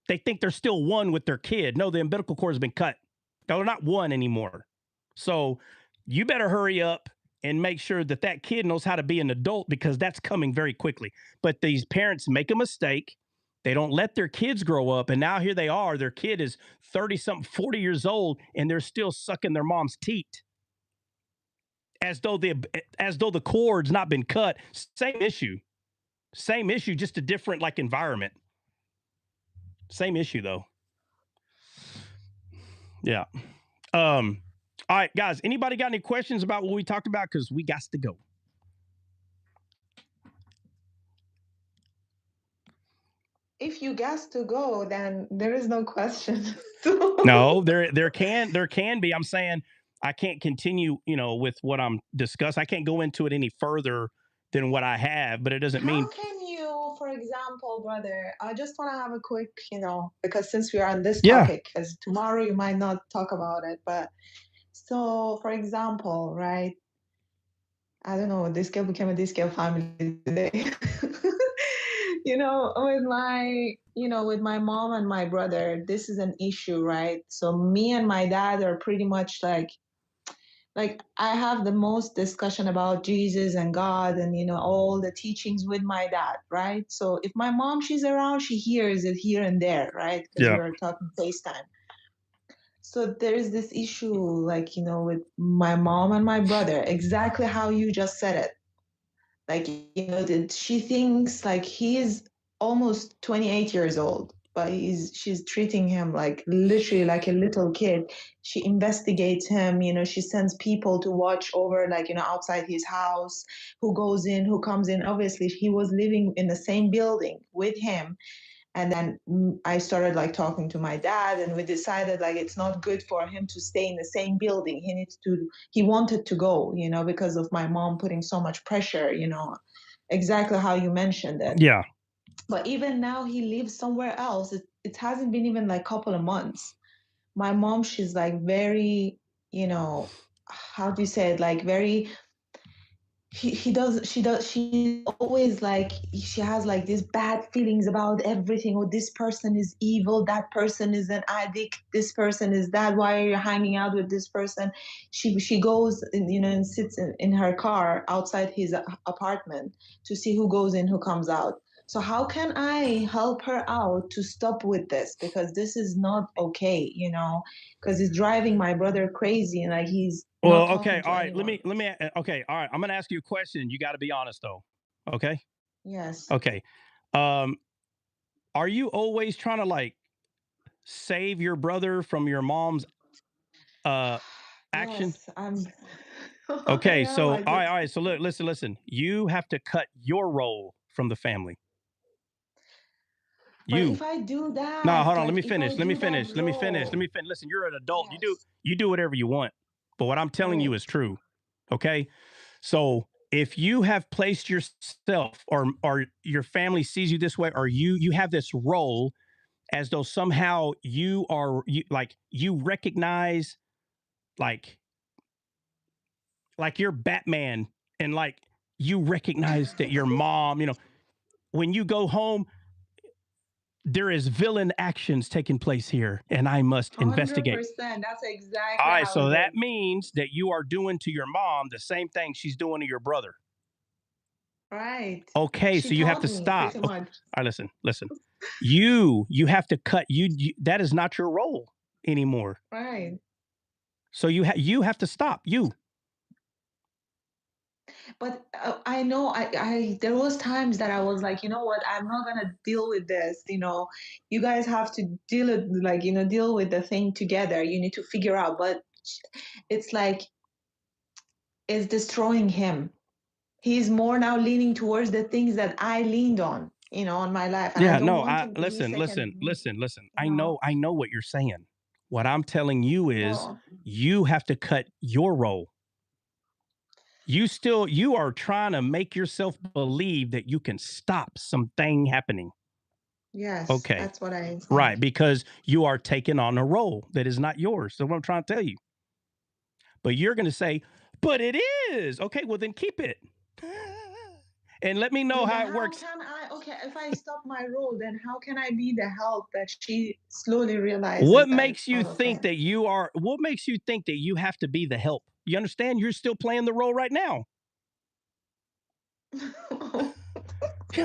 They think they're still one with their kid. No, the umbilical cord has been cut. No, they're not one anymore. So you better hurry up and make sure that kid knows how to be an adult because that's coming very quickly. But these parents make a mistake. They don't let their kids grow up. And now here they are. Their kid is 30-something, 40 years old, and they're still sucking their mom's teat. As though the cord's not been cut. Same issue. Same issue, just a different like environment. Same issue though. Yeah. All right, guys. Anybody got any questions about what we talked about? Because we got to go. If you guess to go, then there is no question. No, there can be. I'm saying I can't continue, with what I'm discussing. I can't go into it any further than what I have, but it doesn't mean. How can you, for example, brother, I just want to have a quick, because since we are on this Yeah. topic, because tomorrow you might not talk about it, but so, for example, right? I don't know, this girl became a this girl family today. With my mom and my brother, this is an issue, right? So me and my dad are pretty much like I have the most discussion about Jesus and God and all the teachings with my dad, right? So if my mom she's around, she hears it here and there, right? Because Yeah. we are talking FaceTime. So there is this issue, like with my mom and my brother, exactly how you just said it. Like that she thinks like he is almost 28 years old, but she's treating him like literally like a little kid. She investigates him, she sends people to watch over, like outside his house, who goes in, who comes in. Obviously he was living in the same building with him. And then I started like talking to my dad, and we decided like it's not good for him to stay in the same building. He wanted to go, because of my mom putting so much pressure, exactly how you mentioned it. Yeah. But even now he lives somewhere else. It hasn't been even like a couple of months. My mom, she's like very, how do you say it? Like very she's always like she has like these bad feelings about everything. Oh, this person is evil, that person is an addict, this person is that, why are you hanging out with this person? She goes and sits in her car outside his apartment to see who goes in, who comes out. So how can I help her out to stop with this? Because this is not okay, because it's driving my brother crazy, and like he's Well, not okay, talking to all right. anyone. Okay, all right. I'm gonna ask you a question. You got to be honest though. Okay. Yes. Okay. Um, are you always trying to like save your brother from your mom's action? Yes, I'm. I Okay, am. so I all do. right, all right. So look, listen. You have to cut your role from the family. But You. if I do No, that, hold on. Let me like if I finish. Let me do that finish. Let me finish. Let role, me finish. Listen, you're an adult. yes, You do whatever you want. But what I'm telling you right, is true. Okay? So if you have placed yourself or your family sees you this way, or you have this role as though somehow you recognize like you're Batman, and like you recognize that your mom, when you go home, there is villain actions taking place here, and I must investigate. 100%. That's All exactly right, how so it that is. means that you are doing to your mom the same thing she's doing to your brother. Right. Okay, She so you have taught to me stop. pretty Okay, much. all right, listen. You have to cut. That is not your role anymore. Right. So you have to stop. You. But I know there was times that I was like, you know what, I'm not gonna deal with this. You guys have to deal with the thing together. You need to figure out. But it's like it's destroying him. He's more now leaning towards the things that I leaned on my life. And I Yeah, don't no, want I him to be listen, second, listen. you know. I know what you're saying. What I'm telling you is Well, you have to cut your role. You are trying to make yourself believe that you can stop something happening. yes, Okay. that's what I Right, said. because you are taking on a role that is not yours. That's what I'm trying to tell you. But you're going to say, "But it is." Okay, well then keep it. And let me know No, but how it how works. can I, okay, if I stop my role, then how can I be the help that she slowly realizes What that it's makes you not think okay? that what makes you think that you have to be the help? You understand? You're still playing the role right now.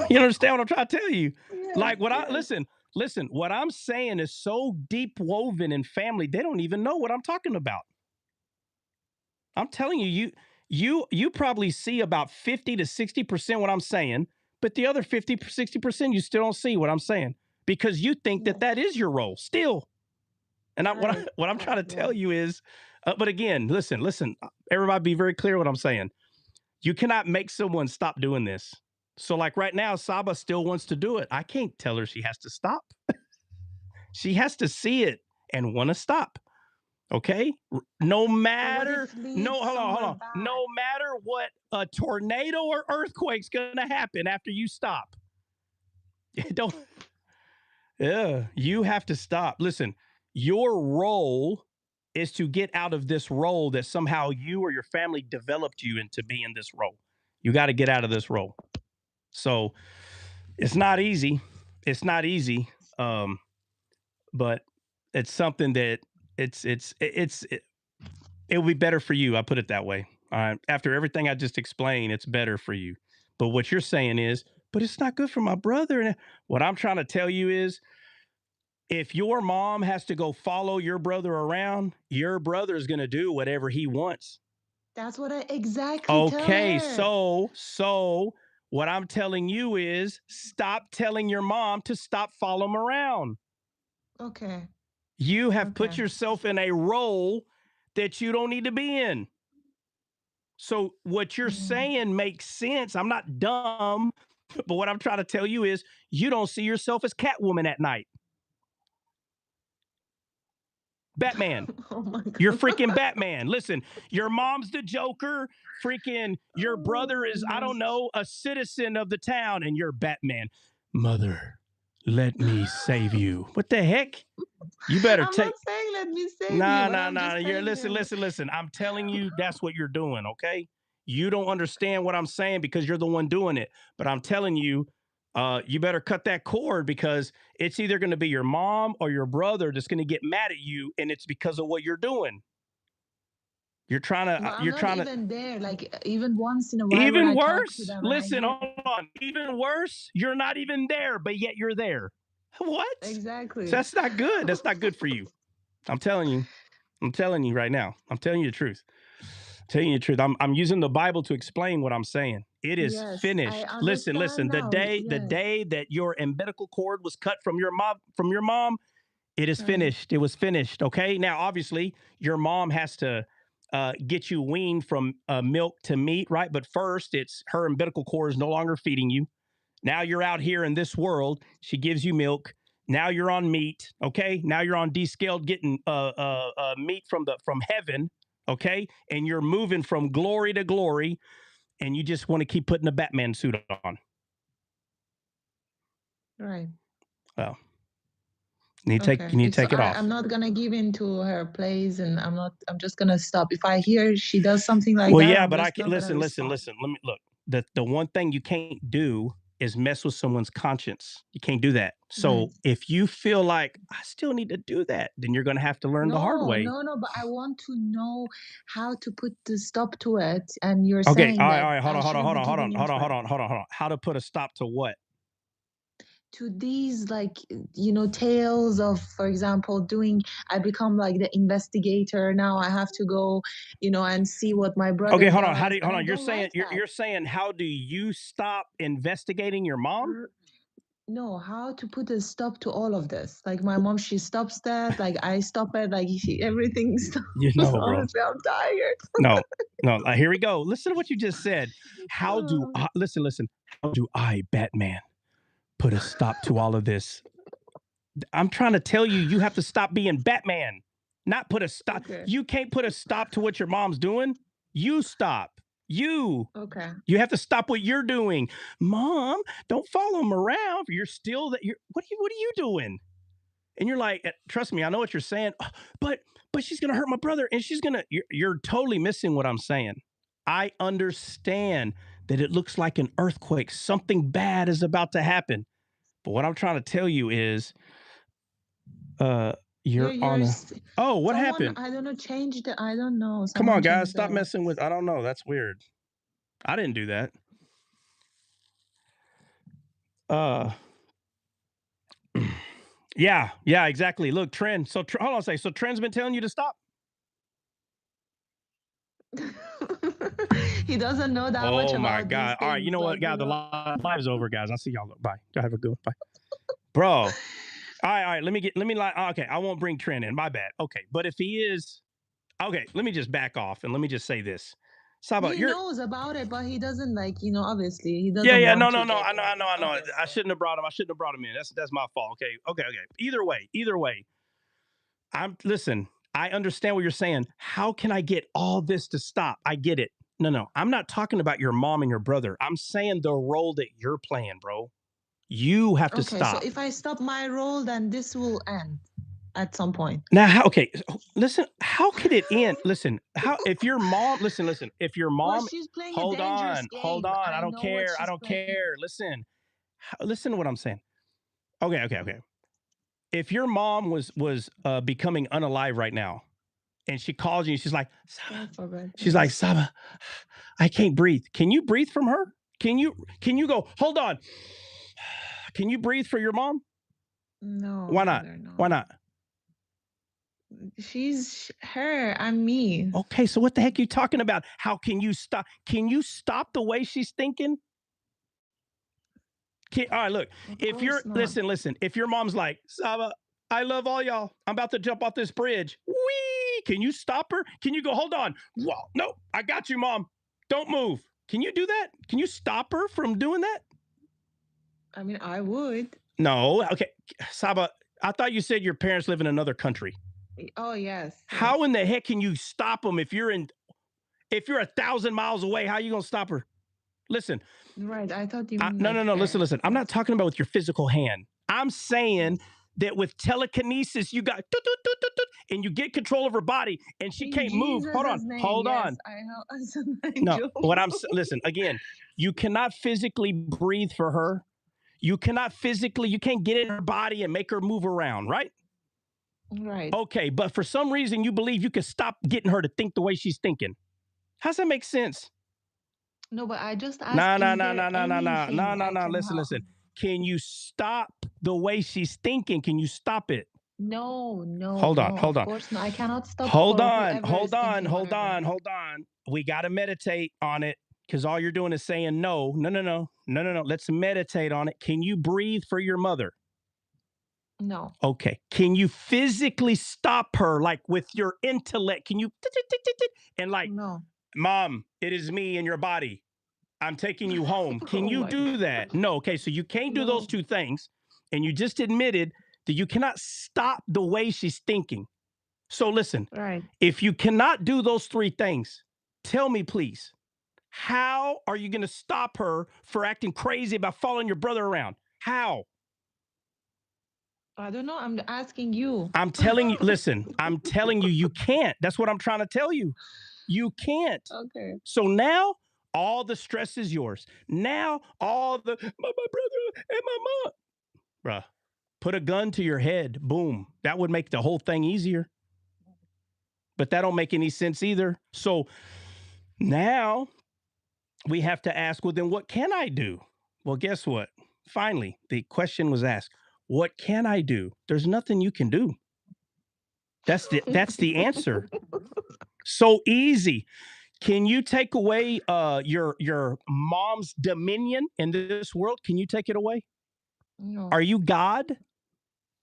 You understand what I'm trying to tell you? Yes, Like yes. listen, what I'm saying is so deep woven in family, they don't even know what I'm talking about. I'm telling you, you probably see about 50 to 60% what I'm saying, But the other 50, 60%, you still don't see what I'm saying because you think that is your role still. And what I'm trying to tell you is, but again, listen, everybody be very clear what I'm saying. You cannot make someone stop doing this. So like right now, Saba still wants to do it. I can't tell her she has to stop. She has to see it and want to stop. Okay? No matter, no, hold on. No matter what, a tornado or earthquake's going to happen after you stop. Don't, yeah, you have to stop. Listen, your role is to get out of this role that somehow you or your family developed you into being this role. You got to get out of this role. So it's not easy. It's not easy. But it's something that it will be better for you. I put it that way. After everything I just explained, it's better for you. But what you're saying is, but it's not good for my brother. And what I'm trying to tell you is, if your mom has to go follow your brother around, your brother is going to do whatever he wants. That's what I exactly tell her. So what I'm telling you is, stop telling your mom to stop following him around. Okay. You have put yourself in a role that you don't need to be in. So what you're saying makes sense. I'm not dumb, but what I'm trying to tell you is, you don't see yourself as Catwoman at night. Batman. Oh my God. You're freaking Batman. Listen, your mom's the Joker. Freaking your brother is, I don't know, a citizen of the town, and you're Batman. Mother, let me save you. What the heck? You better I'm not saying let me save you. Nah. You're listen. I'm telling you, that's what you're doing, okay? You don't understand what I'm saying because you're the one doing it. But I'm telling you, you better cut that cord, because it's either going to be your mom or your brother that's going to get mad at you, and it's because of what you're doing. You're trying to. But I'm you're not trying even there. Like even once in a while, even when I worse. talk to them, Listen, hold on. Even worse. You're not even there, but yet you're there. What? Exactly. So that's not good. That's not good for you. I'm telling you. I'm telling you right now. I'm telling you the truth. I'm using the Bible to explain what I'm saying. It is finished. Listen. The day that your umbilical cord was cut from your mom, it is finished. It was finished. Okay. Now, obviously, your mom has to get you weaned from milk to meat, right? But first, it's her umbilical cord is no longer feeding you. Now you're out here in this world. She gives you milk. Now you're on meat. Okay. Now you're on descaled, getting meat from heaven. Okay. And you're moving from glory to glory, and you just want to keep putting the Batman suit on. Right. Well, you need to take it off. I'm not gonna give in to her plays, and I'm just gonna stop. If I hear she does something like well, that, yeah, I'm but I just can not gonna listen. respond. Let me look. The one thing you can't do is mess with someone's conscience. You can't do that. So Right. if you feel like I still need to do that, then you're going to have to learn the hard way. No, but I want to know how to put the stop to it. And you're Okay, saying all that right, hold on. on. How to put a stop to what? To these, like, tales of, for example, I become like the investigator. Now I have to go, and see what my brother Okay, hold does. on. Hold on. You're saying, how do you stop investigating your mom? No, how to put a stop to all of this. Like my mom, she stops that. Like I stop it. Like everything stops. Bro. Honestly, I'm No. tired. Here we go. Listen to what you just said. How do listen? How do I, Batman, put a stop to all of this? I'm trying to tell you, you have to stop being Batman, not put a stop. Okay. You can't put a stop to what your mom's doing. You stop. Okay. You have to stop what you're doing. Mom, don't follow him around. You're still that. What are you doing? And you're like, trust me, I know what you're saying. But she's gonna hurt my brother, and she's gonna. You're totally missing what I'm saying. I understand that it looks like an earthquake. Something bad is about to happen. But what I'm trying to tell you is, you're on a. Oh, what happened? I don't know. I don't know. Come on, guys, stop messing with. I don't know. That's weird. I didn't do that. Yeah, exactly. Look, Trend. Hold on a second. So Trend's been telling you to stop? He doesn't know that much about. Oh my God! All right, you know what, guys? The live's over, guys. I'll see y'all. Bye. Go have a good one. Bye, bro. All right. Let me like. Okay, I won't bring Trent in. My bad. Okay, but if he is, okay, let me just back off and let me just say this. Saba, he knows about it, but he doesn't obviously he doesn't. Yeah. want No. to I get know. obviously. I shouldn't have brought him. In. That's my fault. Okay. Either way. Listen. I understand what you're saying. How can I get all this to stop? I get it. No. I'm not talking about your mom and your brother. I'm saying the role that you're playing, bro. You have to stop. So if I stop my role, then this will end at some point. Now, listen, how could it end? Listen, if your mom, listen, if your mom, well, she's playing a dangerous game. Hold on, I don't care. Listen to what I'm saying. Okay. If your mom was becoming unalive right now, and she calls you, she's like, Saba, I can't breathe. Can you breathe from her? Can you go? Hold on. Can you breathe for your mom? No. Why not? Why not? She's her. I'm me. Okay, so what the heck are you talking about? How can you stop? Can you stop the way she's thinking? All right, look. If you're listen. If your mom's like, Saba, I love all y'all. I'm about to jump off this bridge. Whee! Can you stop her? Can you go? Hold on. Well, no, I got you, mom. Don't move. Can you do that? Can you stop her from doing that? I mean, I would. No. Okay, Saba. I thought you said your parents live in another country. Oh yes. How in the heck can you stop them if you're 1,000 miles away? How are you gonna stop her? Listen. Right. I thought you meant no. Listen. I'm not talking about with your physical hand. I'm saying that with telekinesis, you got and you get control of her body, and she can't move. Hold on. No, listen again. You cannot physically breathe for her. You can't get in her body and make her move around, right? Right. Okay, but for some reason you believe you can stop getting her to think the way she's thinking. How's that make sense? No, but I just asked. No. Listen. Can you stop the way she's thinking? Can you stop it? No. Hold on. Of course not. I cannot stop. Hold on. We got to meditate on it because all you're doing is saying no. Let's meditate on it. Can you breathe for your mother? No. Okay. Can you physically stop her, like with your intellect? Can you and like, no. Mom, it is me in your body. I'm taking you home. Can you do that? No. Okay. So you can't do those two things. And you just admitted that you cannot stop the way she's thinking. So listen, right. If you cannot do those three things, tell me, please, how are you going to stop her for acting crazy about following your brother around? How? I don't know. I'm asking you. I'm telling you, listen, I'm telling you, you can't. That's what I'm trying to tell you. You can't. Okay. So now all the stress is yours. Now all my brother and my mom. Bruh, put a gun to your head. Boom. That would make the whole thing easier. But that don't make any sense either. So now we have to ask, well, then what can I do? Well, guess what? Finally, the question was asked, what can I do? There's nothing you can do. That's the answer. So easy. Can you take away your mom's dominion in this world? Can you take it away? No. Are you God?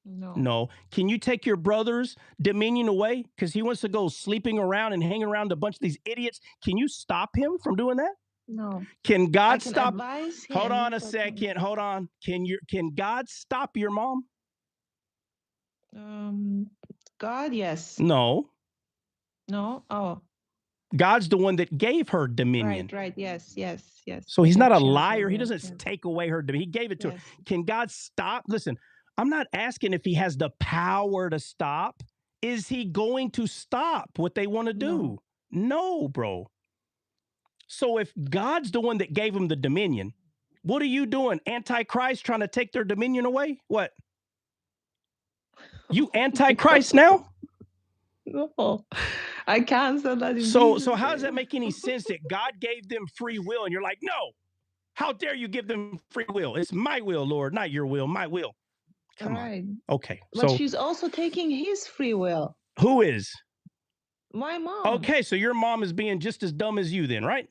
No. Can you take your brother's dominion away because he wants to go sleeping around and hang around a bunch of these idiots? Can you stop him from doing that? No. Can God stop? Advise him, hold on a second. Hold on. Can God stop your mom? God, yes. No. Oh. God's the one that gave her dominion. Right. Yes. So he's not a liar. He doesn't take away her dominion. He gave it to her. Can God stop? Listen, I'm not asking if he has the power to stop. Is he going to stop what they want to do? No, bro. So if God's the one that gave him the dominion, what are you doing? Antichrist trying to take their dominion away? What? You Antichrist now? No, I cancel that. So how does that make any sense that God gave them free will and you're like, no, how dare you give them free will? It's my will, Lord, not your will, my will. Come on. Okay. But she's also taking his free will. Who is? My mom. Okay, so your mom is being just as dumb as you then, right?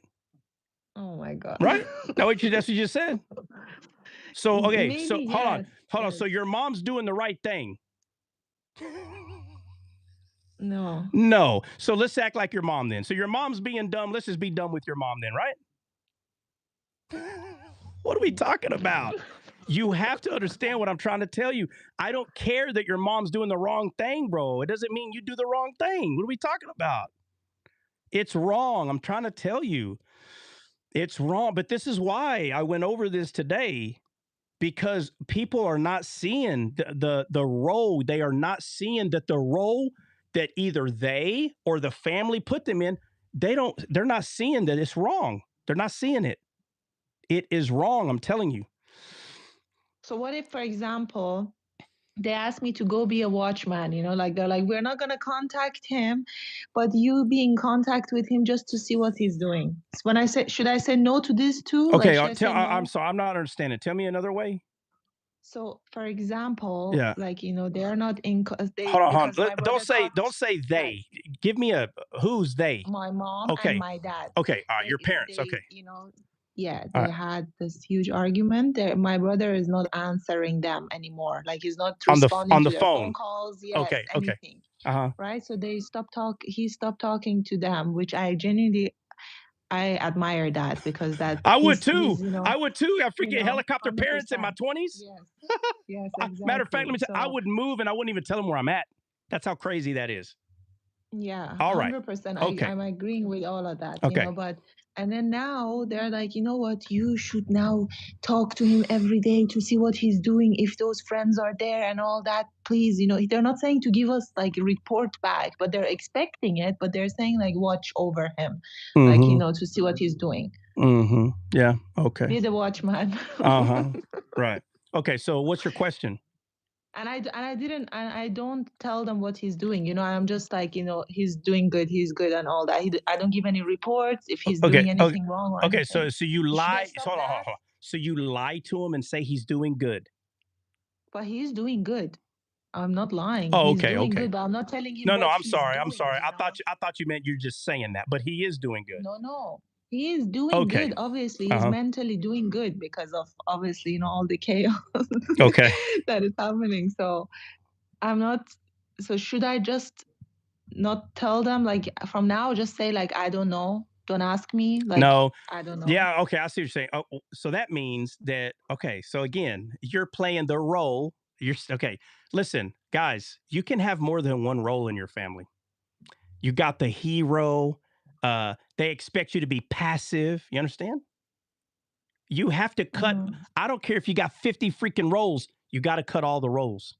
Oh my God. Right? That's what you just said. So, okay, Maybe, so hold on. yes. So your mom's doing the right thing. No. No. So let's act like your mom then. So your mom's being dumb. Let's just be dumb with your mom then, right? What are we talking about? You have to understand what I'm trying to tell you. I don't care that your mom's doing the wrong thing, bro. It doesn't mean you do the wrong thing. What are we talking about? It's wrong. I'm trying to tell you. It's wrong. But this is why I went over this today, because people are not seeing the role. They are not seeing that the role that either they or the family put them in, they're not seeing that it's wrong. They're not seeing it. It is wrong. I'm telling you. So what if, for example, they asked me to go be a watchman, like they're like, we're not going to contact him, but you be in contact with him just to see what he's doing. So when I say, should I say no to this too? Okay, like, no? I'm sorry, I'm not understanding. Tell me another way. So, for example, Yeah. like, they're not in. Hold on. Don't say they. Give me a who's they. My mom and my dad. Okay. All right. Your parents. Okay. Yeah, they had this huge argument. My brother is not answering them anymore. Like, he's not responding to their phone calls. Yes, Okay. anything. Right. So he stopped talking to them, which I genuinely, I admire that, because that I would too. I would too. I freaking helicopter 100%. parents in my 20s. Yes, exactly. Matter of fact, let me say, I would move and I wouldn't even tell them where I'm at. That's how crazy that is. Yeah, All right. 100%. Okay. I'm agreeing with all of that, Okay. but, and then now they're like, you know what, you should now talk to him every day to see what he's doing, if those friends are there and all that, please, they're not saying to give us like report back, but they're expecting it, but they're saying like, watch over him, like, to see what he's doing. Mm-hmm. Yeah. Okay. Be the watchman. Right. Okay. So what's your question? And I don't tell them what he's doing. I'm just like, he's doing good, and all that. I don't give any reports if he's doing anything wrong or anything. So you lie. Hold on. So you lie to him and say he's doing good. But he's doing good. I'm not lying. Oh, he's doing good, but I'm not telling him. No, I'm sorry. I'm sorry. I thought you meant you're just saying that, but he is doing good. No. He is doing good. Obviously, he's mentally doing good because of obviously, all the chaos that is happening. So I'm not. So should I just not tell them, like, from now, just say like, I don't know, don't ask me, like, no, I don't know. Yeah, okay, I see what you're saying. Oh, so that means that, okay, so again, you're playing the role. Okay, listen, guys, you can have more than one role in your family. You got the hero. They expect you to be passive. You understand? You have to cut. I don't care if you got 50 freaking roles. You got to cut all the roles.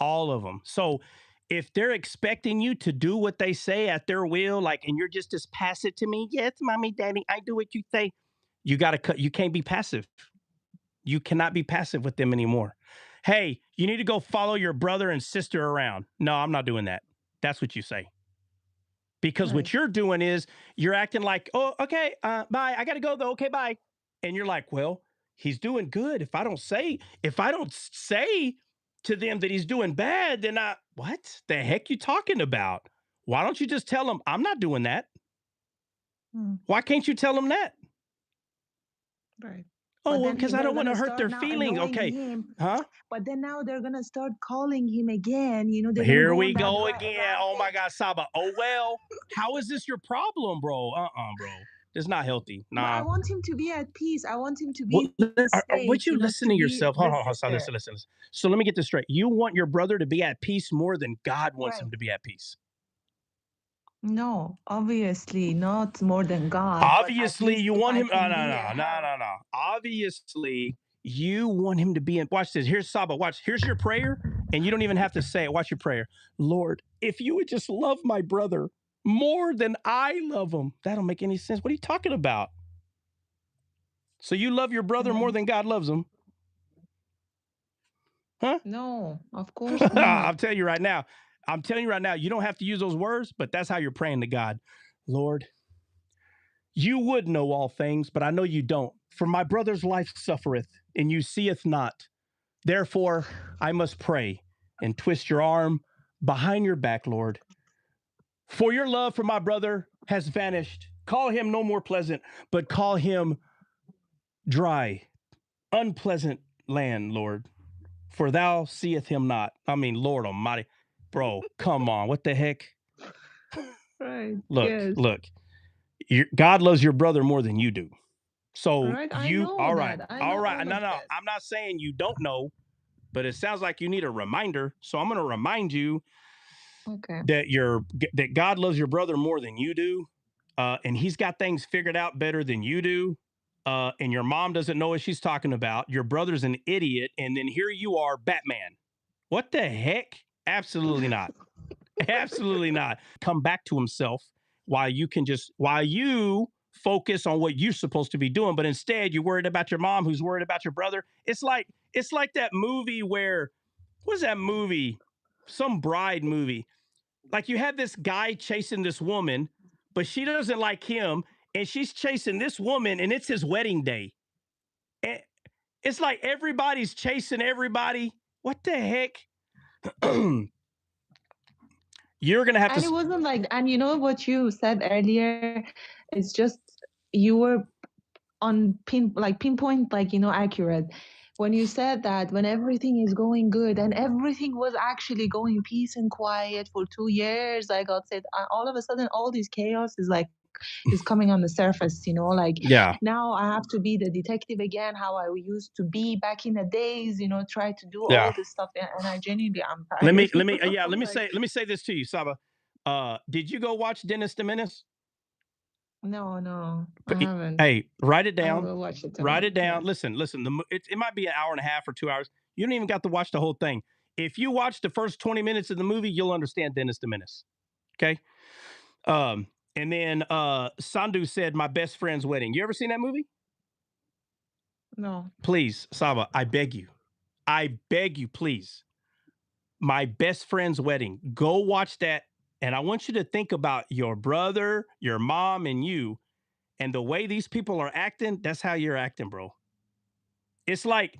All of them. So if they're expecting you to do what they say at their will, like, and you're just as passive to me, yes, mommy, daddy, I do what you say. You got to cut. You can't be passive. You cannot be passive with them anymore. Hey, you need to go follow your brother and sister around. No, I'm not doing that. That's what you say. Because what you're doing is you're acting like, oh, okay, bye. I got to go though. Okay, bye. And you're like, well, he's doing good. If I don't say to them that he's doing bad, then what the heck you talking about? Why don't you just tell them I'm not doing that? Why can't you tell them that? Right. Oh, well, because I don't want to hurt their feelings. Okay. Huh? But then now they're going to start calling him again. Here we go again. Oh my God, Saba. Oh, well, how is this your problem, bro? Bro. It's not healthy. Nah. But I want him to be at peace. I want him to be would you listen to yourself? Hold on. Listen. So let me get this straight. You want your brother to be at peace more than God wants him to be at peace. No, obviously not more than God. Obviously, you want him. No. Obviously, you want him to be in. Watch this. Here's Saba. Watch. Here's your prayer, and you don't even have to say it. Watch your prayer. Lord, if you would just love my brother more than I love him, that don't make any sense. What are you talking about? So you love your brother more than God loves him? Huh? No, of course not. I'm telling you right now, you don't have to use those words, but that's how you're praying to God. Lord, you would know all things, but I know you don't. For my brother's life suffereth, and you seeth not. Therefore, I must pray and twist your arm behind your back, Lord, For your love for my brother has vanished. Call him no more pleasant, but call him dry, unpleasant land, Lord. For thou seeth him not. I mean, Lord Almighty. Bro, come on. What the heck? Right. Look, Yes. look. God loves your brother more than you do. So Right. I you, know all right, that. I all know right. all No, of no, this. I'm not saying you don't know, but it sounds like you need a reminder. So I'm going to remind you Okay. that God loves your brother more than you do, and He's got things figured out better than you do. And your mom doesn't know what she's talking about. Your brother's an idiot, and then here you are, Batman. What the heck? Absolutely not. Absolutely not. Come back to himself while you focus on what you're supposed to be doing, but instead you're worried about your mom who's worried about your brother. It's like that movie where what's that movie? Some bride movie. Like you have this guy chasing this woman, but she doesn't like him, and she's chasing this woman, and it's his wedding day. And it's like everybody's chasing everybody. What the heck? You're gonna have And it to. wasn't like, and you know what you said earlier? It's just you were on pinpoint, like, accurate. When you said that when everything is going good and everything was actually going peace and quiet for 2 years, like God said, all of a sudden, all this chaos is coming on the surface, like Yeah. now I have to be the detective again, how I used to be back in the days, try to do Yeah. all this stuff. And I genuinely, I'm Let tired. me Like, let me say this to you, Saba. Did you go watch Dennis the Menace? no, I haven't. Hey, write it I down. will watch it Write tonight. it down. Yeah. Listen. It might be an hour and a half or 2 hours. You don't even got to watch the whole thing. If you watch the first 20 minutes of the movie, you'll understand Dennis the Menace. Okay. And then Sandu said, "My best friend's wedding." You ever seen that movie? No. Please, Saba, I beg you, please. My best friend's wedding. Go watch that, and I want you to think about your brother, your mom, and you, and the way these people are acting. That's how you're acting, bro. It's like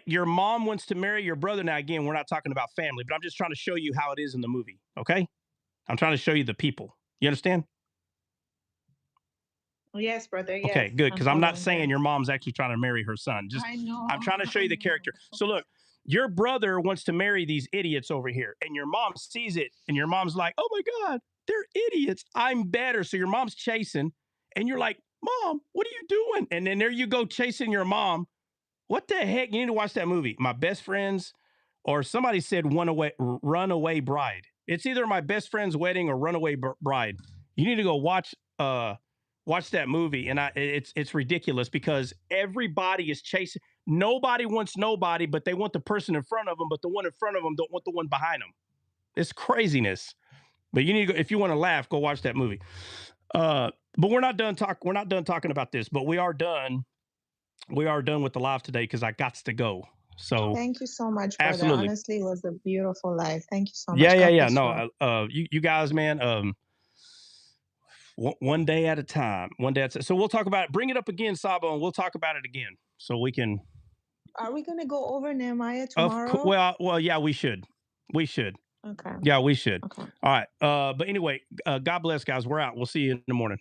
your mom wants to marry your brother. Now, again, we're not talking about family, but I'm just trying to show you how it is in the movie. Okay, I'm trying to show you the people. You understand? Yes, brother. Yes, Okay, good. I'm Because I'm not following. saying Yes. your mom's actually trying to marry her son. Just I know. I'm trying to show you the character. So look, your brother wants to marry these idiots over here, and your mom sees it, and your mom's like, "Oh my God, they're idiots. I'm better." So your mom's chasing, and you're like, "Mom, what are you doing?" And then there you go chasing your mom. What the heck? You need to watch that movie. My best friends, or somebody said runaway bride. It's either my best friend's wedding or runaway bride. You need to go watch that movie, and it's ridiculous because everybody is chasing. Nobody wants nobody, but they want the person in front of them, but the one in front of them don't want the one behind them. It's craziness. But you need to go, if you want to laugh, go watch that movie. But we're not done talking about this, but we are done with the live today because I got to go. So thank you so much, brother. absolutely. Honestly, it was a beautiful life. Thank you so Yeah, much. yeah, God yeah. bless you all. No, you guys, man. One day at a time. One day at a time. So we'll talk about it. Bring it up again, Sabo, and we'll talk about it again. So we can. Are we gonna go over Nehemiah tomorrow? Well, yeah, we should. We should. Okay. Yeah, we should. Okay. All right. But anyway, God bless, guys. We're out. We'll see you in the morning.